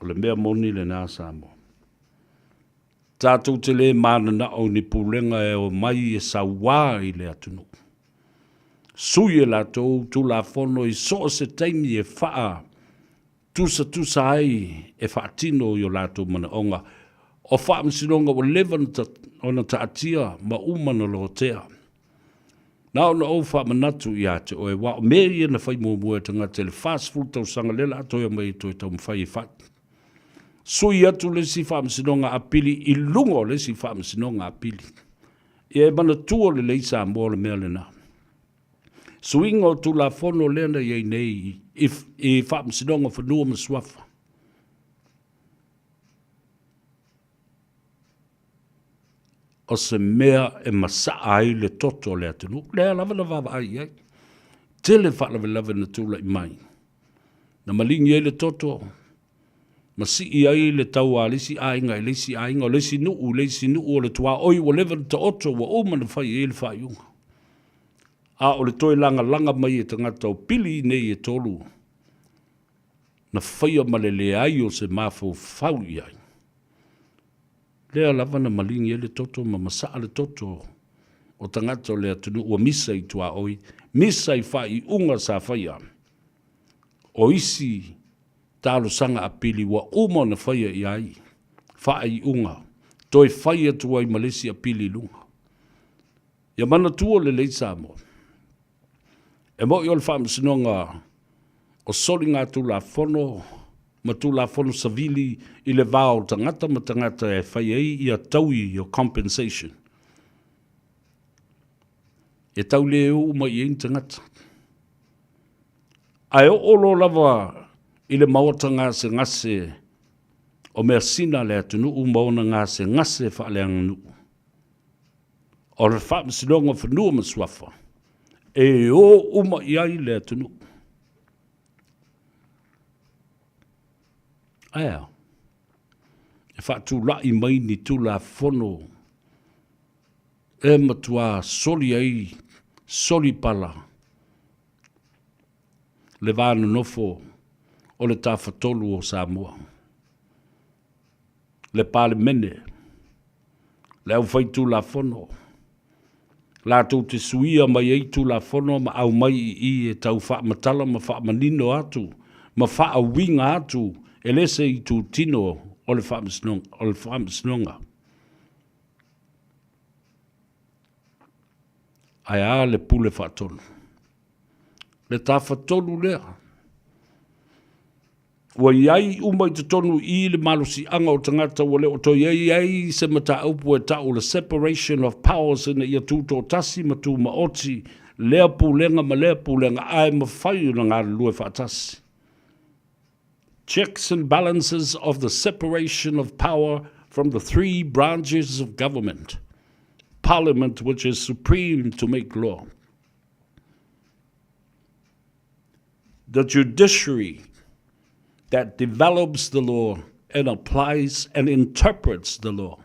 O le mea moni le nā Samoa. tātou te le mana na o ni pulenga e o mai e sa wā i le atunu. Sui e lātou tu la fono i so se taimi e whaa tusa ai e whaatino i o lātou mana onga. O wha msinonga o levan ona ta atia ma umana lo tea. Nā ona o wha manatu i ate o e wā o meri e na whai mua tanga te le fast food tau sanga lela atoia mai to e tau mwhai e whai. Sui atu le si wha msinonga apili i lungo le si wha msinonga apili. E mana tua le leisa mua le mea le nā. Suingo tu la fono lena ye nei i wha msinonga whanua maswafa. O se mea e masa ai le toto le atunu. Lea lava na vava ai ai. Tele wha lava na tula i mai. Na malingi ai le toto. Masi i ai le tau a lesi ainga, lesi ainga, lesi nuu o le tua oi wa lewa ta oto wa umana whai e le whai unga. A o le toi langa mai e tangata o pili nei e tolu. Na whaia ma le ai o se mafo whau i ai. Lea lava na malingi e le toto ma masaa le toto o tangata o le atunu ua misa i tua oi. Misa i whai unga sa whaia. O isi talo sanga apili wa uma na whaia i ai. Whai unga. Toi whaia tua i malesi apili lunga. Ia mana tua le leisa mo. E mo i ol wha msinonga o soli ngā tu la fono, ma tu la fono savili i le vāo tangata ma tangata e whai ei i a taui o compensation. E tau le u ma i ein tangata. Ai o olo lava i le mawata ngase ngase o mea sina le atunu u maona ngase ngase wha le anganu. O le wha msinonga whanua maswafa. E o uma i ai le atunu. Aia. E whaatu lai mai ni tu la fono. E matua soli ai, soli pala. Le vāna nofo o le tawhatolu o Samoa. Le pale mene. Le au whaitu la fono. La tau te suia mai ei tu la fono ma au mai i e tau wha matala ma wha manino atu. Ma wha winga atu e lese i tu tino o le wha msinonga. Ai a le pule wha tonu. Le ta wha tonu lea. Wa iai umai te tonu i le malusi anga o tangata wa le o to iai se mata upu e tau le separation of powers ina ia tūto tasi ma tū maoti lea pūlenga ma lea pūlenga ai ma whai na ngā lue whaatasi. Checks and balances of the separation of power from the three branches of government. Parliament, which is supreme to make law. The judiciary, that develops the law and applies and interprets the law.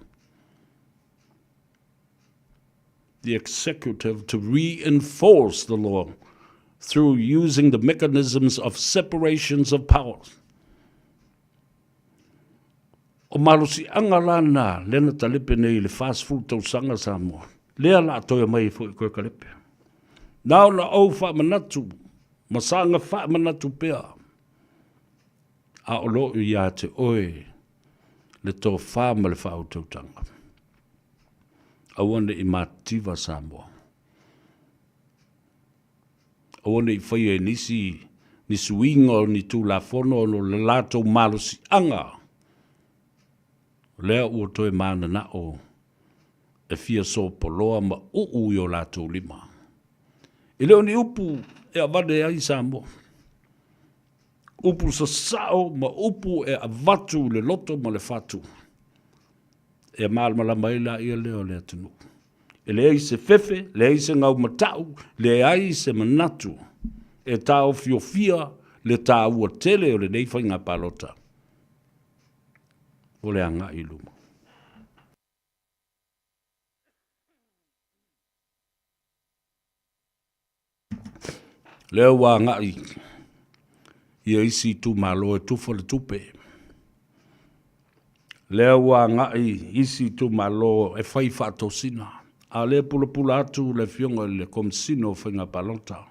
The executive to reinforce the law through using the mechanisms of separations of powers. O malusi angalana lena talipe nei le fast food tau sanga Samoa. Lea la toia mai fo i koe kalepe. Nao na au wha manatu, masanga wha manatu pea. A o lo i a te oe le tō whāma le whāu tautanga. Awane i mātiva Samoa. Awane i whaia e ni suinga o ni tū la whono no le lātou malusi anga. Lea ua toe mana na o e fia so poloa ma uu i o lātou lima. I leo ni upu e avade ai Samoa. Upu sa sao ma upu e avatu le loto ma le fatu. E malmala maila ia leo le atunu. E le ai se fefe, le ai se ngau matau, le ai se manatu. E tau fiofia, le tau ua tele o le neifai ngā palota. O le anga i luma. Leo wa ngai. Ia isi tu malo e tufa le tupe. Lea wa ngai isi tu malo e fai whaatosina. A le pula atu le fionga le komsino whinga palota.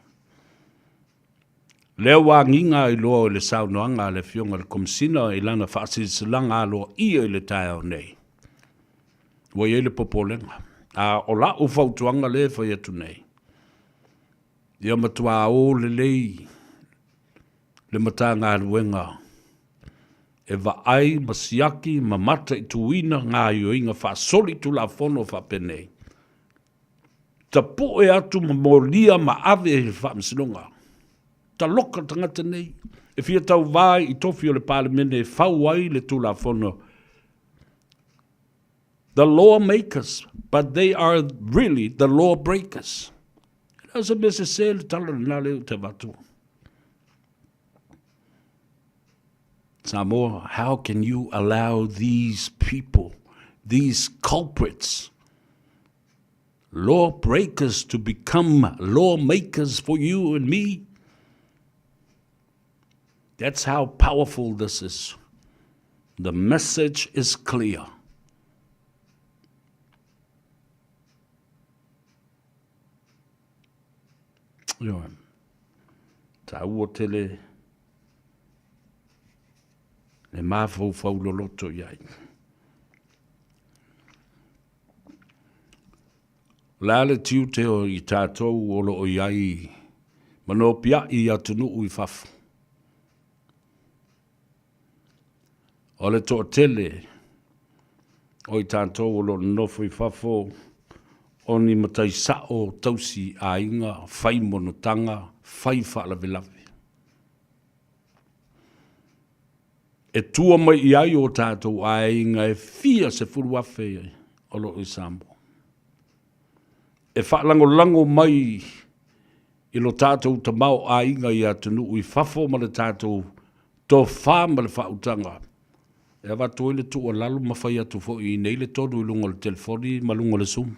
Lea wa nginga i loa le saunoanga le fionga le komsino i lana whaasisilanga aloa ia i le tae au nei. Wa i le popolenga. A o la u fautuanga le whai atu nei. Ia matua o le lei. Le matanga aluenga. E vaai, masiaki, mamata i tuina ngā ioinga wha soli tu la fono wha penei. Ta po e atu mamolia ma ave e wha msinonga. Ta loka tangata nei. E fia tau vai i tofi o le palemene e whau ai le tu la fono. The law makers, but they are really the law breakers. Asa mese se le tala na leo te watu. Samoa, how can you allow these people, these culprits, law breakers to become lawmakers for you and me? That's how powerful this is. The message is clear. Ta ua tele le mafau fau loloto iai. Lale tiu teo i tātou o lo o iai mano pia i atunu ui fafu. O le to tele o i tātou o lo nofo i fafo o ni matai sao tausi a inga fai monotanga fai whaalavelave. E tua mai i ai o tātou a inga e fia se furu afe o lo i Samoa. E whaalango mai i lo tātou tamau a inga i atunu ui fafo ma le tātou tō whā ma le whautanga. E watu ile tu o lalu mawhai atu fo i nei le tonu i lunga le telefoni ma lunga le Zoom.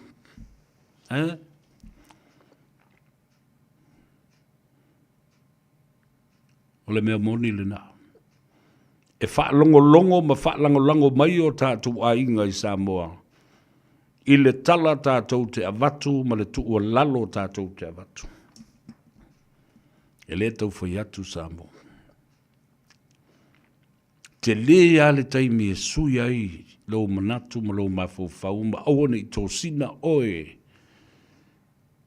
O le mea moni le nā. E whaalongo ma whaalango mai o tātou a inga i Samoa. I le tala tātou te avatu ma le tu o lalo tātou te avatu. E le tau whai atu Samoa. Te lea le taimi e sui ai lo manatu ma lo mafofau ma awane i tō sina oe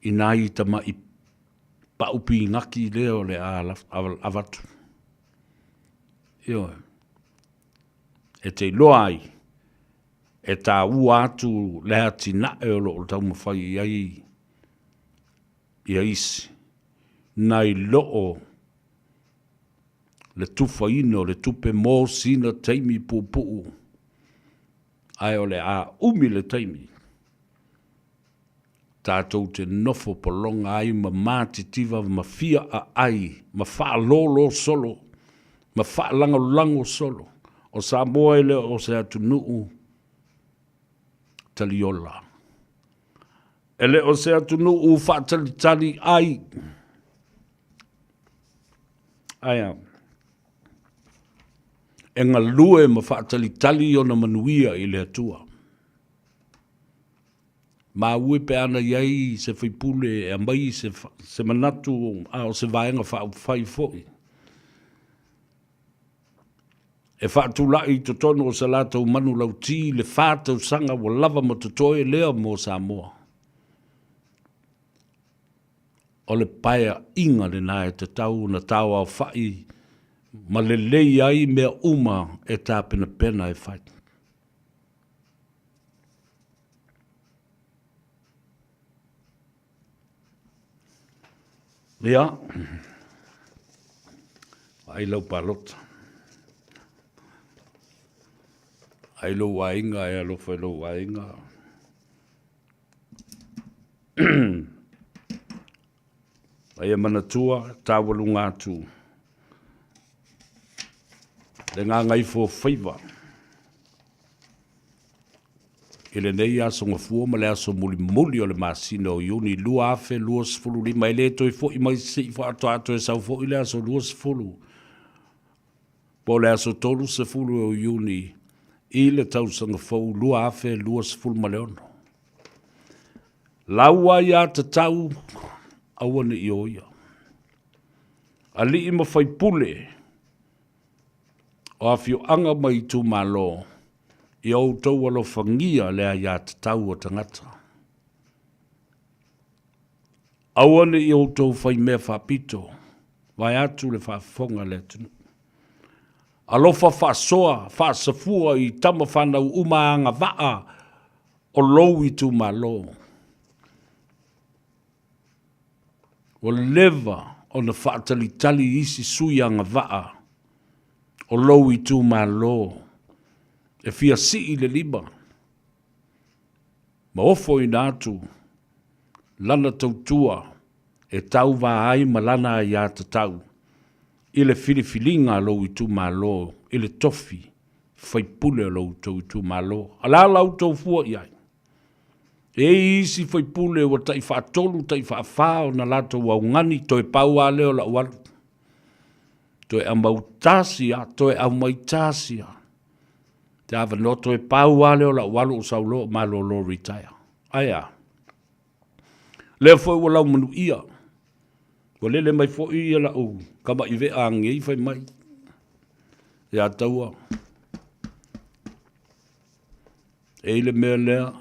i nai tama i paupi ngaki leo le avatu. Io e te loa ai e tā ua atu lea tina e o lo tau mawhai i ai i aisi nai loo le tufa ino, le tupe mō sina taimi pūpuu. Ai o le a umi le taimi. Tātou te nofo polonga ai ma mātitiva ma fia a ai, ma wha lolo solo, ma wha lango solo. O Samoa ele o se atu nuu taliola. Ele o se atu nuu wha tali ai. Ai am. E ngā lue ma whaatali o na manuia i le atua. Ma ue pe ana iai se whipule e mai se manatu o se vaenga whai foi. E whaatulai to tono o sa lata o manu lau ti le whātau sanga o lava ma tutoe lea mo Samoa. O le paia inga le nae te tau na tau au whai ma le lei ai mea uma e tā pena e whai. Lea, ai lau palota. Ai lau wainga, ai alo whai lau wainga. Ai e manatua, tāwalu ngātu. Le ngā ngai fō whaiva. I le nei aso ngā fua ma le aso muli o le masino o iuni lua afe, lua sifuru lima. I le toi fo i mai si fo ato e sau fo i le aso lua sifuru. Po le aso tolu sifuru o iuni I le tausanga fau lua afe lua sifulu ma leono. Laua ia te tau awane i oia. Ali ima fai pule o afio anga mai tu malo i au tau alo fangia lea ia te tau o tangata. Awane i au tau fai mea whapito vai atu le whafonga le tunu. Alofa whasoa, whasafua i tama whanau umaanga waa o lou i tu malo. O leva o na whaatalitali isi suianga waa o lou i tu malo. E fia si i le liba. Ma ofo i nātu, lana tautua e tau wa ai malana i ata tau. I le filifilinga lo i tu malo, i le tofi, fai pule lo i tu malo. Ala lau tau fua iai. E isi fai pule wa tai whaatolu, tai whaafao na lato wa ungani, toi pau a leo la walu. Toi a mautasia, toi a maitasia. Te awa no toi pau a leo la walu o saulo, malo lo retire. Aia. Leo foi wa lau manu ia. Wa lele mai fo ia la u. Kama i ve ange i fai mai. Ia taua. E le mea lea.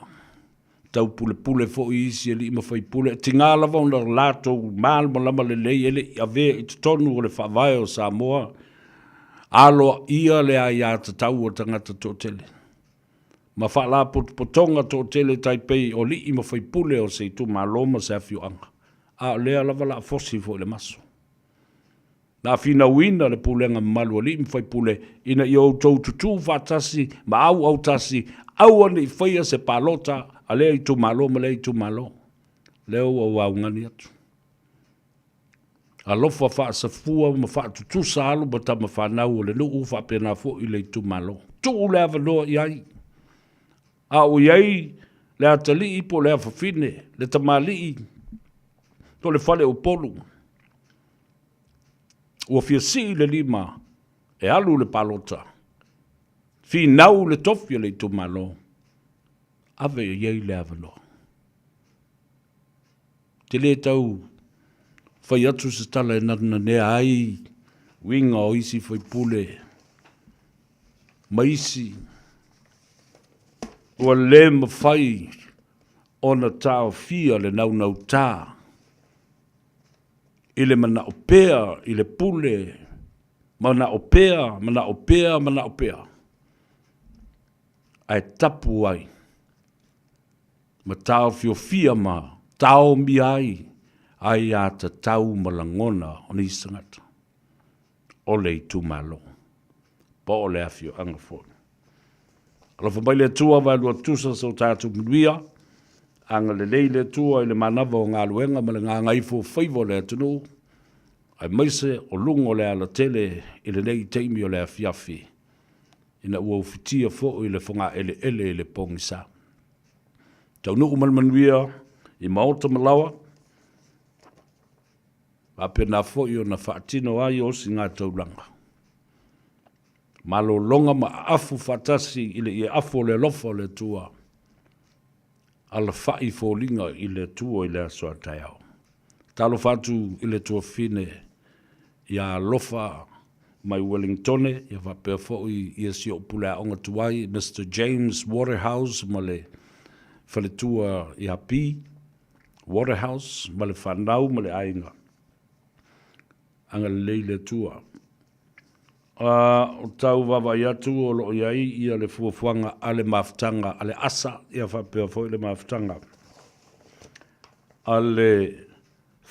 Tau pule pule fo i isi e li ima fai pule. Tinga lava una lato mal ma lama le lei ele i ave i tutonu o le whawai o Samoa. Alo ia le a ia ta tau o tangata tō tele. Ma whala potonga tō tele taipei o li ima fai pule o se tu maloma se afio anga. A lea lava la fosi fo le maso. Na fina wina le pulenga malu ali mfai pule ina i au tau tutu fatasi ma au tasi au ane i whaia se palota a lea i tu malo ma lea i tu malo. Leo au ngani atu. A lofa wha sa fua ma wha tutu sa alu ma ta ma whanau le nu ufa pena fo i le i tu malo. Tu lea vanoa i ai. A o iai lea tali i po lea fafine le tamali i to le fale o polu. Ua fia si le lima, e alu le palota. Fi nau le tofia le tu malo. Ave iei le avalo. Te le tau, fai atu se tala e nana ne ai, winga o isi fai pule, maisi, ua le mawhai, ona tau fia le nau tā. Ile mana opea, ile pule, mana opea. Ai tapu ai. Ma tau fia ma, tau mi ai a ta tau malangona o ni sangata. Ole i tu malo. Pa ole a fio anga fōi. Alofa mai le tua vai lua tusa sa o tātu mnuia, anga le leile tua i le manawa o ngā luenga ma le ngā ngaifo whaivo le atunu, ai maise o lungo le ala tele i le nei teimi o le a fiafi, ina ua ufitia fo i le whanga ele i le pongisa. Tau nuku malmanuia i maota malawa, a pena fo i o na whaatino ai o si ngā taulanga. Malo longa ma afu fatasi i le i afu le lofa le tua, ala fai fōlinga i le tua i le asoa taiao. Talo fatu i le tua fine i a lofa mai Wellingtone, i a whapea fo i a si o pule a onga tuai, Mr. James Waterhouse, ma le whale tua i a pi, Waterhouse, ma le whanau, ma le ainga. Anga le tua. O tau wawa i atu o lo iai i a le fuafuanga a le maftanga, a le asa i a whapea fo i le maftanga. A le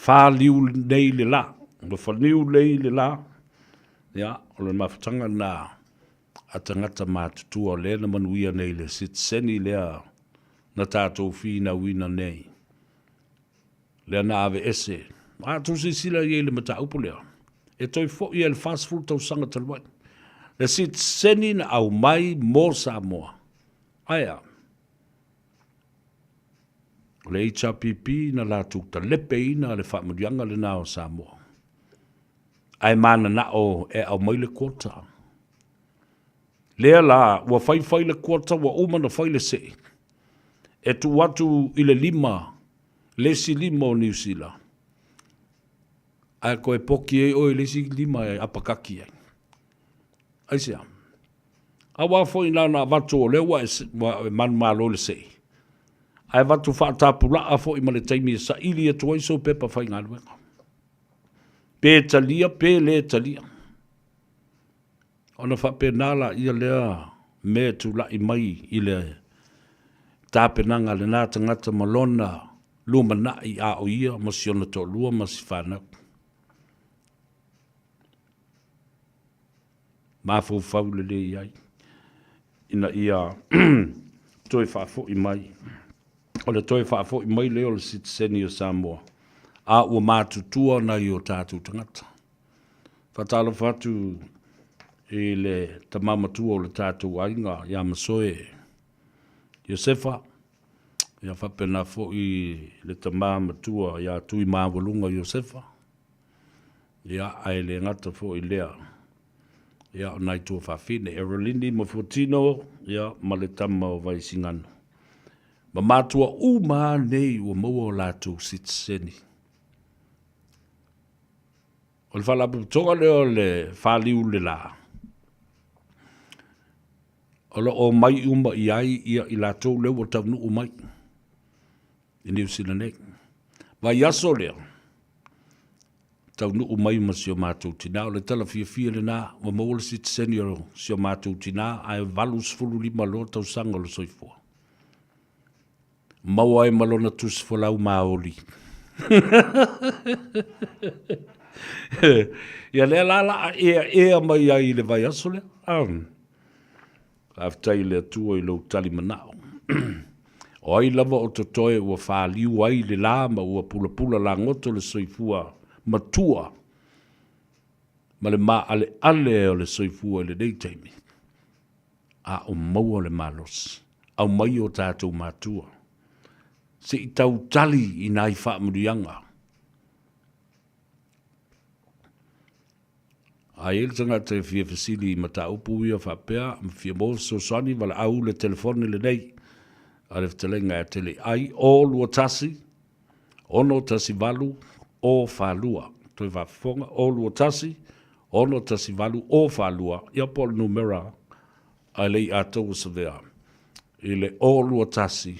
whāliu nei le la, o whaniu nei le la, ia, o le maftanga na a tangata mātutua o le na manuia nei le sit seni lea na tātou whina wina nei. Lea na ave ese, a tu si sila i le mata upu lea. E toi fo i el fast food tau sanga talwai. Le sit seni na au mai mō Samoa. Aia. Le HRPP na la tukta lepe ina le whaamurianga le nao Samoa. Ai mana na o e au mai le kota. Lea la, ua whai le kuata, ua umana whai le se. E tu watu i le lima, lesi lima o New Zealand. Ai koe poki e o lesi lima e apakaki ai. Ai sea. A wa fo ina na watu o lewa e man malo le se. Ai watu whaatapula a fo i male taimi sa ili e tuai so pepa whai ngā luenga. Pe talia, pe le talia. Ona whape nala ia lea me tu la i mai i le tāpenanga le nā tangata malona luma na i a o ia ma si ona tō lua ma si whanau. Mafo fau le le iai. Ina ia toi whaafo i mai. O le toi whaafo i mai leo le sitiseni o Samoa. A ua mātutua na i o tātou tangata. Whatalo whatu i le tamamatua o le tātou ainga ia masoe Iosefa. Ia whapena fo i le tamamatua ia tui mawalunga Iosefa. Ia ai le ngata fo i lea. Ia o nai tua whawhine. E rolini mo Fortino, ia ma le tama o vai singano. Ma mātua uma nei ua maua o lātou sitiseni. O le whalapu tonga leo le whaliu le la. O le o mai uma i ai ia i lātou leo o tau nuu mai. I New Zealand nek. Vai aso leo. Tau nuu mai ma si o mātou tina. O le tala fia le nā. O maua le sitiseni o si o mātou tina. Ai valu sifuru lima lo tau sanga le soifua. Maua e malona tusi folau maoli. Ia lea lala ea mai ai le vai aso lea. Aftai le atua i lo tali manao. O ai lava o totoe ua whāliu ai le lama ua pula la ngoto le soifua matua. Ma le maa ale o le soifua le nei taimi. A o maua le malos. Au mai o tātou matua. Se i tau tali i nai whaamurianga. Ai ele tanga te fia fasili ma ta upu ia whapea, ma fia mo so sani wala au le telefone le nei. A le ftelenga e tele ai o lua tasi, ono tasi valu o whalua. Toi whafonga o lua tasi, ono tasi valu o whalua. Ia pol numera a lei atou sa vea. Ile o lua tasi,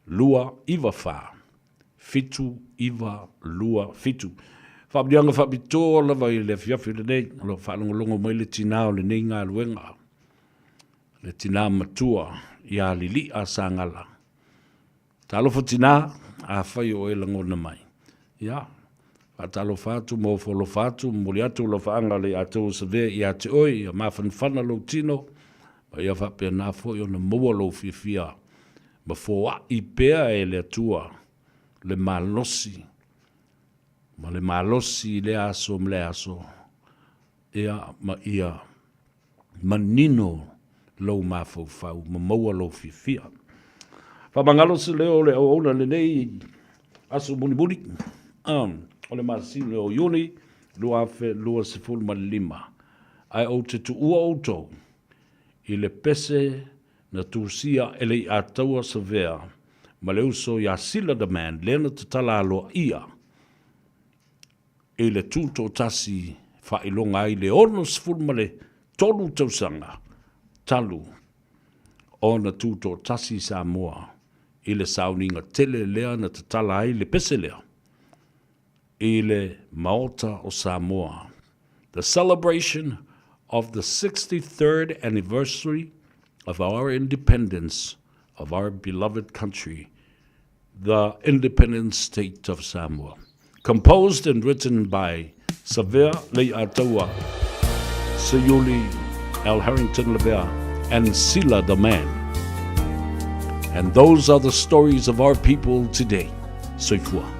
lua iwa wha, fitu iwa lua fitu. Whabianga whabitoa lawa i le fiafi le nei, alo whalongolongo mai le tinao le nei ngā luenga. Le tina matua i a lili a sangala. Talofo tina a whai o e langona mai. Ia, whatalo whatu, mo folo whatu, muli atu lo whaanga le atou sa vea i ate oi, a mawhanwhana lo tino, ma ia whapea nā fwoi o na mua lo fia. Ma fōa i pēa e le atua, le malosi. Ma le malosi le aso mle aso. Ea ma ia manino lo mafau, ma maua lo fia. Whamangalo se leo le o ona le nei aso muni. O le masi leo yuni, lua fe lua sifuru ma lima. Ai o te tu ua auto, i le pese na tusia ele i ataua sa vea, ma le uso ia sila da man, lena te tala aloa ia, e le tūto tasi whailonga ai le ono sifuru ma le tolu tausanga, talu, o na tūto tasi Samoa, i le sauninga tele lea na te tala ai le pese lea, i le maota o Samoa. The celebration of the 63rd anniversary of our independence of our beloved country, the independent state of Samoa. Composed and written by Savea Le'ataua, Sayuli L. Harrington Levea, and Sila the Man. And those are the stories of our people today. Soifua.